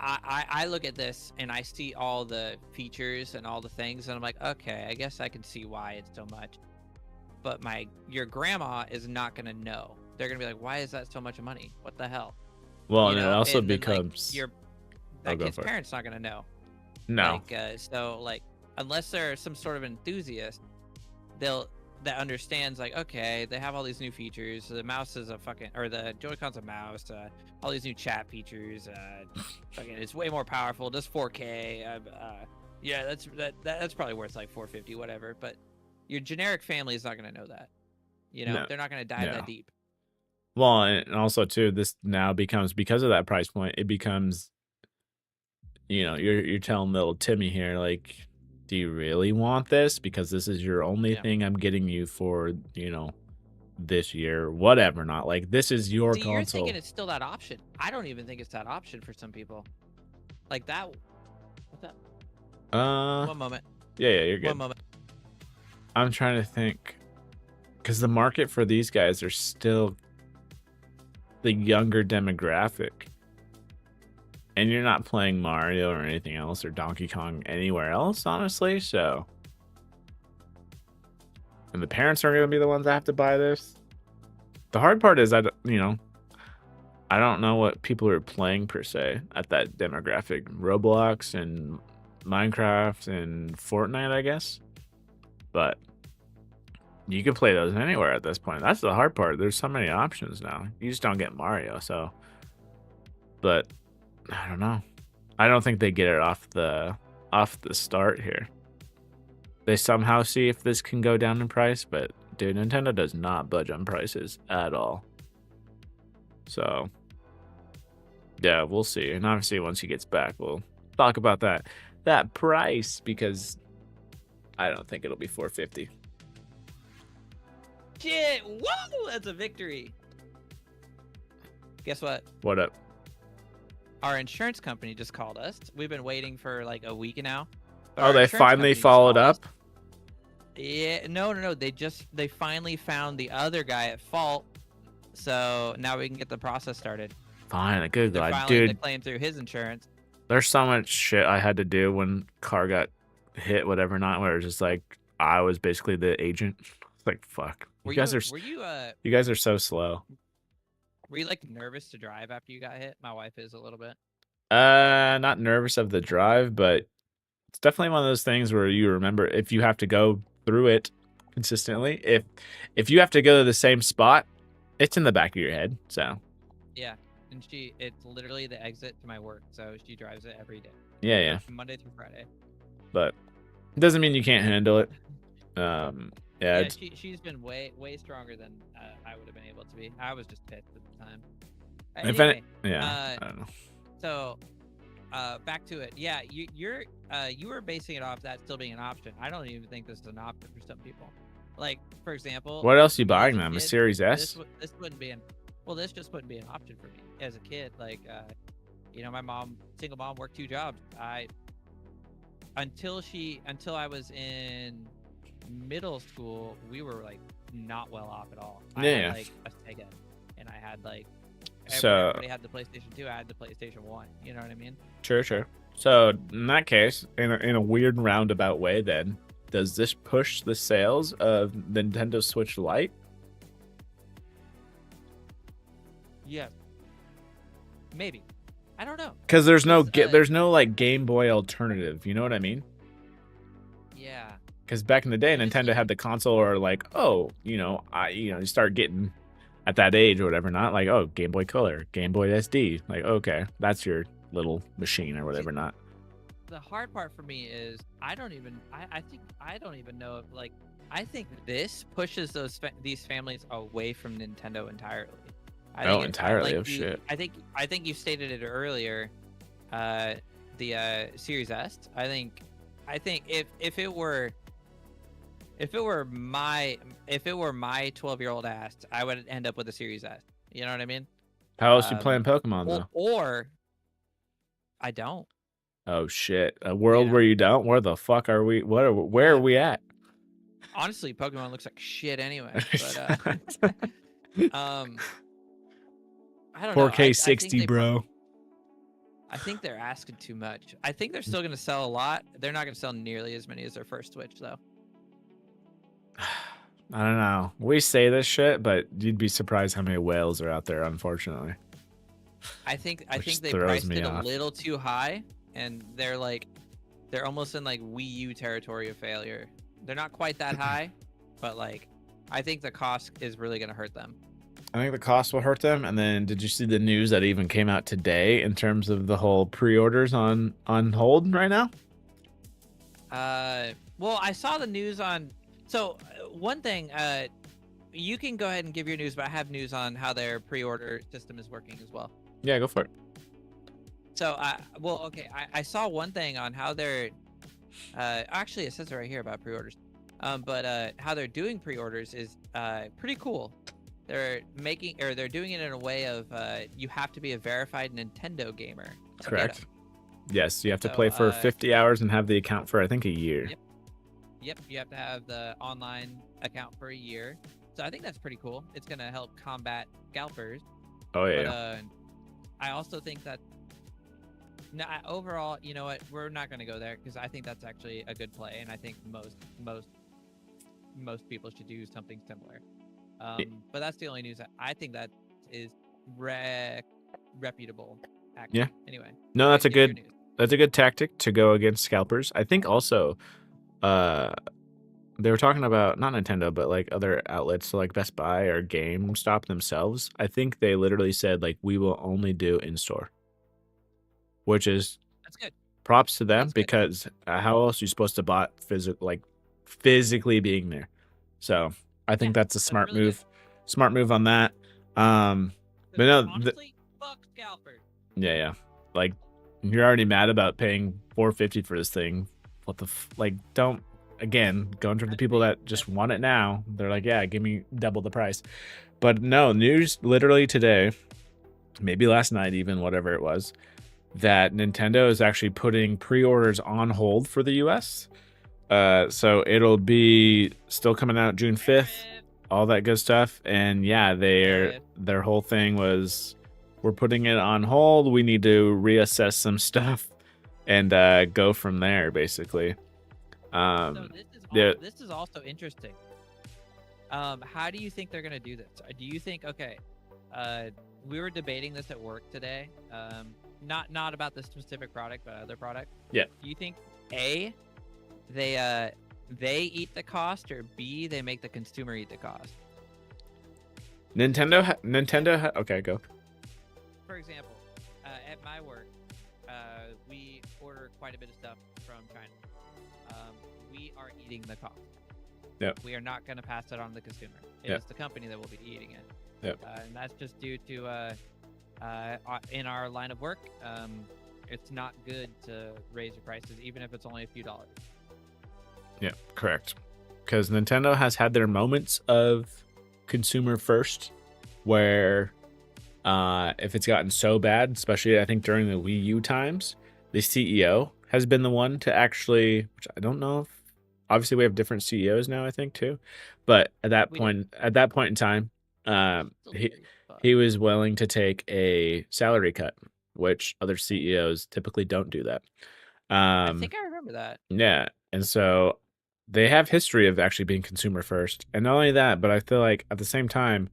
I look at this and I see all the features and all the things, and I'm like, okay, I guess I can see why it's so much. But your grandma is not gonna know. They're gonna be like, why is that so much money? What the hell? well, You and it know? also And then, like, becomes that go kid's for it. parents not gonna know. No. Like, so like, unless they're some sort of enthusiast, that understands, like, okay, they have all these new features. The mouse is the Joy-Con's a mouse. All these new chat features. Fucking, it's way more powerful. Does 4K. Yeah, that's probably worth like 450, whatever. But your generic family is not gonna know that. You know, No. they're not gonna dive No. that deep. Well, and also too, this now becomes, because of that price point, it becomes, you're telling little Timmy here, like, do you really want this? Because this is your only Yeah. thing I'm getting you for, this year, whatever. Not like this is your See, you're console. thinking it's still that option. I don't even think it's that option for some people. Like that. What's that? One moment. Yeah, you're good. One moment. I'm trying to think, because the market for these guys are still the younger demographic, and you're not playing Mario or anything else or Donkey Kong anywhere else, honestly. So, and the parents are going to be the ones that have to buy this. The hard part is I don't know what people are playing per se at that demographic. Roblox and Minecraft and Fortnite, I guess. But you can play those anywhere at this point. That's the hard part. There's so many options now. You just don't get Mario, so. But I don't know. I don't think they get it off the start here. They somehow see if this can go down in price, but dude, Nintendo does not budge on prices at all. So yeah, we'll see. And obviously once he gets back, we'll talk about that price, because I don't think it'll be 450. Shit! Whoa! That's a victory. Guess what? What up? Our insurance company just called us. We've been waiting for like a week now. but Oh, our they insurance finally company just followed called us. up? Yeah, no. They finally found the other guy at fault. So now we can get the process started. Fine, good They're God, filing the dude. claim through his insurance. There's so much shit I had to do when car got hit, whatever, not where it's just like I was basically the agent. It's like, fuck. You guys are so slow. Were you like nervous to drive after you got hit? My wife is a little bit. Not nervous of the drive, but it's definitely one of those things where you remember if you have to go through it consistently. If you have to go to the same spot, it's in the back of your head. So Yeah, and it's literally the exit to my work, so she drives it every day. yeah. Monday through Friday. But it doesn't mean you can't handle it. Yeah, she's been way stronger than I would have been able to be. I was just pissed at the time. If Anyway, I don't know. so back to it. Yeah, you were basing it off that still being an option. I don't even think this is an option for some people. Like, for example, What else are you me as buying a them? A kid, Series S? this wouldn't be this just wouldn't be an option for me as a kid. Like, my single mom, worked 2 jobs. Until I was in middle school, we were like not well off at all. I Yeah. had like a Sega, and I had like So- everybody had the PlayStation 2. I had the PlayStation 1. You know what I mean? Sure. So in that case, in a weird roundabout way, then does this push the sales of Nintendo Switch Lite? Yeah. Maybe. I don't know. Because there's no Because, there's no like Game Boy alternative. You know what I mean? Yeah. Because back in the day, It is Nintendo like- had the console, or like, you start getting at that age or whatever, not like, oh, Game Boy Color, Game Boy SD, like, okay, that's your little machine or whatever. Not The hard part for me is I don't even know if like I think this pushes these families away from Nintendo entirely. I think entirely? like Oh, shit. I think you stated it earlier. The Series S. I think if it were my 12-year-old ass, I would end up with a Series S. You know what I mean? How else you playing Pokemon though? Or I don't. Oh shit! A world Yeah. where you don't? Where the fuck are we? Where are we at? Honestly, Pokemon looks like shit anyway. But I don't know. 4K 60, bro. I don't know. 4K 60, bro. I think they're asking too much. I think they're still going to sell a lot. They're not going to sell nearly as many as their first Switch, though. I don't know. We say this shit, but you'd be surprised how many whales are out there, unfortunately. I think Which they throws priced me it off. a little too high, and they're almost in like Wii U territory of failure. They're not quite that high, but like I think the cost is really going to hurt them. I think the cost will hurt them. And then did you see the news that even came out today in terms of the whole pre-orders on hold right now? Well, I saw the news on. So one thing, you can go ahead and give your news, but I have news on how their pre-order system is working as well. Yeah, go for it. So, I saw one thing on how they're. Actually, it says it right here about pre-orders. But how they're doing pre-orders is pretty cool. They're doing it in a way of you have to be a verified Nintendo gamer. to get Correct. 'em. Yes, you have to So, play for 50 hours and have the account for I think a year. Yep. Yep, you have to have the online account for a year. So I think that's pretty cool. It's gonna help combat scalpers. Oh yeah. But I also think that overall, you know what? We're not gonna go there because I think that's actually a good play, and I think most people should do something similar. But that's the only news. I think that is reputable. Actually. Yeah. Anyway. No, that's a give your good news. that's a good tactic to go against scalpers. I think also they were talking about not Nintendo but like other outlets, so like Best Buy or GameStop themselves. I think they literally said like we will only do in store. Which is That's good. props to them That's good. because how else are you supposed to bot physically being there? So I think Yeah, that's a that's smart really good. move. Smart move on that. But no, honestly, fuck scalpers. yeah. Like you're already mad about paying $450 for this thing. What the don't again going to the people that just want it now. They're like, yeah, give me double the price. But no, news literally today, maybe last night even, whatever it was, that Nintendo is actually putting pre-orders on hold for the US. So it'll be still coming out June 5th, all that good stuff. And yeah, their whole thing was we're putting it on hold. We need to reassess some stuff and go from there, basically. So yeah. this is also interesting. How do you think they're gonna do this? Do you think we were debating this at work today? Not about this specific product, but other product. Yeah. Do you think A, they eat the cost, or B, they make the consumer eat the cost? Nintendo. Okay, go. For example, at my work, we order quite a bit of stuff from China. We are eating the cost. Yep. We are not going to pass it on to the consumer. It Yep. is the company that will be eating it. Yep. And that's just due to in our line of work, it's not good to raise your prices, even if it's only a few dollars. Yeah, correct. Because Nintendo has had their moments of consumer first, where if it's gotten so bad, especially I think during the Wii U times, the CEO has been the one to actually, which I don't know if, obviously we have different CEOs now, I think too, but at that point in time, he was willing to take a salary cut, which other CEOs typically don't do that. I think I remember that. Yeah, and so they have history of actually being consumer first, and not only that, but I feel like at the same time,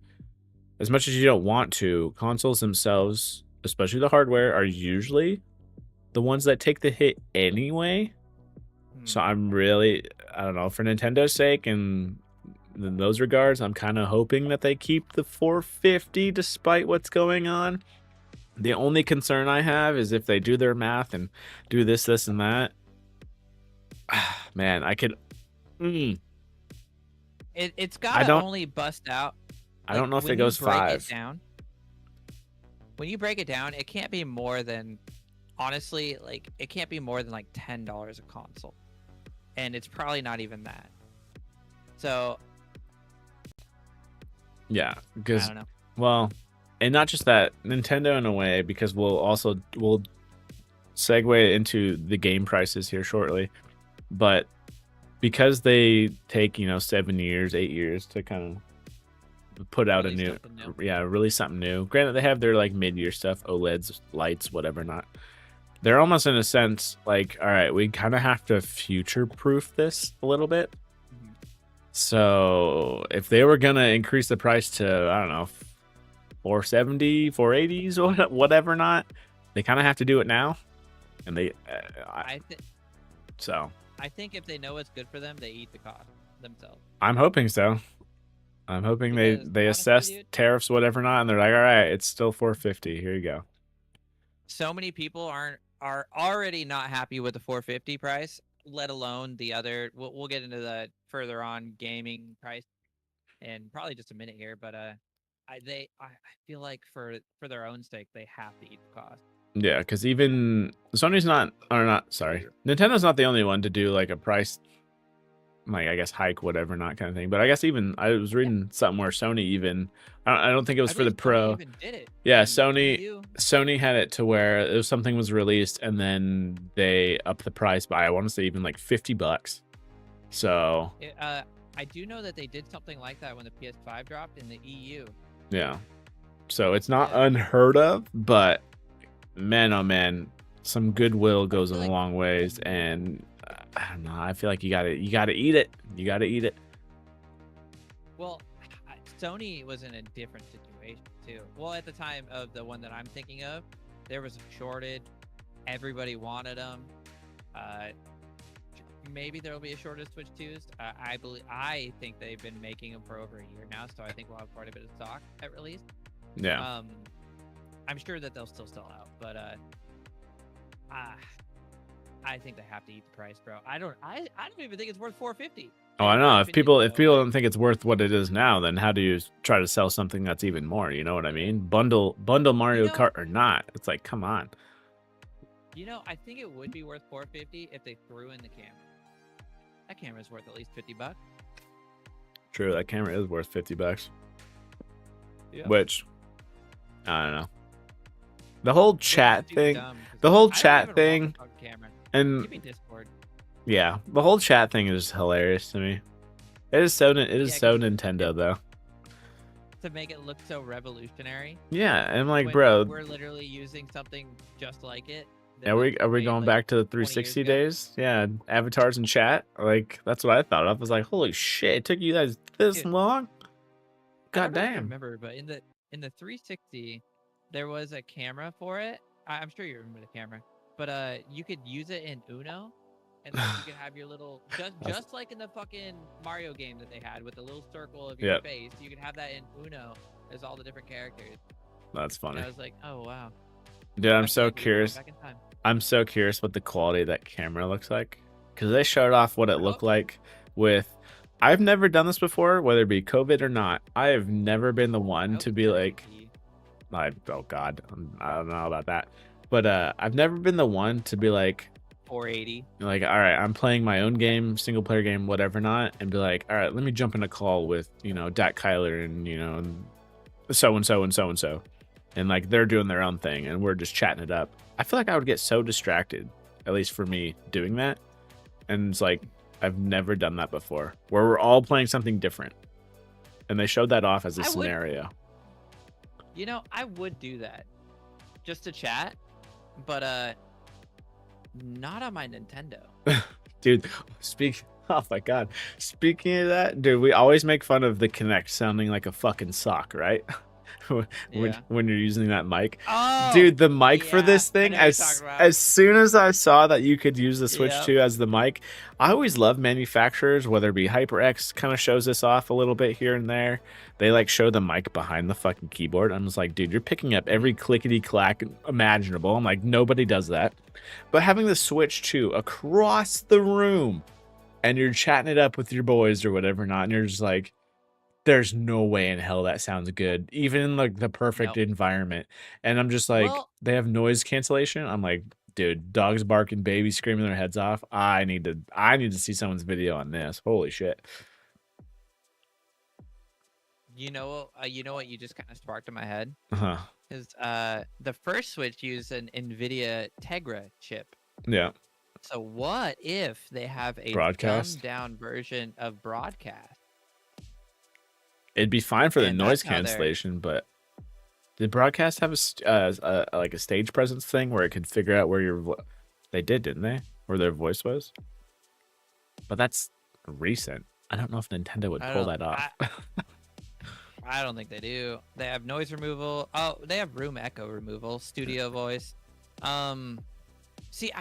as much as you don't want to, consoles themselves, especially the hardware, are usually the ones that take the hit anyway. So I don't know, for Nintendo's sake and in those regards, I'm kind of hoping that they keep the $450 despite what's going on. The only concern I have is if they do their math and do this, and that. Man, I could. It's got to only bust out. I don't know if when it goes you break 5. it down, when you break it down, it can't be more than, honestly, like it can't be more than like $10 a console, and it's probably not even that. So yeah, because I don't know. Well, and not just that, Nintendo in a way, because we'll segue into the game prices here shortly, but because they take 7 years, 8 years to kind of put out Release a new, something new. yeah, release something new. Granted, they have their like mid-year stuff, OLEDs, lights, whatever not. They're almost in a sense like, all right, we kind of have to future-proof this a little bit. Mhm. So if they were gonna increase the price to, I don't know, 470, 480s, or whatever not, they kind of have to do it now. And they, so I think if they know what's good for them, they eat the cost themselves. I'm hoping so. I'm hoping Because they honestly, assess dude- tariffs, whatever not, and they're like, all right, it's still 450. Here you go. So many people are already not happy with the 450 price, let alone the other. We'll get into the further on gaming price in probably just a minute here, but I feel like for their own sake they have to eat the cost. Yeah, because even Sony's not, or not, sorry, Nintendo's not the only one to do like a price, like I guess hike, whatever not kind of thing. But I guess even I was reading something where Sony even, I don't think it was I for the believe Sony Pro. even did it Yeah, in Sony. Wii U. Sony had it to where it was, something was released and then they upped the price by, I want to say even like $50. So I do know that they did something like that when the PS5 dropped in the EU. yeah, so it's not Yeah. unheard of, but man, oh man, some goodwill goes a feel like- long ways, and I don't know. I feel like you gotta eat it. You gotta eat it. Well, Sony was in a different situation too. Well, at the time of the one that I'm thinking of, there was a shortage. Everybody wanted them. Maybe there will be a shortage of Switch 2s. I think they've been making them for over a year now, so I think we'll have quite a bit of stock at release. Yeah. I'm sure that they'll still sell out, but I think they have to eat the price, bro. I don't even think it's worth 450. Oh, I know. If opinion, people though, don't think it's worth what it is now, then how do you try to sell something that's even more? You know what I mean? Bundle Mario know- Kart or not? It's like, come on. You know, I think it would be worth 450 if they threw in the camera. That camera's worth at least $50. True, that camera is worth $50. Yeah. Which, I don't know. The whole chat Too thing, dumb, 'cause the whole I don't chat even want thing, the fucking camera. and Give me Discord. yeah, the whole chat thing is hilarious to me. It is so Yeah, Nintendo though. To make it look so revolutionary. Yeah, and I'm like, when bro, we're literally using something just like it. that are we was made, going like, back to the 20 years 360 ago. days? Yeah, avatars and chat. Like that's what I thought. I was like, holy shit, it took you guys this Dude, long? I God don't know if you damn. remember, but in the 360, there was a camera for it. I'm sure you remember the camera, but you could use it in Uno, and then you could have your little just like in the fucking Mario game that they had with the little circle of your Yep. face. You could have that in Uno as all the different characters. That's And funny. I was like, oh wow. Dude, I'm I feel so like we were going curious. back in time. I'm so curious what the quality of that camera looks like. Because they showed off what it looked like with. I've never done this before, whether it be COVID or not. I have never been the one to be like, oh God, I don't know about that. But I've never been the one to be like, 480. all right, I'm playing my own game, single player game, whatever not, and be like, all right, let me jump in a call with, Dak Kyler and, so and so and so and so. And like they're doing their own thing and we're just chatting it up. I feel like I would get so distracted, at least for me, doing that. And it's like, I've never done that before, where we're all playing something different. And they showed that off as a I would- scenario. I would do that just to chat, but not on my Nintendo. Dude, oh my God. Speaking of that, dude, we always make fun of the Kinect sounding like a fucking sock, right? Yeah. when you're using that mic. Oh, Dude, the mic for yeah, this I thing, know what you're as talking about. as soon as I saw that you could use the Switch Yep. 2 as the mic, I always love manufacturers, whether it be HyperX kind of shows this off a little bit here and there. They like show the mic behind the fucking keyboard. I'm just like, dude, you're picking up every clickety clack imaginable. I'm like, nobody does that. But having the Switch 2 across the room and you're chatting it up with your boys or whatever not, and you're just like, there's no way in hell that sounds good, even in like the perfect Nope. environment. And I'm just like, Well- they have noise cancellation. I'm like, dude, dogs barking, babies screaming their heads off. I need to see someone's video on this. Holy shit. You know what you just kind of sparked in my head Uh-huh. is the first Switch used an NVIDIA Tegra chip. Yeah. So what if they have a Broadcast? dumbed down version of Broadcast? It'd be fine for the And noise that's how they're- cancellation, but did broadcast have like a stage presence thing where it could figure out where your they did, didn't they? Where their voice was? But that's recent. I don't know if Nintendo would I pull don't- that off. I don't think they do. They have noise removal. Oh, they have room echo removal, studio voice. See,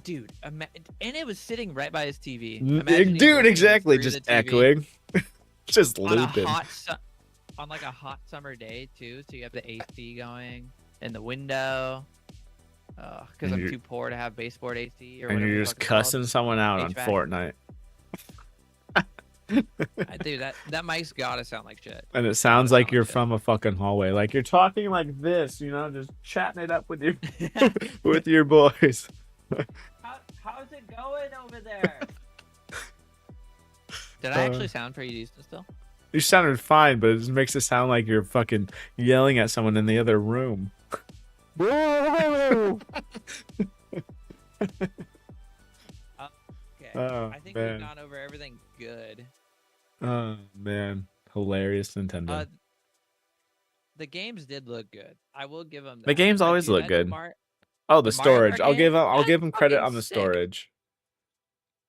dude, and it was sitting right by his TV. Imagine he Dude, listened exactly, through just the TV echoing. Just on a looping. on like a hot summer day too. So you have the AC going in the window. Because And I'm you're- too poor to have baseboard AC or And whatever. you're the just fuck it's called. cussing someone out on HVAC. Fortnite. Dude, that mic's gotta sound like shit. And it sounds like sound you're shit. from a fucking hallway. Like you're talking like this, you know, just chatting it up with your with your boys. How's it going over there? Did I Uh, actually sound pretty decent still? You sounded fine, but it just makes it sound like you're fucking yelling at someone in the other room. Okay. Oh, I think man. we've gone over everything good. Oh man, hilarious Nintendo. The games did look good. I will give them that. The games Like, always dude, look that good. the Oh, the Mario storage. Kart I'll give game? I'll give That's them credit fucking on the sick. storage.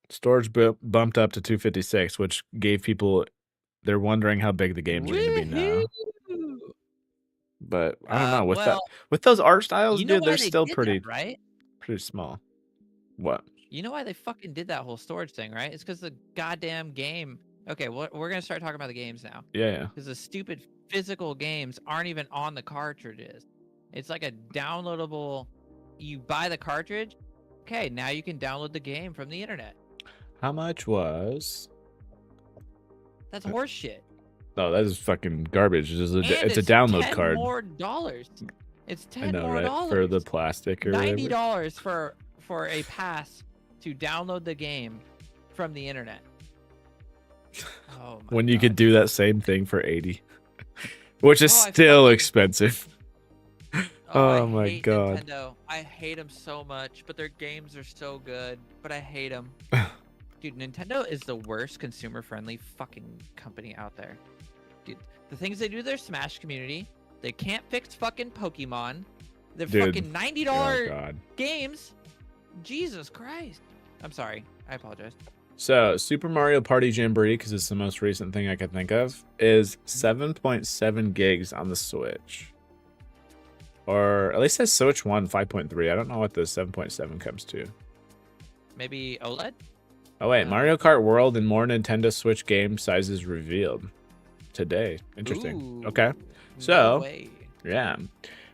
Storage bumped up to 256, which gave people they're wondering how big the games are going to be now. Woohoo! But I don't know with that Well, with those art styles, you know dude, why they're they still did pretty that, right? pretty small. What? You know why they fucking did that whole storage thing, right? It's because the goddamn game. Okay, well, we're gonna start talking about the games now. Yeah, yeah. Because the stupid physical games aren't even on the cartridges. It's like a downloadable. You buy the cartridge. Okay, now you can download the game from the internet. How much was? That's horseshit. Oh, that is fucking garbage. It's And a download $10 card. more dollars. It's $10 I know, more right? dollars. For the plastic or whatever. $90 for a pass to download the game from the internet. Oh my When you God. could do that same thing for 80, which is Oh, I still fucking- expensive. Oh Oh my hate God. Nintendo. I hate them so much, but their games are so good. But I hate them. Dude, Nintendo is the worst consumer-friendly fucking company out there. Dude, the things they do to their Smash community, they can't fix fucking Pokemon. They're Dude. fucking Oh $90 God. games. Jesus Christ. I'm sorry. I apologize. So Super Mario Party Jamboree, because it's the most recent thing I could think of, is 7.7 gigs on the Switch. Or at least it says Switch 1 5.3. I don't know what the 7.7 comes to. Maybe OLED? Oh wait, Mario Kart World and more Nintendo Switch game sizes revealed today. Interesting. Ooh, Okay. no So, way. Yeah.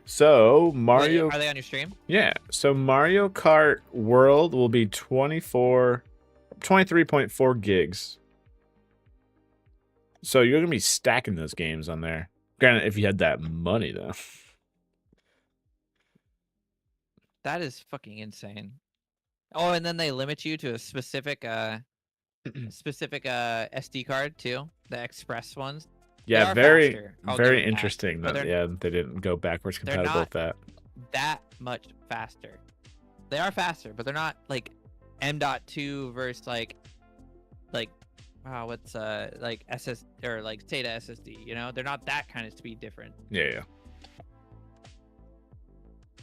So Wait, Mario are they on your stream? Yeah. So Mario Kart World will be 23.4 gigs. So you're gonna be stacking those games on there. Granted, if you had that money though. That is fucking insane. Oh, and then they limit you to a specific SD card too, the express ones. They Yeah, are very faster, I'll very give 'em that, interesting but that they're they didn't go backwards they're compatible not- with that. that much faster. They are faster, but they're not like M.2 versus like what's like SS or like SATA SSD, you know? They're not that kind of speed different. Yeah.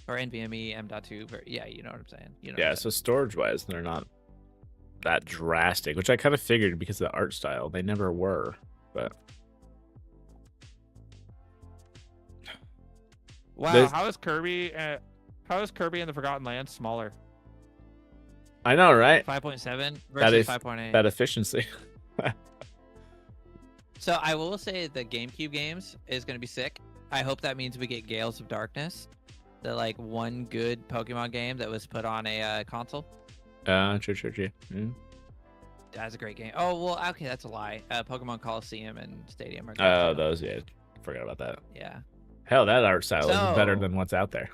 Or NVMe M.2 yeah, you know what I'm saying. You know what Yeah, I'm so storage wise, they're not that drastic, which I kind of figured because of the art style. They never were, but Wow, This- how is Kirby? How is Kirby in the Forgotten Land smaller? I know, right? 5.7 That versus is 5.8. that efficiency. So I will say the GameCube games is going to be sick. I hope that means we get Gales of Darkness, the like one good Pokemon game that was put on a console. True. Mm. That's a great game. Oh well, okay, that's a lie. Pokemon Coliseum and Stadium are good, Oh, too. those, yeah. Forgot about that. Yeah. Hell, that art style is better So- than what's out there.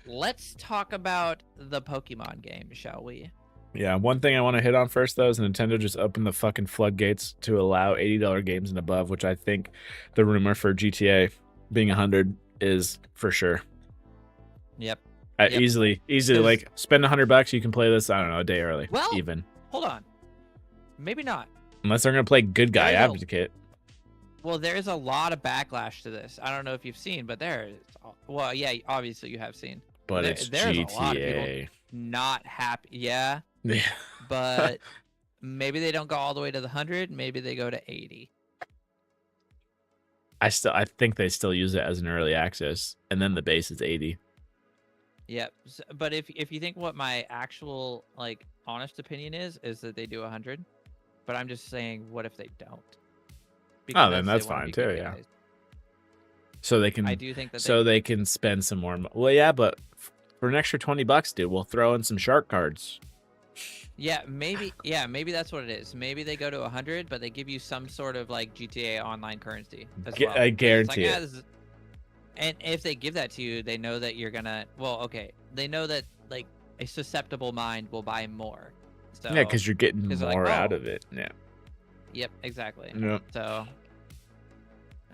Let's talk about the Pokemon game, shall we? Yeah, one thing I want to hit on first, though, is Nintendo just opened the fucking floodgates to allow $80 games and above, which I think the rumor for GTA being 100 is for sure. Yep. Yep. Easily, 'Cause- like, spend $100, you can play this, I don't know, a day early, Well- even. Hold on. Maybe not. Unless they're going to play Good Guy There you go. Advocate. Well, there's a lot of backlash to this. I don't know if you've seen, but there is. Well, yeah, obviously you have seen. But There's it's a lot of people GTA. not happy. Yeah, Yeah. but maybe they don't go all the way to the 100. Maybe they go to 80. I think they still use it as an early access, and then the base is 80. Yep. But if you think what my actual like honest opinion is that they do 100, but I'm just saying, what if they don't? Oh, then they that's wanna fine be too. good Yeah. guys. So they can. I do think that So they can spend some more. Well, yeah, but for an extra $20, dude, we'll throw in some shark cards. maybe that's what it is. Maybe they go to 100, but they give you some sort of like GTA online currency as well. I 'Cause it's guarantee it. this is- and if they give that to you, they know that you're gonna. Well, okay, they know that like a susceptible mind will buy more. So Yeah, because you're getting 'cause they're like, more out "Oh." of it. Yeah. Yep, exactly. Yeah. So,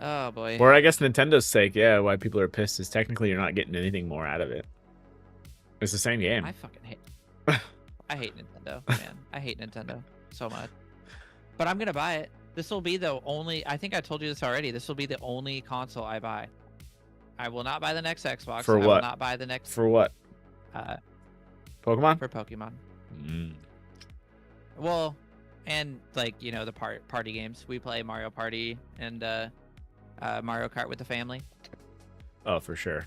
oh boy. Or I guess Nintendo's sake, yeah, why people are pissed is technically you're not getting anything more out of it. It's the same game. I fucking hate. I hate Nintendo, man. I hate Nintendo so much. But I'm gonna buy it. This will be the only. I think I told you this already. This will be the only console I buy. I will not buy the next Xbox. For I will what? not buy the next For what? Pokemon? for Pokemon. Mm. Well, and like the party games. We play Mario Party and Mario Kart with the family. Oh, for sure.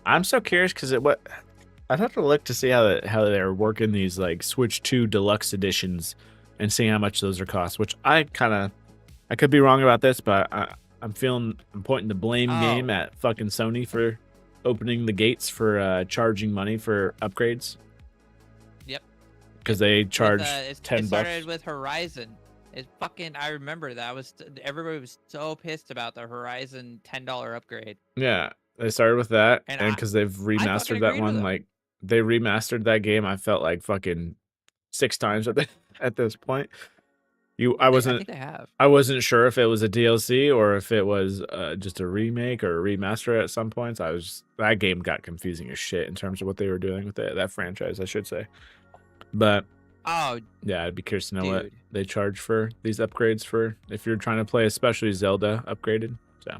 I'm so curious because I'd have to look to see how they're working these like Switch 2 Deluxe editions and see how much those are cost. Which I could be wrong about this, but I'm pointing the blame Oh. game at fucking Sony for opening the gates for charging money for upgrades. Yep. Because they charge It $10. started with Horizon. I remember that everybody was so pissed about the Horizon $10 upgrade. Yeah, they started with that, And and I- because they've remastered that agreed with one, them. like they remastered that game. I felt like fucking 6 times at this point. I I think they have. wasn't sure if it was a DLC or if it was just a remake or a remaster at some points. That game got confusing as shit in terms of what they were doing with it, that franchise, I should say. But Oh, yeah, I'd be curious to know what dude. they charge for these upgrades for if you're trying to play, especially Zelda upgraded. So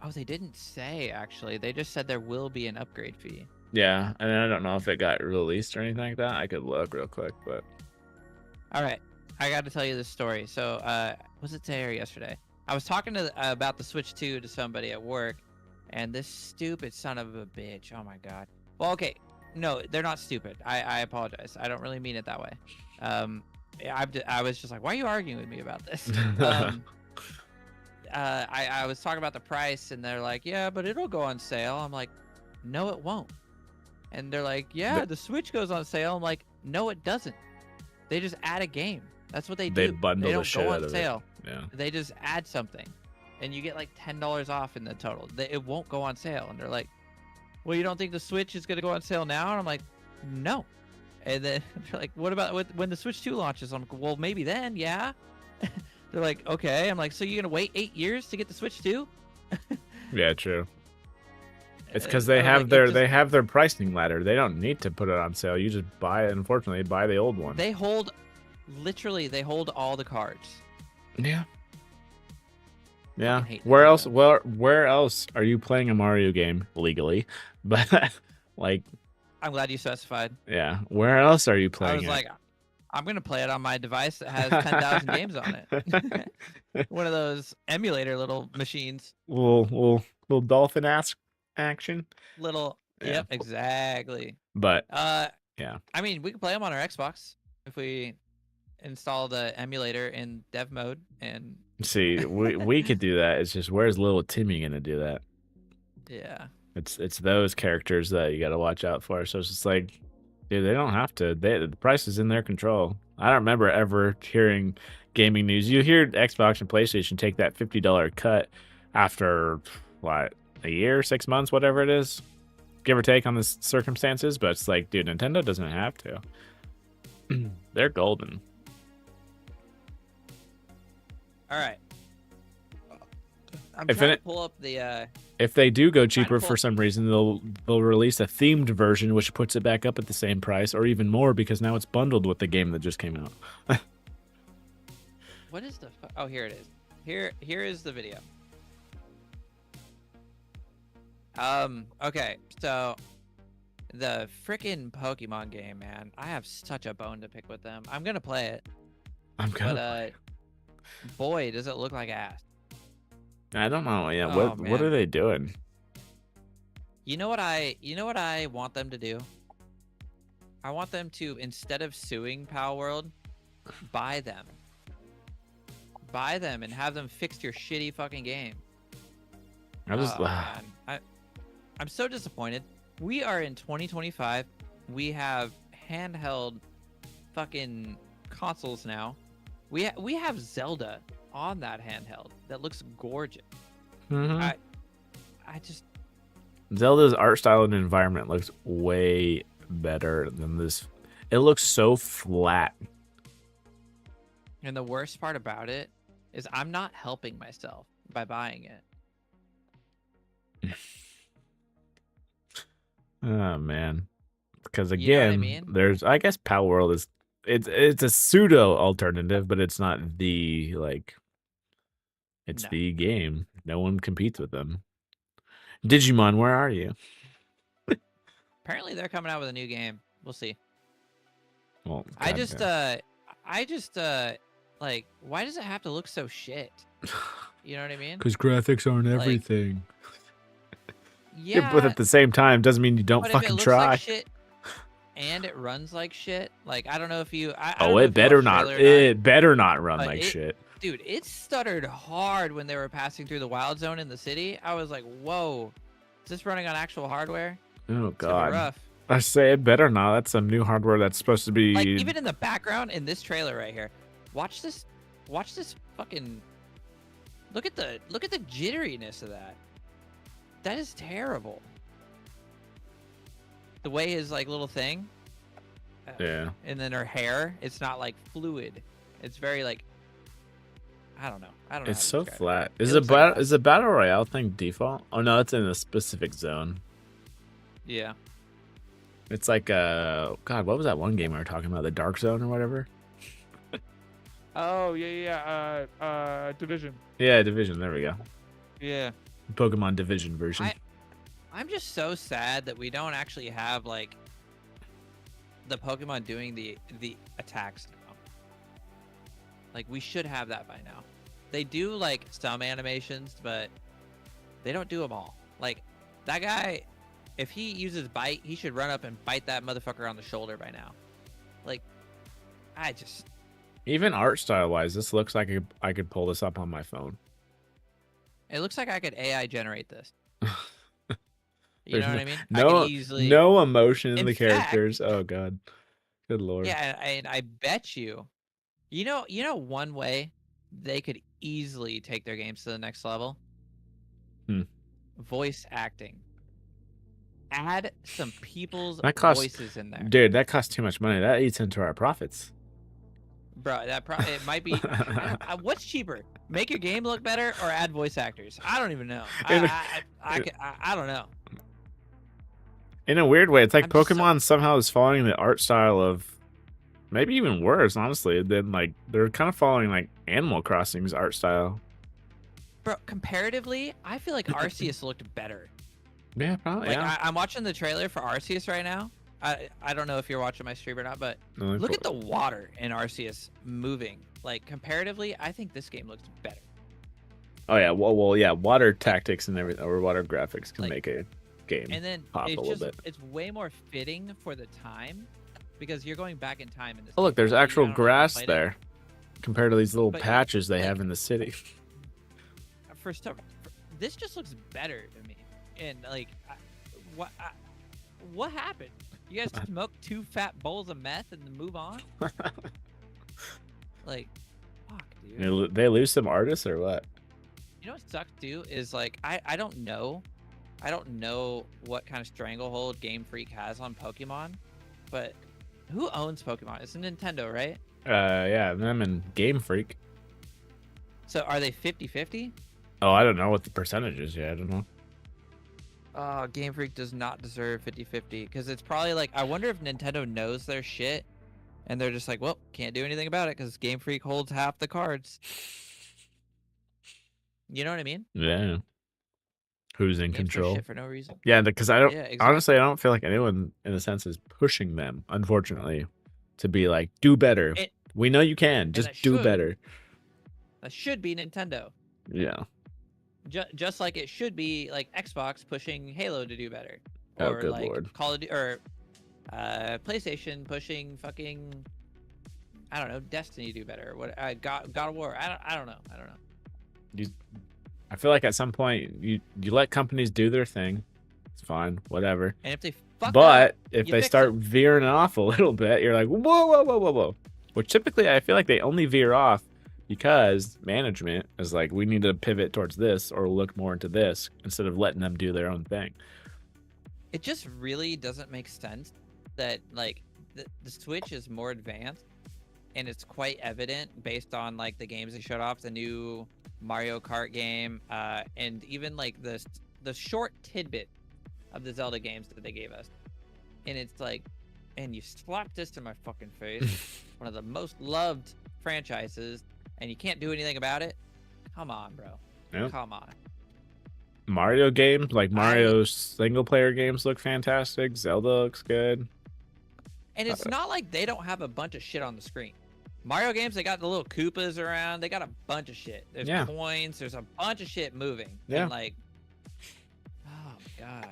Oh, they didn't say actually. They just said there will be an upgrade fee. yeah, and I don't know if it got released or anything like that. I could look real quick, but All right, I got to tell you this story. So, was it today or yesterday? I was talking about the Switch 2 to somebody at work, and this stupid son of a bitch. Oh my god. Well, okay, no, they're not stupid. I apologize. I don't really mean it that way. I was just like, why are you arguing with me about this? I was talking about the price, and they're like, yeah, but it'll go on sale. I'm like, no, it won't. And they're like, yeah, the Switch goes on sale. I'm like, no, it doesn't. They just add a game. That's what they do. they bundle They the don't shit go out on of sale. it. Yeah. They just add something, and you get like $10 off in the total. It won't go on sale. And they're like, well, you don't think the Switch is gonna go on sale now? And I'm like, no. And then they're like, what about when the Switch 2 launches? I'm like, well, maybe then, yeah. They're like, okay. I'm like, so you're gonna wait 8 years to get the Switch 2? Yeah, true. It's because they have their pricing ladder. They don't need to put it on sale. You just buy it. Unfortunately, buy the old one. They hold all the cards. Yeah. Yeah. hate Where else? Nintendo. Where else are you playing a Mario game legally? But like, I'm glad you specified. yeah. Where else are you playing? I was it? like, I'm gonna play it on my device that has 10,000 games on it. One of those emulator little machines. little dolphin action. Little. Yeah. Yep, exactly. But Yeah. I mean, we can play them on our Xbox if we install the emulator in dev mode and see, we could do that. It's just where's little Timmy gonna do that? yeah. It's those characters that you got to watch out for. So it's just like, dude, they don't have to. The price is in their control. I don't remember ever hearing gaming news. You hear Xbox and PlayStation take that $50 cut after what, a year, 6 months, whatever it is, give or take on the circumstances. But it's like, dude, Nintendo doesn't have to. They're golden. All right. I'm If trying it- to pull up the If they do go Trying to cheaper pull- for some reason, they'll release a themed version, which puts it back up at the same price, or even more because now it's bundled with the game that just came out. What is the? Oh, here it is. Here is the video. Okay, so the frickin' Pokemon game, man. I have such a bone to pick with them. I'm gonna play it, I'm but gonna. boy, does it look like ass. I don't know. Yeah, Oh, what are man. they doing? You know what I want them to do? I want them to, instead of suing Pal World, buy them. Buy them and have them fix your shitty fucking game. I just. Oh, man. I'm so disappointed. We are in 2025. We have handheld fucking consoles now. We have Zelda on that handheld that looks gorgeous. Mhm. I just Zelda's art style and environment looks way better than this. It looks so flat. and the worst part about it is I'm not helping myself by buying it. Oh man, because You know what I again, mean? there's I guess Pal World is it's a pseudo alternative, but it's not the like. It's No. the game. No one competes with them. Digimon, where are you? Apparently they're coming out with a new game. We'll see. Well, I just like, why does it have to look so shit? You know what I mean? because graphics aren't Like, everything. Yeah, but at the same time, doesn't mean you don't but if it fucking looks try. like shit and it runs like shit, like I don't know if you. I don't Oh, know it if you better watched the not. trailer or not, It better not run but like it- shit. dude. It stuttered hard when they were passing through the wild zone in the city. I was like, whoa, is this running on actual hardware? Oh It's gonna be god. rough. I say it better not. That's some new hardware that's supposed to be. Like even in the background in this trailer right here, watch this fucking. Look at the jitteriness of that. That is terrible. The way his like little thing. Yeah. And then her hair, it's not like fluid. It's very like. I don't know. I don't know. It's how so to describe it. flat. It Is looks like a is the battle royale thing default? Oh no, it's in a specific zone. Yeah. It's like God, what was that one game we were talking about? The Dark Zone or whatever. Oh yeah. Division. Yeah, Division. There we go. Yeah. Pokemon Division version. I'm just so sad that we don't actually have like the Pokemon doing the attacks now. Like we should have that by now. They do like some animations, but they don't do them all. Like that guy, if he uses bite, he should run up and bite that motherfucker on the shoulder by now. Like, I just Even art style wise, this looks like I could pull this up on my phone. it looks like I could AI generate this. You There's know what I mean? I No, could easily no emotion in In the fact- characters. Oh god, good lord. Yeah, and I bet you know one way they could easily take their games to the next level? Hmm. Voice acting. Add some people's That costs- voices in there. Dude, that costs too much money. That eats into our profits. Bro, it might be what's cheaper? Make your game look better or add voice actors? I don't even know. I don't know. In a weird way, it's like I'm just so- Pokemon somehow is following the art style of, maybe even worse, honestly, than like they're kind of following like Animal Crossing's art style. Bro, comparatively, I feel like Arceus looked better. Yeah, probably. Like yeah. I'm watching the trailer for Arceus right now. I don't know if you're watching my stream or not, but No, look at the water in Arceus moving. Like comparatively, I think this game looks better. Oh yeah, well, yeah. Water tactics and everything, or water graphics can Like- make a game. And then Pop a it's little just bit. it's way more fitting for the time because you're going back in time in this. Oh look, game. there's I don't actual know if you grass played it. there, compared to these little But, patches they like- have in the city. For stuff, this just looks better to me. And like, what happened? You guys smoke 2 fat bowls of meth and then move on? Like, fuck, dude. They lose some artists or what? You know what sucks too is like I don't know what kind of stranglehold Game Freak has on Pokemon, but who owns Pokemon? It's Nintendo, right? Yeah, them and Game Freak. So are they 50-50? Oh, I don't know what the percentage is. Yeah, I don't know. Game Freak does not deserve 50-50 because it's probably like I wonder if Nintendo knows their shit and they're just like, well, can't do anything about it because Game Freak holds half the cards. You know what I mean? Yeah. Who's in Games go control? shit for no reason. Yeah, because I don't. Yeah, exactly. Honestly, I don't feel like anyone, in a sense, is pushing them. Unfortunately, to be like, do better. We know you can. Just that do should. better. That should be Nintendo. Yeah. Just like it should be like Xbox pushing Halo to do better, Oh, or good like lord. Call of Duty, or PlayStation pushing fucking, I don't know, Destiny to do better. What God of War. I don't know. I feel like at some point you let companies do their thing. It's fine, whatever. And if they fuck But up, if you they fix start it. veering off a little bit, you're like, whoa. Which typically I feel like they only veer off because management is like, we need to pivot towards this or look more into this instead of letting them do their own thing. It just really doesn't make sense that like the Switch is more advanced, and it's quite evident based on like the games they showed off, the new Mario Kart game, and even like the short tidbit of the Zelda games that they gave us. And it's like, and you slapped this to my fucking face, one of the most loved franchises, and you can't do anything about it? Come on, bro. Yep. Come on. Mario games, like Mario's single player games, look fantastic. Zelda looks good. And it's not like they don't have a bunch of shit on the screen. Mario games, they got the little Koopas around. They got a bunch of shit. There's coins. There's a bunch of shit moving. Yeah. And like, oh my god.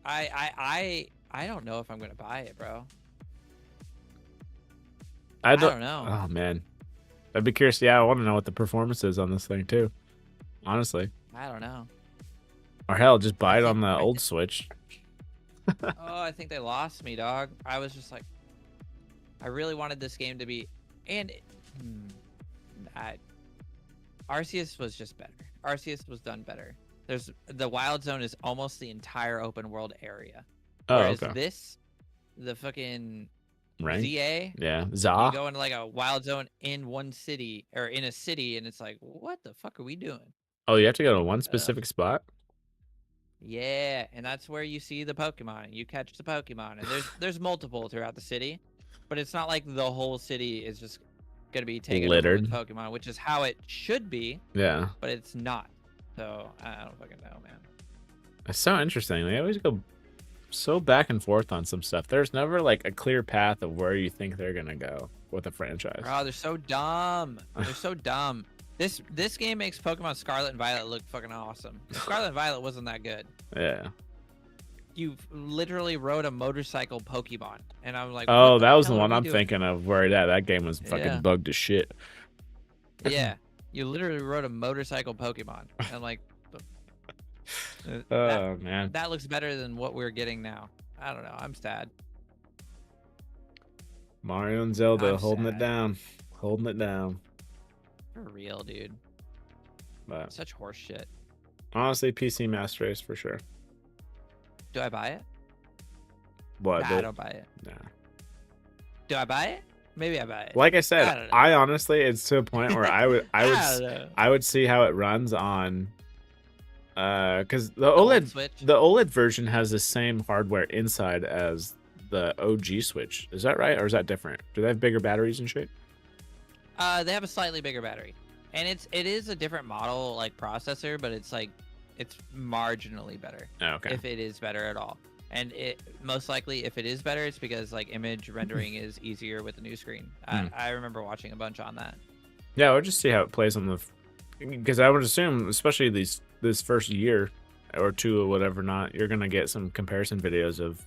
I don't know if I'm gonna buy it, bro. I don't know. Oh man, I'd be curious. Yeah, I want to know what the performance is on this thing too. Honestly. I don't know. Or hell, just buy it on the old Switch. Oh, I think they lost me, dog. I was just like, I really wanted this game to be, and Arceus was just better. Arceus was done better. The Wild Zone is almost the entire open world area. Oh, Whereas okay. this, the fucking Right? ZA, Yeah, you ZA. go into like a Wild Zone in one city or in a city, and it's like, what the fuck are we doing? Oh, you have to go to one specific spot? Yeah, and that's where you see the Pokemon. You catch the Pokemon, and there's multiple throughout the city, but it's not like the whole city is just gonna be taken over with Pokemon, which is how it should be. Yeah, but it's not. So I don't fucking know, man. It's so interesting. They always go so back and forth on some stuff. There's never like a clear path of where you think they're gonna go with a franchise. Oh, they're so dumb. They're so dumb. This game makes Pokemon Scarlet and Violet look fucking awesome. Scarlet and Violet wasn't that good. Yeah. You literally rode a motorcycle Pokemon, and I'm like, oh, that was the hell are one we I'm doing? thinking of. Where that game was fucking Yeah. bugged as shit. Yeah, you literally rode a motorcycle Pokemon. And I'm like, Oh man, that looks better than what we're getting now. I don't know. I'm sad. Mario and Zelda I'm holding sad. it down, holding it down. For real, dude. But Such horse shit. honestly, PC Master Race for sure. Do I buy it? What? Nah, I don't buy it. Nah. Do I buy it? Maybe I buy it. Like I I said, don't know. I honestly, it's to a point where I would don't know. I would see how it runs on, because the old OLED Switch? the OLED version has the same hardware inside as the OG Switch. Is that right, or is that different? Do they have bigger batteries and shit? They have a slightly bigger battery, and it is a different model like processor, but it's marginally better. Oh, okay. If it is better at all. And it most likely, if it is better, it's because like image rendering is easier with the new screen. I remember watching a bunch on that. Yeah, we'll just see how it plays on the, because I would assume, especially this first year or two or whatever not, you're gonna get some comparison videos of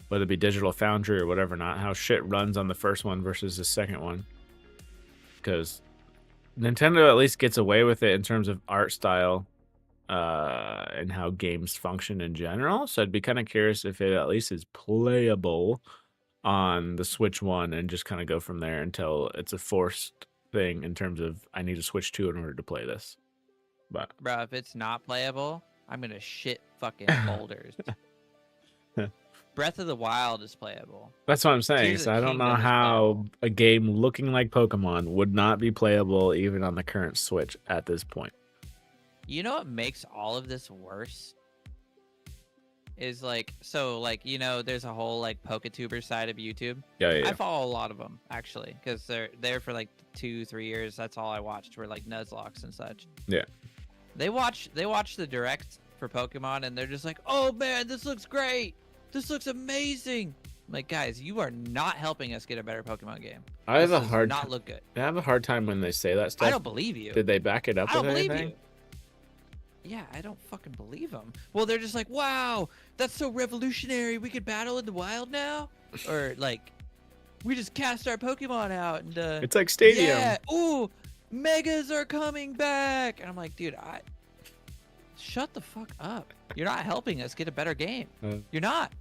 whether it be Digital Foundry or whatever not, how shit runs on the first one versus the second one. Because Nintendo at least gets away with it in terms of art style, and how games function in general. So I'd be kind of curious if it at least is playable on the Switch One, and just kind of go from there until it's a forced thing in terms of I need to Switch 2 in order to play this. But Bro, if it's not playable, I'm gonna shit fucking boulders. Breath of the Wild is playable. that's what I'm saying. Tears of So the I don't know Kingdom is how a game looking like Pokemon would not be playable even on the current Switch at this point. You know what makes all of this worse? is like, so like, you know, there's a whole like PokeTuber side of YouTube. Yeah. I follow a lot of them actually, because they're there for like 2-3 years. That's all I watched were like Nuzlocke and such. Yeah. They watch the direct for Pokemon, and they're just like, oh man, this looks great. This looks amazing. I'm like, guys, you are not helping us get a better Pokemon game. I have This a does hard not look good. I have a hard time when they say that stuff. I don't believe you. Did they back it up I don't with believe anything? you. Yeah, I don't fucking believe them. Well, they're just like, wow, that's so revolutionary. We could battle in the wild now? Or like, we just cast our Pokemon out and It's like Stadium. yeah, ooh, Megas are coming back. And I'm like, dude, shut the fuck up. You're not helping us get a better game. You're not.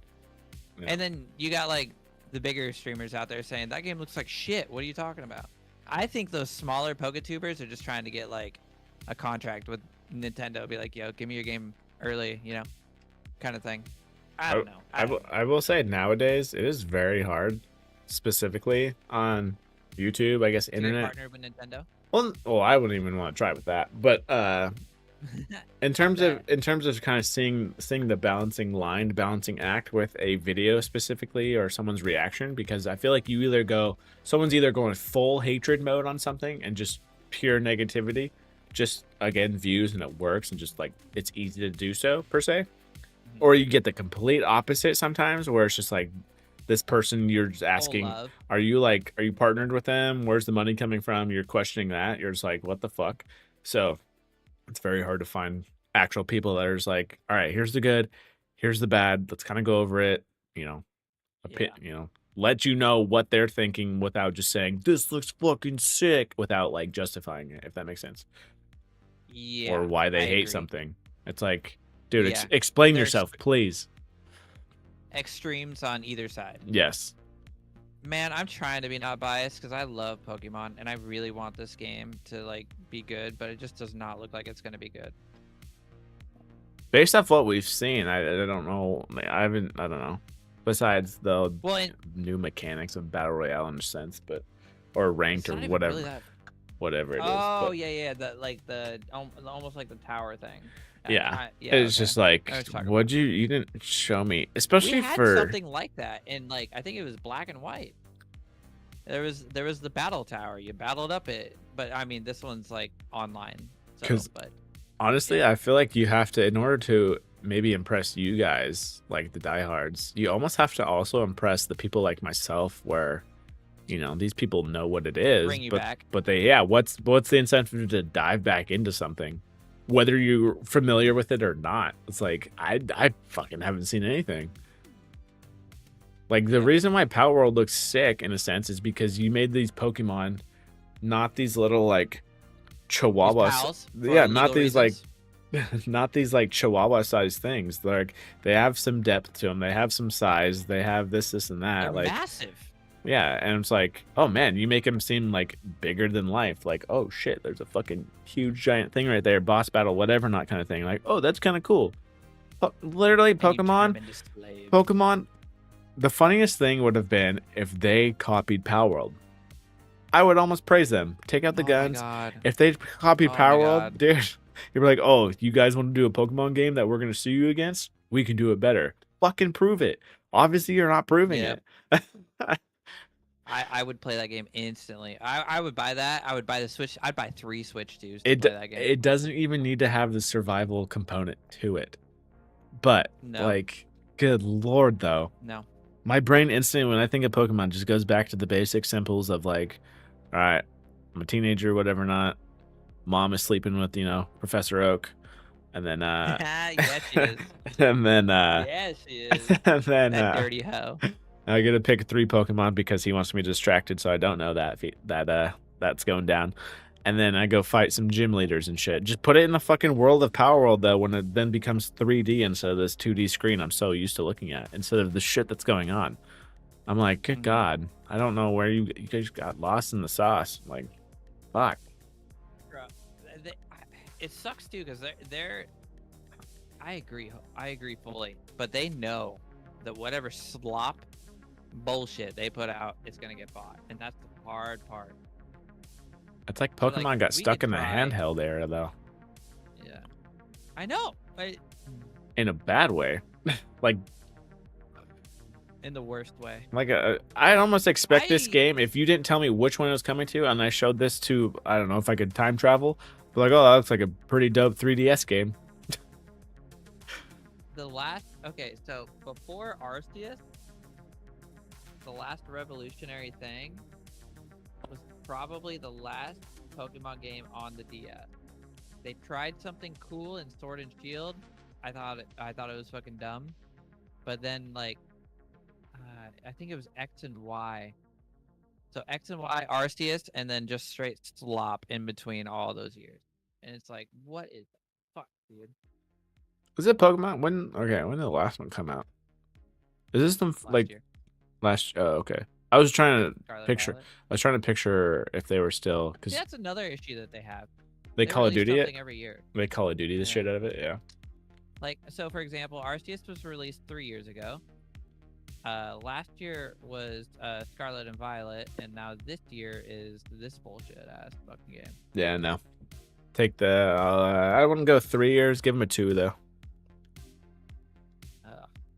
Yeah. And then you got like the bigger streamers out there saying that game looks like shit. What are you talking about? I think those smaller PokeTubers are just trying to get like a contract with Nintendo. Be like, yo, give me your game early, you know, kind of thing. I don't know. I will say nowadays it is very hard, specifically on YouTube. I guess To get internet. partnered with Nintendo. Well, I wouldn't even want to try with that. But in terms of kind of seeing the balancing act with a video specifically or someone's reaction, because I feel like someone's either going full hatred mode on something and just pure negativity, just again views, and it works, and just like it's easy to do so per se, or you get the complete opposite sometimes where it's just like this person you're just asking, love. are you partnered with them? Where's the money coming from? You're questioning that. You're just like, what the fuck? So it's very hard to find actual people that are just like, all right, here's the good, here's the bad. Let's kind of go over it, you know, let you know what they're thinking without just saying this looks fucking sick without like justifying it, if that makes sense. Yeah. Or why they I hate agree. something. It's like, dude, Yeah. explain They're yourself, please. Extremes on either side. Yes. Man, I'm trying to be not biased because I love Pokemon and I really want this game to like be good, but it just does not look like it's gonna be good. Based off what we've seen, I don't know. I don't know. Besides the new mechanics of Battle Royale in a sense, or ranked or whatever. Whatever it is. Oh, yeah, the almost like the tower thing. Yeah, yeah, it's just like, you didn't show me, especially we had for something like that in like I think it was Black and White. There was the battle tower. You battled up it, but I mean this one's like online. But honestly, yeah. I feel like you have to, in order to maybe impress you guys, like the diehards, you almost have to also impress the people like myself, where you know these people know what it is, bring you back. But they, what's the incentive to dive back into something? Whether you're familiar with it or not, it's like I fucking haven't seen anything. Like the reason why Power World looks sick in a sense is because you made these Pokemon, not these little like Chihuahuas. Yeah, not these reasons. like, not these like Chihuahua sized things. Like they have some depth to them. They have some size. They have this and that. They're like massive. yeah, and it's like, oh man, you make them seem like bigger than life. Like, oh shit, there's a fucking huge giant thing right there, boss battle, whatever, not kind of thing. Like, oh, that's kind of cool. Literally, Pokemon. The funniest thing would have been if they copied Power World. I would almost praise them. Take out the guns. If they copied Power World, dude, you'd be like, oh, you guys want to do a Pokemon game that we're gonna sue you against? We can do it better. Fucking prove it. Obviously, you're not proving it. I would play that game instantly. I would buy that. I would buy the Switch. I'd buy 3 Switch 2s to play that game. It doesn't even need to have the survival component to it. But, like, good lord, though. No. My brain instantly, when I think of Pokemon, just goes back to the basic simples of, like, all right, I'm a teenager, whatever not. Mom is sleeping with, Professor Oak. And then, yeah, she is. And then, yeah, she is. And then, that dirty hoe. I gotta pick 3 Pokemon because he wants me distracted, so I don't know that's going down. And then I go fight some gym leaders and shit. Just put it in the fucking world of Power World, though, when it then becomes 3D instead of this 2D screen I'm so used to looking at, instead of the shit that's going on. I'm like, good God, I don't know where you guys got lost in the sauce. I'm like, fuck. It sucks too because they're. I agree fully, but they know that whatever slop bullshit they put out is gonna get bought, and that's the hard part. It's like Pokemon got stuck in the handheld era, though. Yeah, I know, but in a bad way. like in the worst way. I'd almost expect this I- game if you didn't tell me which one it was coming to, and I showed this to, I don't know if I could time travel, but like, oh, that looks like a pretty dope 3DS game. Okay, so before Arceus, the last revolutionary thing was probably the last Pokemon game on the DS. They tried something cool in Sword and Shield. I thought it was fucking dumb, but then like, I think it was X and Y. So X and Y, Arceus, and then just straight slop in between all those years. And it's like, what is the fuck, dude? Was it Pokemon? When did the last one come out? Is this the Last year. last? Oh, okay. I was trying to Scarlet picture. Violet. I was trying to picture if they were still, because See, that's another issue that they have. they Call of release Duty it. something every year. They Call of Duty the Yeah. shit out of it. Yeah. Like, so for example, Arceus was released 3 years ago. Last year was Scarlet and Violet, and now this year is this bullshit ass fucking game. Yeah. No. Take the. I wouldn't go 3 years. Give them a 2 though.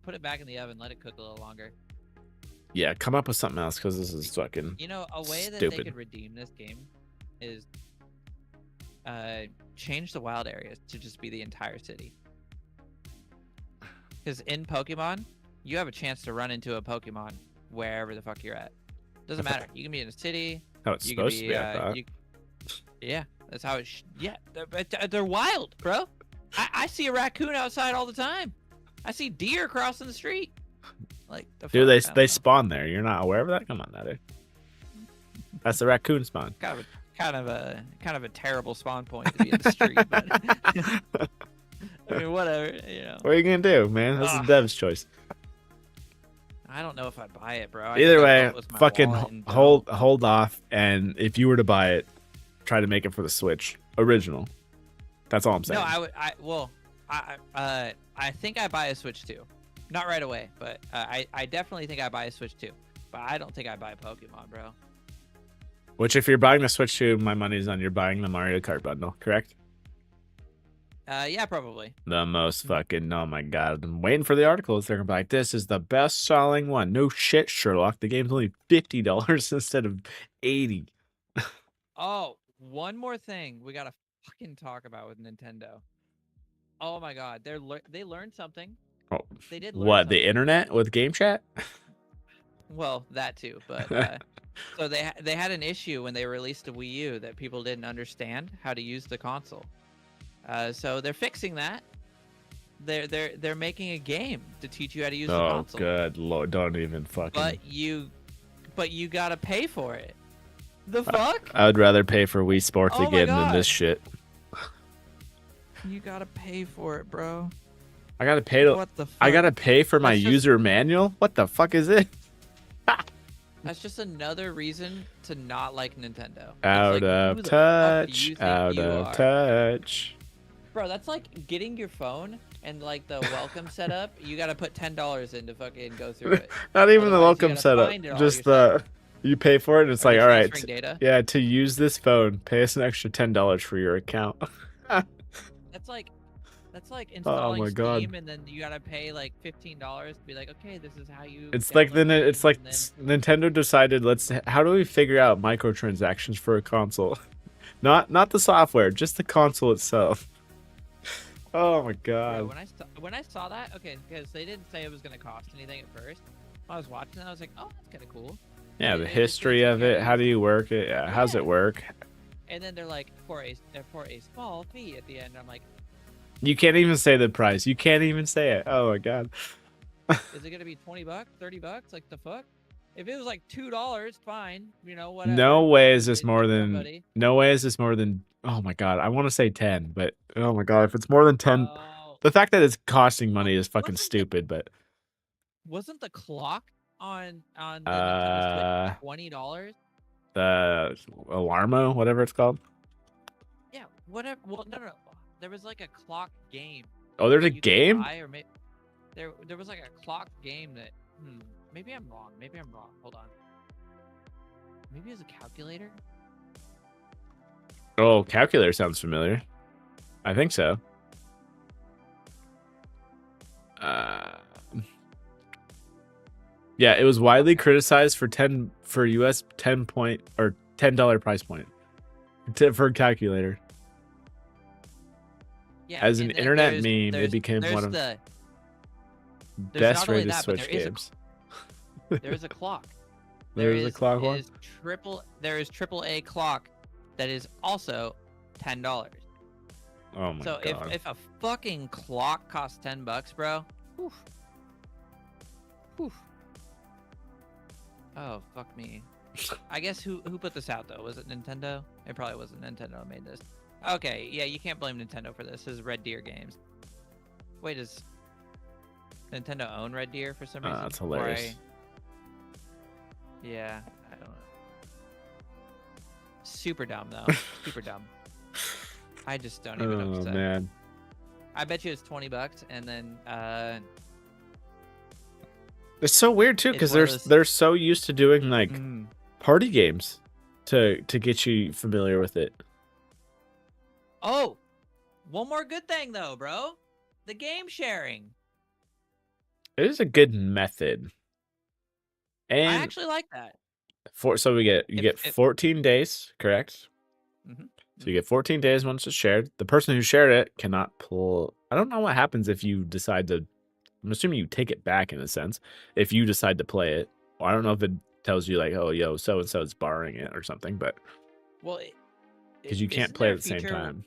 Put it back in the oven, let it cook a little longer. Yeah. Come up with something else, because this is fucking. You know, a way that they Stupid. could redeem this game is change the wild areas to just be the entire city. Because in Pokemon, you have a chance to run into a Pokemon wherever the fuck you're at. Doesn't matter. You can be in a city. How it's You supposed can to be. be. I thought. Yeah, that's how it. Yeah, they're wild, bro. I see a raccoon outside all the time. I see deer crossing the street. Like, the Dude, fuck? I don't they know. spawn there. You're not aware of that? Come on, now, dude. That's the raccoon spawn. kind of a terrible spawn point to be in the street. But I mean, whatever. You know. What are you gonna do, man? That's the dev's choice. I don't know if I'd buy it, bro. Either way, With my fucking wallet and hold off, and if you were to buy it, try to make it for the Switch original. That's all I'm saying. No, I think I buy a Switch 2. Not right away, but I definitely think I buy a Switch 2. But I don't think I buy Pokemon, bro. Which, if you're buying the Switch 2, my money's on you're buying the Mario Kart bundle, correct? Yeah, probably. The most fucking, oh my god. I'm waiting for the articles. They're gonna be like, this is the best selling one. No shit, Sherlock. The game's only $50 instead of $80. Oh, one more thing we gotta fucking talk about with Nintendo. Oh my god, they learned something. Oh, They did learn what, the something. internet with Game Chat? Well, that too, but so they had an issue when they released a Wii U that people didn't understand how to use the console. So they're fixing that. They're making a game to teach you how to use the Oh, console. good lord. Don't even fucking. But you gotta pay for it. The fuck? I would rather pay for Wii Sports Oh my again than this God. shit. You gotta pay for it, bro. I gotta pay to. What the fuck? I gotta pay for my That's just- user manual? What the fuck is it? That's just another reason to not like Nintendo. It's Out like, who of the fuck do touch. you think Out you of are? touch. Bro, that's like getting your phone and like the welcome setup. You gotta put $10 in to fucking go through it. Not even the Otherwise, you welcome gotta setup. find it all Just yourself. you pay for it and it's Or like, the all right. transferring data. Yeah, to use this phone, pay us an extra $10 for your account. That's like installing Oh my God. Steam and then you gotta pay like $15 to be like, okay, this is how you. It's like download it's games, like and then- Nintendo decided how do we figure out microtransactions for a console? Not the software, just the console itself. Oh my Bro, god. when I saw that, okay, because they didn't say it was gonna cost anything at first. When I was watching it, I was like, oh, that's kind of cool. Yeah, And the they just history did of it, how do you work it? Yeah, how's Yeah. it work? And then they're like, for a small fee at the end. I'm like, You can't even say the price. You can't even say it. Oh my god. is it gonna be $20, $30? Like the fuck? If it was like $2, fine. You know, whatever. No way is this It's more for than somebody. no way is this more than oh my god. I want to say 10, but oh my god, if it's more than 10, Oh, the fact that it's costing money is fucking Wasn't the- stupid, but wasn't the clock on the Uh, Nintendo Switch $20? the Alarmo, whatever it's called. Yeah, whatever. Well, no. There was like a clock game. Oh, there's a you could game? buy, or there was like a clock game that. Maybe I'm wrong. Hold on. Maybe it was a calculator. Oh, calculator sounds familiar. I think so. Yeah, it was widely criticized for US $10 price point for a calculator. Yeah, As an and then internet there's- meme, it there's- became there's one of the best not only rated that, but Switch there is a games. there is a clock. There is a clock one? There is AAA clock that is also $10. Oh my So god. if a fucking clock costs $10, bro. Oof. Oof. Oh fuck me. I guess who put this out though? Was it Nintendo? It probably wasn't Nintendo who made this. Okay, yeah, you can't blame Nintendo for this. This is Red Deer Games. Wait, does Nintendo own Red Deer for some reason? That's Or hilarious. Yeah, I don't know. Super dumb though. Super dumb. I just don't even know what Oh to say. man. I bet you it's $20, and then It's so weird too, It's because one of those- they're so used to doing like mm, party games to get you familiar with it. oh, one more good thing though, bro. The game sharing. It is a good method. I And actually like that. so you get if- 14 days, correct? Mhm, So you get 14 days once it's shared. The person who shared it cannot pull. I don't know what happens if you decide to. I'm assuming you take it back in a sense if you decide to play it. Or I don't know if it tells you like, oh, yo, so and so is borrowing it or something, but Well, because you can't isn't play there at a the same feature- time.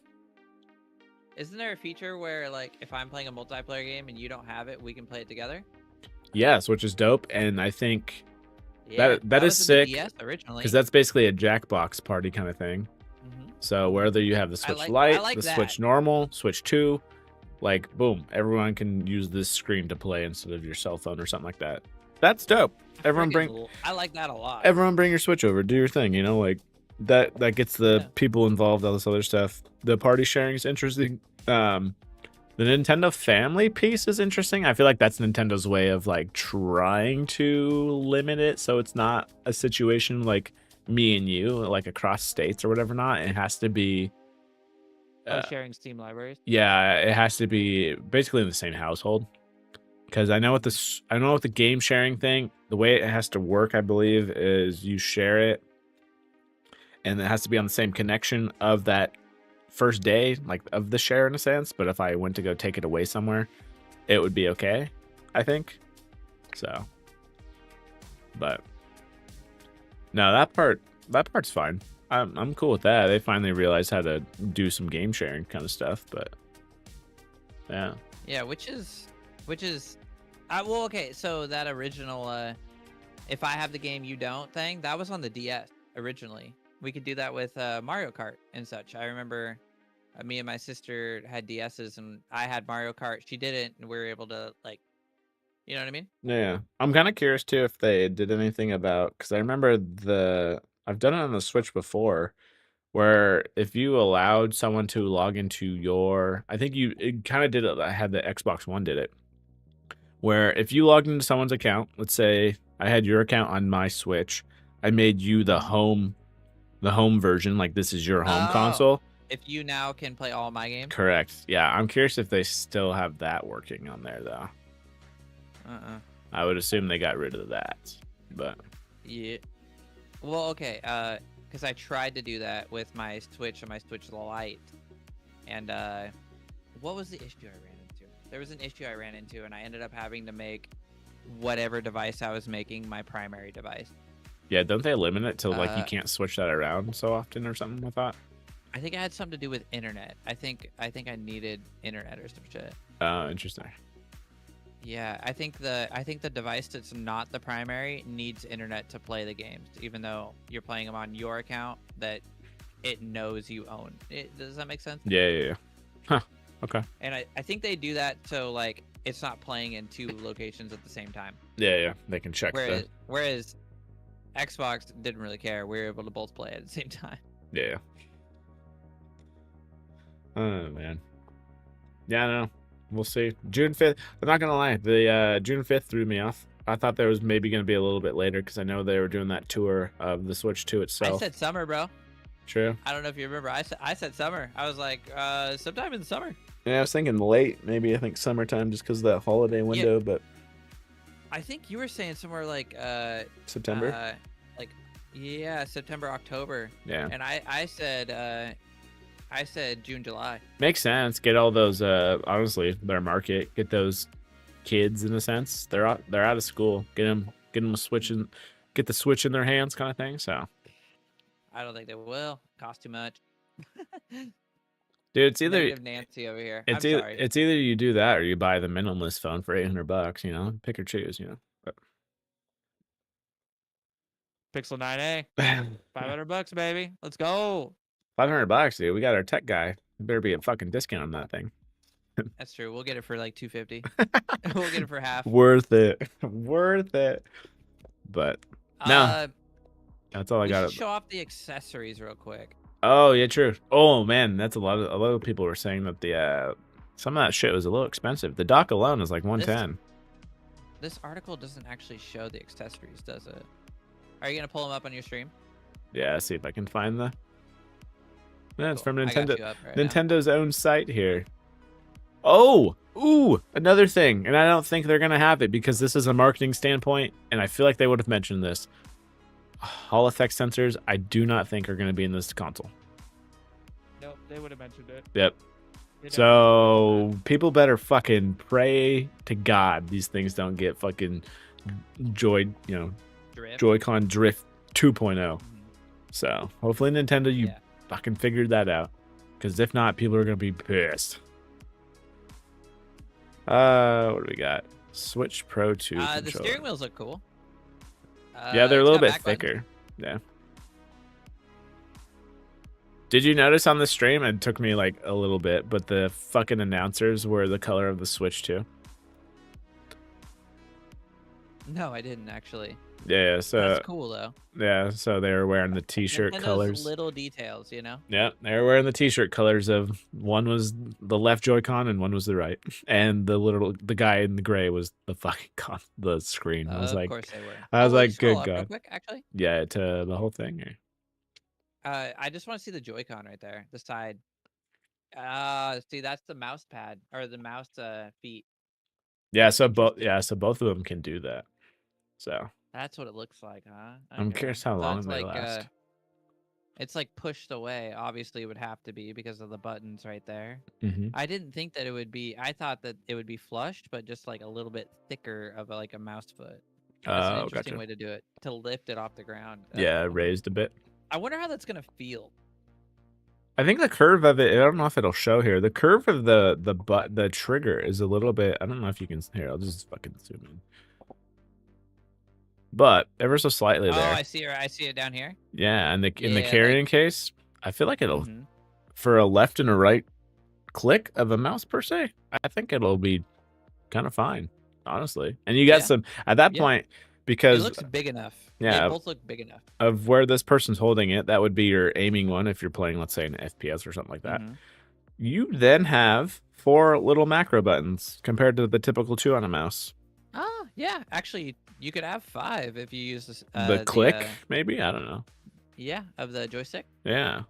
Isn't there a feature where like if I'm playing a multiplayer game and you don't have it, we can play it together? Yes, which is dope, and I think Yeah, that is was in the sick, DS originally. because that's basically a Jackbox party kind of thing. Mhm. So whether you have the Switch I Lite, like the that. Switch Normal, Switch 2, like boom, everyone can use this screen to play instead of your cell phone or something like that. That's dope. Everyone I like that a lot. everyone bring your Switch over, do your thing, you know, like that gets the Yeah. people involved, all this other stuff. The party sharing is interesting. The Nintendo family piece is interesting. I feel like that's Nintendo's way of like trying to limit it so it's not a situation like me and you, like across states or whatever. Not it has to be Sharing Steam libraries. yeah, it has to be basically in the same household. Because I know what the game sharing thing, the way it has to work, I believe, is you share it, and it has to be on the same connection of that first day, like of the share in a sense. But if I went to go take it away somewhere, it would be okay, I think. So, but no, part's fine. I'm cool with that. They finally realized how to do some game sharing kind of stuff, but yeah. Yeah, which is well, okay, so that original if I have the game you don't thing, that was on the DS originally. We could do that with Mario Kart and such. I remember me and my sister had DSs and I had Mario Kart. She didn't, and we were able to like, you know what I mean? Yeah, I'm kind of curious too if they did anything about, because I remember I've done it on the Switch before, where if you allowed someone to log into your, I think it kind of did it. I had the Xbox One did it, where if you logged into someone's account, let's say I had your account on my Switch, I made you the home version, like this is your home Oh. console. If you now can play all my games. Correct. Yeah, I'm curious if they still have that working on there though. I would assume they got rid of that, but Yeah. Well, okay. Because I tried to do that with my Switch and my Switch Lite, and what was the issue I ran into? There was an issue I ran into, and I ended up having to make whatever device I was making my primary device. yeah, don't they limit it to like you Uh, can't switch that around so often or something with that? I think it had something to do with internet. I think I needed internet or some shit. Oh, interesting. Yeah, I think the device that's not the primary needs internet to play the games, even though you're playing them on your account that it knows you own. Does that make sense? Yeah. Huh. Okay. And I think they do that so like it's not playing in two locations at the same time. Yeah. They can check Whereas Xbox didn't really care. We were able to both play at the same time. Yeah. Oh man. Yeah, I know. We'll see. June 5th. I'm not gonna lie. The June 5th threw me off. I thought there was maybe gonna be a little bit later because I know they were doing that tour of the Switch 2 itself. I said summer, bro. True. I don't know if you remember. I said summer. I was like, sometime in the summer. Yeah, I was thinking late. Maybe I think summertime just because of that holiday window. But I think you were saying somewhere like September. like yeah, September, October, Yeah, and I said June, July. makes sense. Get all those. Honestly, their market. Get those kids in a sense. They're out of school. Get them a switch in, get the switch in their hands, kind of thing. So, I don't think they will. Cost too much. dude, it's either Negative Nancy over here. I'm sorry. it's either you do that or you buy the minimalist phone for $800. You know, pick or choose. You know. Pixel 9a, $500, baby. Let's go. $500, dude. We got our tech guy. Better be a fucking discount on that thing. That's true. We'll get it for like $250. We'll get it for half. Worth it. Worth it. But no, that's all I we got. should show off the accessories real quick. Oh yeah, true. Oh man, that's a lot of people were saying that the some of that shit was a little expensive. The dock alone is like 110. This article doesn't actually show the accessories, does it? Are you gonna pull them up on your stream? Yeah, see if I can find the. Yeah, it's from Cool. I got Nintendo. you up right now. Nintendo's own site here. Oh, ooh, another thing, and I don't think they're gonna have it because this is a marketing standpoint, and I feel like they would have mentioned this. Hall effect sensors, I do not think are gonna be in this console. Nope, they would have mentioned it. Yep. They definitely So people better fucking pray to God these things don't get fucking Drift. Joy-Con drift 2.0. Mhm. So hopefully Nintendo, you Yeah. fucking figured that out. Because if not, people are gonna be pissed. What do we got? Switch Pro 2 The controller. steering wheels look cool. Yeah, they're a it's little got bit back buttons. thicker. Yeah. Did you notice on the stream? It took me like a little bit, but the fucking announcers were the color of the Switch too. No, I didn't actually. Yeah, so That's cool though. yeah, so they were wearing the t-shirt Nintendo's colors. little details, you know. Yeah, they were wearing the t-shirt colors of one was the left Joy-Con and one was the right, and the guy in the gray was the fucking the screen. I was Of like, course they were. I was will you like, scroll good up real God. quick, actually. Yeah, to the whole thing. Or... I just want to see the Joy-Con right there, the side. See, that's the mouse pad or the mouse feet. Yeah, so Interesting. so both of them can do that. So That's what it looks like, huh? I'm Okay. curious how So long it's they like, last. it's like pushed away. Obviously, it would have to be because of the buttons right there. Mm-hmm. I didn't think that it would be. I thought that it would be flushed, but just like a little bit thicker of like a mouse foot. That's an interesting Gotcha. way to do it, to lift it off the ground. Yeah, raised a bit. I wonder how that's gonna feel. I think the curve of it, I don't know if it'll show here. The curve of the trigger is a little bit, I don't know if you can, here, I'll just fucking zoom in. But ever so slightly Oh, there. I see her. I see it down here. Yeah, and in the Yeah, carrying case, I feel like it'll, Mhm. for a left and a right click of a mouse per se, I think it'll be kind of fine, honestly. And you got Yeah. some, at that Yeah. point, It because looks big enough. yeah. They both look big enough. of where this person's holding it, that would be your aiming one if you're playing, let's say, an FPS or something like that. Mhm. You then have 4 little macro buttons compared to the typical 2 on a mouse. Ah, yeah. Actually, you could have 5 if you use this, The click, maybe? I don't know. yeah, of the joystick. Yeah.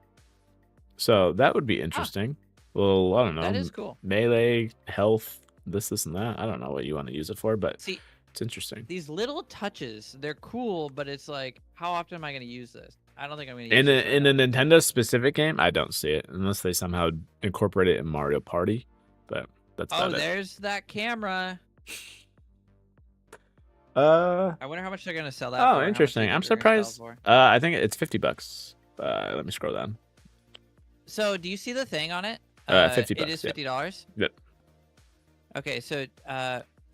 So that would be interesting. Well, I don't know. That is cool. Melee, health, this, and that. I don't know what you want to use it for, but See, it's interesting. these little touches, they're cool, but it's like, how often am I going to use this? I don't think I'm going to In use a, it. in a Nintendo specific game, I don't see it unless they somehow incorporate it in Mario Party. But that's Oh, about it. there's that camera. Uh I wonder how much they're going to sell that oh, for. How much do you interesting. think I'm they're gonna sell surprised. for? I think it's $50. Let me scroll down. So, do you see the thing on it? $50. It is yeah. $50. Yep. Okay, so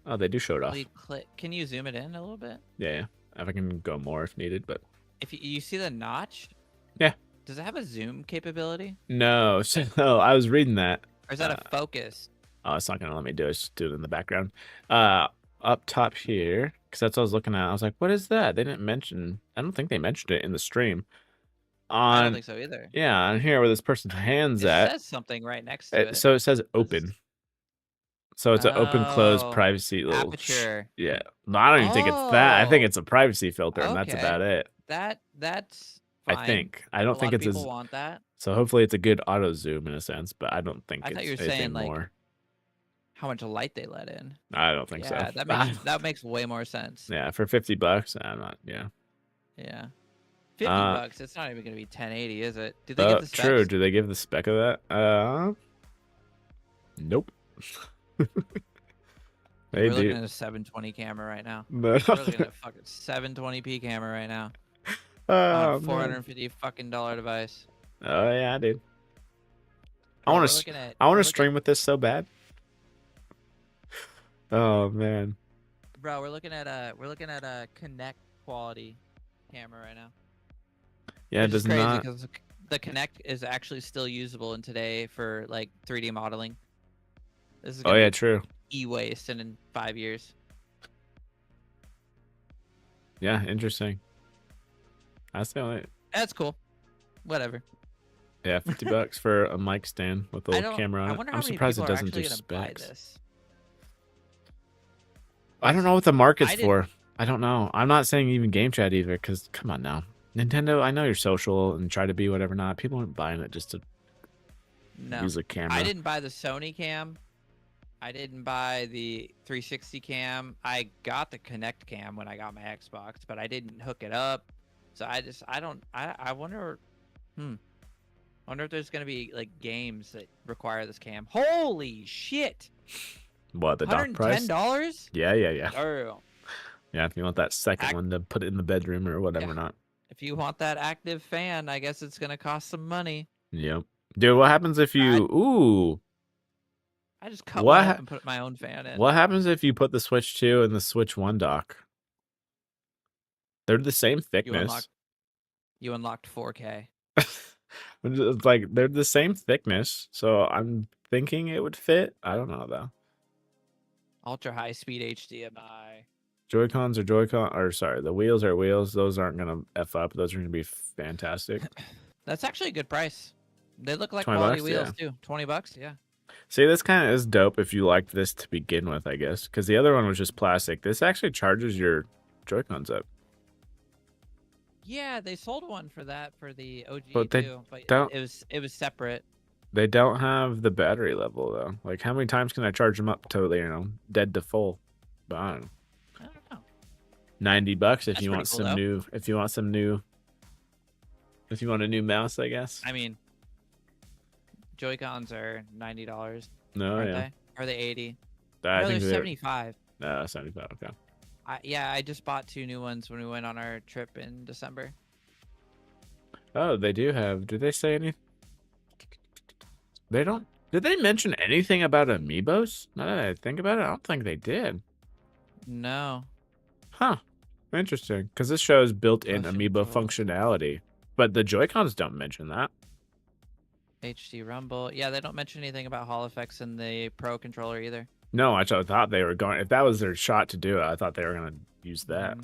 Oh, they do show it off. will you click? Can you zoom it in a little bit? Yeah. If I can go more if needed, but If you see the notch? Yeah. Does it have a zoom capability, no. So I was reading that. or is that a focus? Oh, it's not gonna let me do it. Just do it in the background. Up top here, because that's what I was looking at. I was like, "What is that?" They didn't mention. I don't think they mentioned it in the stream. I don't On think so either. yeah, on here where this person's hands It at. says something right next to it. So it says open. So it's an open close Oh, privacy little. aperture. Yeah. No, I don't even think it's that. I think Oh. it's a privacy filter, and that's Okay. about it. That's fine. I think. I A don't lot think of it's as. people want that. So hopefully it's a good auto zoom in a sense, but I don't think I thought it's you were anything saying, like, more. how much light they let in. I don't think Yeah, so. that makes way more sense. Yeah, for $50, I'm not. Yeah. Yeah. $50. Uh, It's not even gonna be 1080, is it? Did they give the specs? True. Do they give the spec of that? Nope. They We're do. looking at a 720 camera right now. No. We're looking at a fucking 720p camera right now Oh, on a man. $450 fucking device. Oh yeah, dude. I Bro, want we're to. looking at- I want we're to looking- stream with this so bad. Oh man. Bro, we're looking at a Connect quality camera right now. Yeah, it Which is does crazy not. because the Connect is actually still usable in today for like 3D modeling. This is Oh gonna yeah, be true. e-waste in 5 years. Yeah, interesting. That's the only. That's cool. Whatever. Yeah, $50 for a mic stand with a I little don't. camera on I it. wonder I'm how many surprised it people are doesn't do actually gonna buy specs. this. I don't know what the market's I didn't- for. I don't know. I'm not saying even game chat either, because come on now. Nintendo, I know you're social and try to be whatever not. People aren't buying it just to No, use a camera. I didn't buy the Sony cam. I didn't buy the 360 cam. I got the Kinect cam when I got my Xbox, but I didn't hook it up. So I wonder. Wonder if there's gonna be like games that require this cam. Holy shit! What, the dock price? $110? Yeah. Oh, Yeah, if you want that second Ac- one to put it in the bedroom or whatever Yeah. not. if you want that active fan, I guess it's gonna cost some money. Yep. Dude, what happens if you ooh. I just cut What one ha- up and put my own fan in. What happens if you put the Switch 2 and the Switch 1 dock? They're the same thickness. You unlocked 4K. It's like they're the same thickness, so I'm thinking it would fit. I don't know though. Ultra high speed HDMI. Joy-Cons are Joy-Con, or sorry, the wheels are wheels. Those aren't gonna F up. Those are gonna be fantastic. That's actually a good price. They look like 20 quality bucks, wheels yeah. too. $20, yeah. See, this kind of is dope if you liked this to begin with, I guess, because the other one was just plastic. This actually charges your Joy-Cons up. Yeah, they sold one for that for the OG But they too, but don't- it was separate. They don't have the battery level though. Like, how many times can I charge them up to, dead to full? But I don't know. I don't know. $90 if That's you pretty want cool, some though. new. If you want a new mouse, I guess. I mean, Joy-Cons are $90, No, aren't yeah. they? Or are they 80? I No, think they're they're 75. 75. Okay. I just bought 2 new ones when we went on our trip in December. Oh, they do have. Did they say anything? They don't. Did they mention anything about amiibos? Now that I think about it, I don't think they did. No. Huh. Interesting. Because this shows built-in Motion amiibo control. functionality, but the Joy-Cons don't mention that. HD Rumble. Yeah, they don't mention anything about Hall effects in the Pro controller either. No, I thought they were going. If that was their shot to do it, I thought they were going to use that.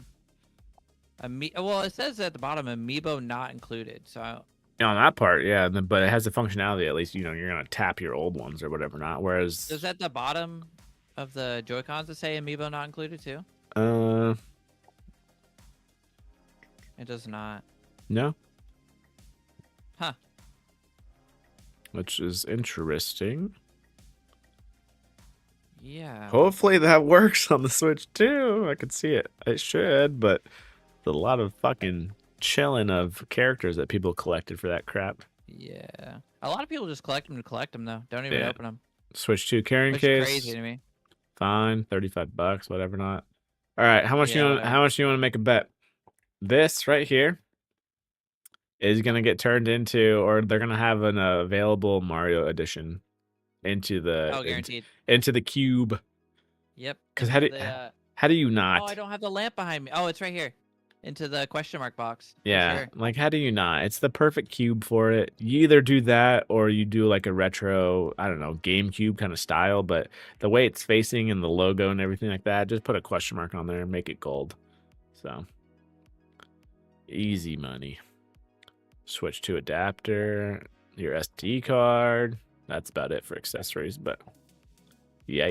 Well, it says at the bottom, Amiibo not included. So On that part, yeah, but it has the functionality. At least you're gonna tap your old ones or whatever. Not whereas. does at the bottom of the Joy-Cons to say Amiibo not included too? It does not. No. Huh. Which is interesting. Yeah. Hopefully that works on the Switch too. I could see it. It should, but there's a lot of fucking chilling of characters that people collected for that crap. Yeah. A lot of people just collect them to collect them though. Don't even Yeah. open them. Switch 2 carrying Which case. is crazy to me. Fine, $35, whatever not. All right, how much Yeah, you want? whatever. How much you want to make a bet? This right here is gonna get turned into, or they're gonna have an available Mario edition into the Oh, guaranteed. into the cube. Yep. 'Cause Into how do- the, How do you not? oh, I don't have the lamp behind me. Oh, it's right here. Into the question mark box. For Yeah, sure. like how do you not? It's the perfect cube for it. You either do that or you do like a retro, I don't know, GameCube kind of style, but the way it's facing and the logo and everything like that, just put a question mark on there and make it gold. So easy money. Switch to adapter, your SD card. That's about it for accessories, but yeah.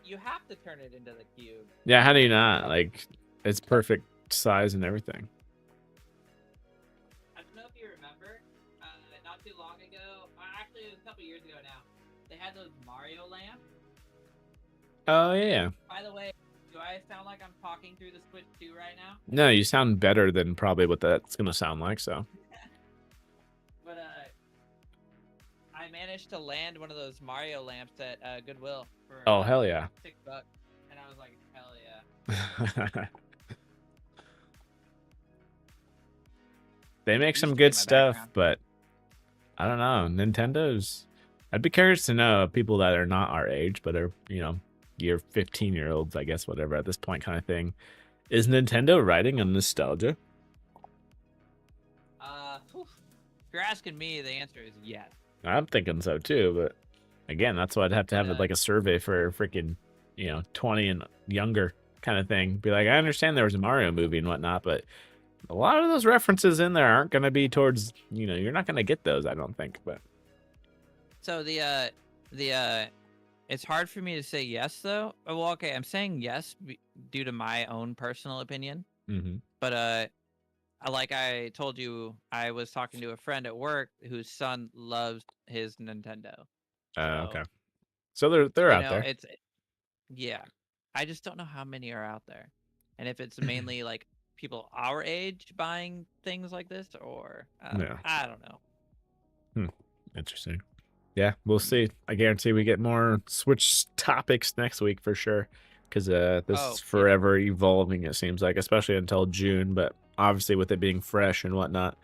You have to turn it into the cube. Yeah, how do you not? Like it's perfect size and everything. I don't know if you remember, not too long ago, actually it was a couple years ago now, they had those Mario lamps Oh yeah. By the way, do I sound like I'm talking through the Switch 2 right now? No, you sound better than probably what that's gonna sound like. So. But I managed to land one of those Mario lamps at Goodwill for Oh hell yeah. $6, and I was like, hell yeah. They make Used some to be good my stuff, background. but I don't know. Nintendo's. I'd be curious to know people that are not our age, but are year 15-year-olds, I guess, whatever at this point, kind of thing. Is Nintendo riding on nostalgia? If you're asking me, the answer is yes. I'm thinking so too, but again, that's why I'd have to have like a survey for freaking 20 and younger kind of thing. Be like, I understand there was a Mario movie and whatnot, but a lot of those references in there aren't going to be towards, you're not going to get those, I don't think. But so it's hard for me to say yes though. Well, okay, I'm saying yes due to my own personal opinion. Mm-hmm. But like I told you, I was talking to a friend at work whose son loves his Nintendo. Okay. So they're out there. Yeah. I just don't know how many are out there, and if it's mainly like people our age buying things like this, or Yeah. I don't know. Interesting. Yeah, we'll see. I guarantee we get more Switch topics next week for sure, because this is forever evolving, it seems like, especially until June. But obviously, with it being fresh and whatnot,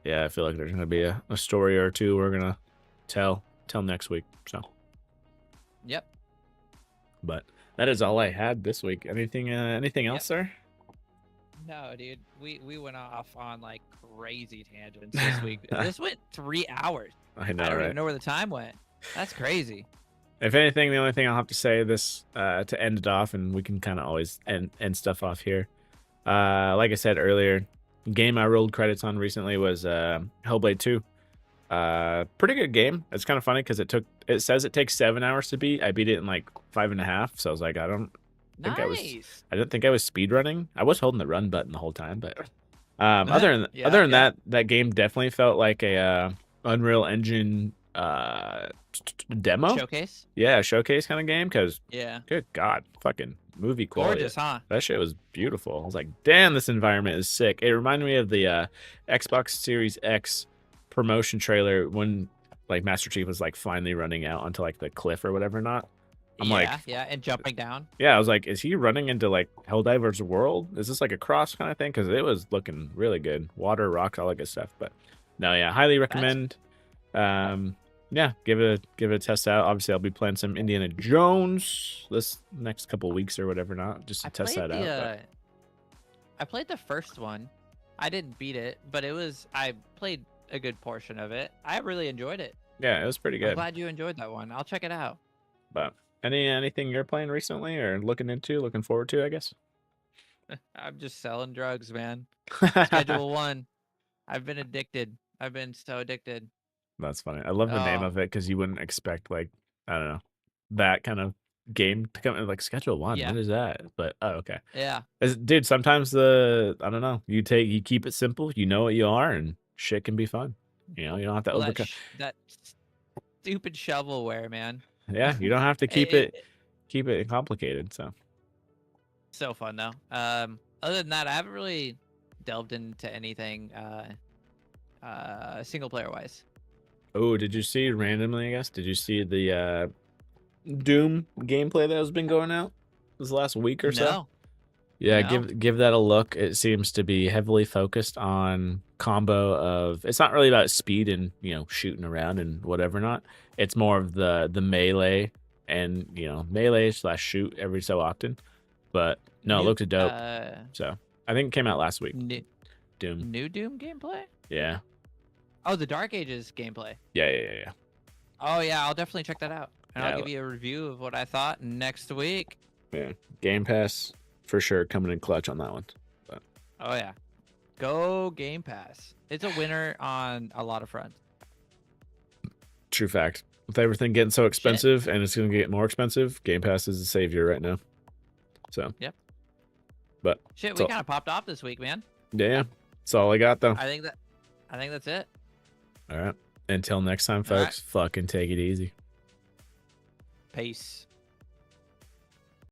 yeah, I feel like there's gonna be a story or two we're gonna tell next week. So. Yep. But that is all I had this week. Anything else, sir? No, dude. We went off on like crazy tangents this week. This went 3 hours. I know, I don't right? even know where the time went. That's crazy. If anything, the only thing I'll have to say this to end it off, and we can kind of always end stuff off here. Like I said earlier, game I rolled credits on recently was Hellblade 2. Pretty good game. It's kind of funny because it says it takes 7 hours to beat. I beat it in like 5.5. So I was like, I didn't think I was speedrunning. I was holding the run button the whole time, but other than that, that game definitely felt like a Unreal Engine demo showcase. Yeah, showcase kind of game. Because good God, fucking movie quality. Gorgeous, huh? That shit was beautiful. I was like, damn, this environment is sick. It reminded me of the Xbox Series X promotion trailer when like Master Chief was like finally running out onto like the cliff or whatever. And jumping down. Yeah, I was like, is he running into like Helldivers World? Is this like a cross kind of thing? Because it was looking really good. Water, rocks, all that good stuff. But no, yeah, highly recommend. Yeah, give it a test out. Obviously, I'll be playing some Indiana Jones this next couple weeks or whatever, not just to test that out. I played the first one. I didn't beat it, but I played a good portion of it. I really enjoyed it. Yeah, it was pretty good. I'm glad you enjoyed that one. I'll check it out. But anything you're playing recently or looking forward to, I guess? I'm just selling drugs, man. Schedule 1. I've been addicted. I've been so addicted. That's funny. I love the name of it because you wouldn't expect like, I don't know, that kind of game to come in like Schedule 1. Yeah. What is that? But okay. Yeah. Dude, sometimes I don't know, you keep it simple, you know what you are, and shit can be fun. You don't have to overcome that stupid shovelware, man. Yeah, you don't have to keep it complicated. So fun though. Other than that, I haven't really delved into anything single player wise. Oh, did you see randomly, I guess? Did you see the Doom gameplay that has been going out this last week or so? No. Yeah, give that a look. It seems to be heavily focused on combo of. It's not really about speed and shooting around and whatever not. It's more of the melee and melee/shoot every so often. But no, it looks dope. So I think it came out last week. Doom. New Doom gameplay? Yeah. Oh, the Dark Ages gameplay. Yeah. Oh yeah, I'll definitely check that out. And I'll give you a review of what I thought next week. Yeah. Game Pass for sure coming in clutch on that one. But. Oh yeah. Go Game Pass. It's a winner on a lot of fronts. True fact. With everything getting so expensive and it's going to get more expensive, Game Pass is the savior right now. So. Yep. But. Shit, we kind of popped off this week, man. Yeah. That's all I got though. I think that's it. All right. Until next time, folks, fucking take it easy. Peace.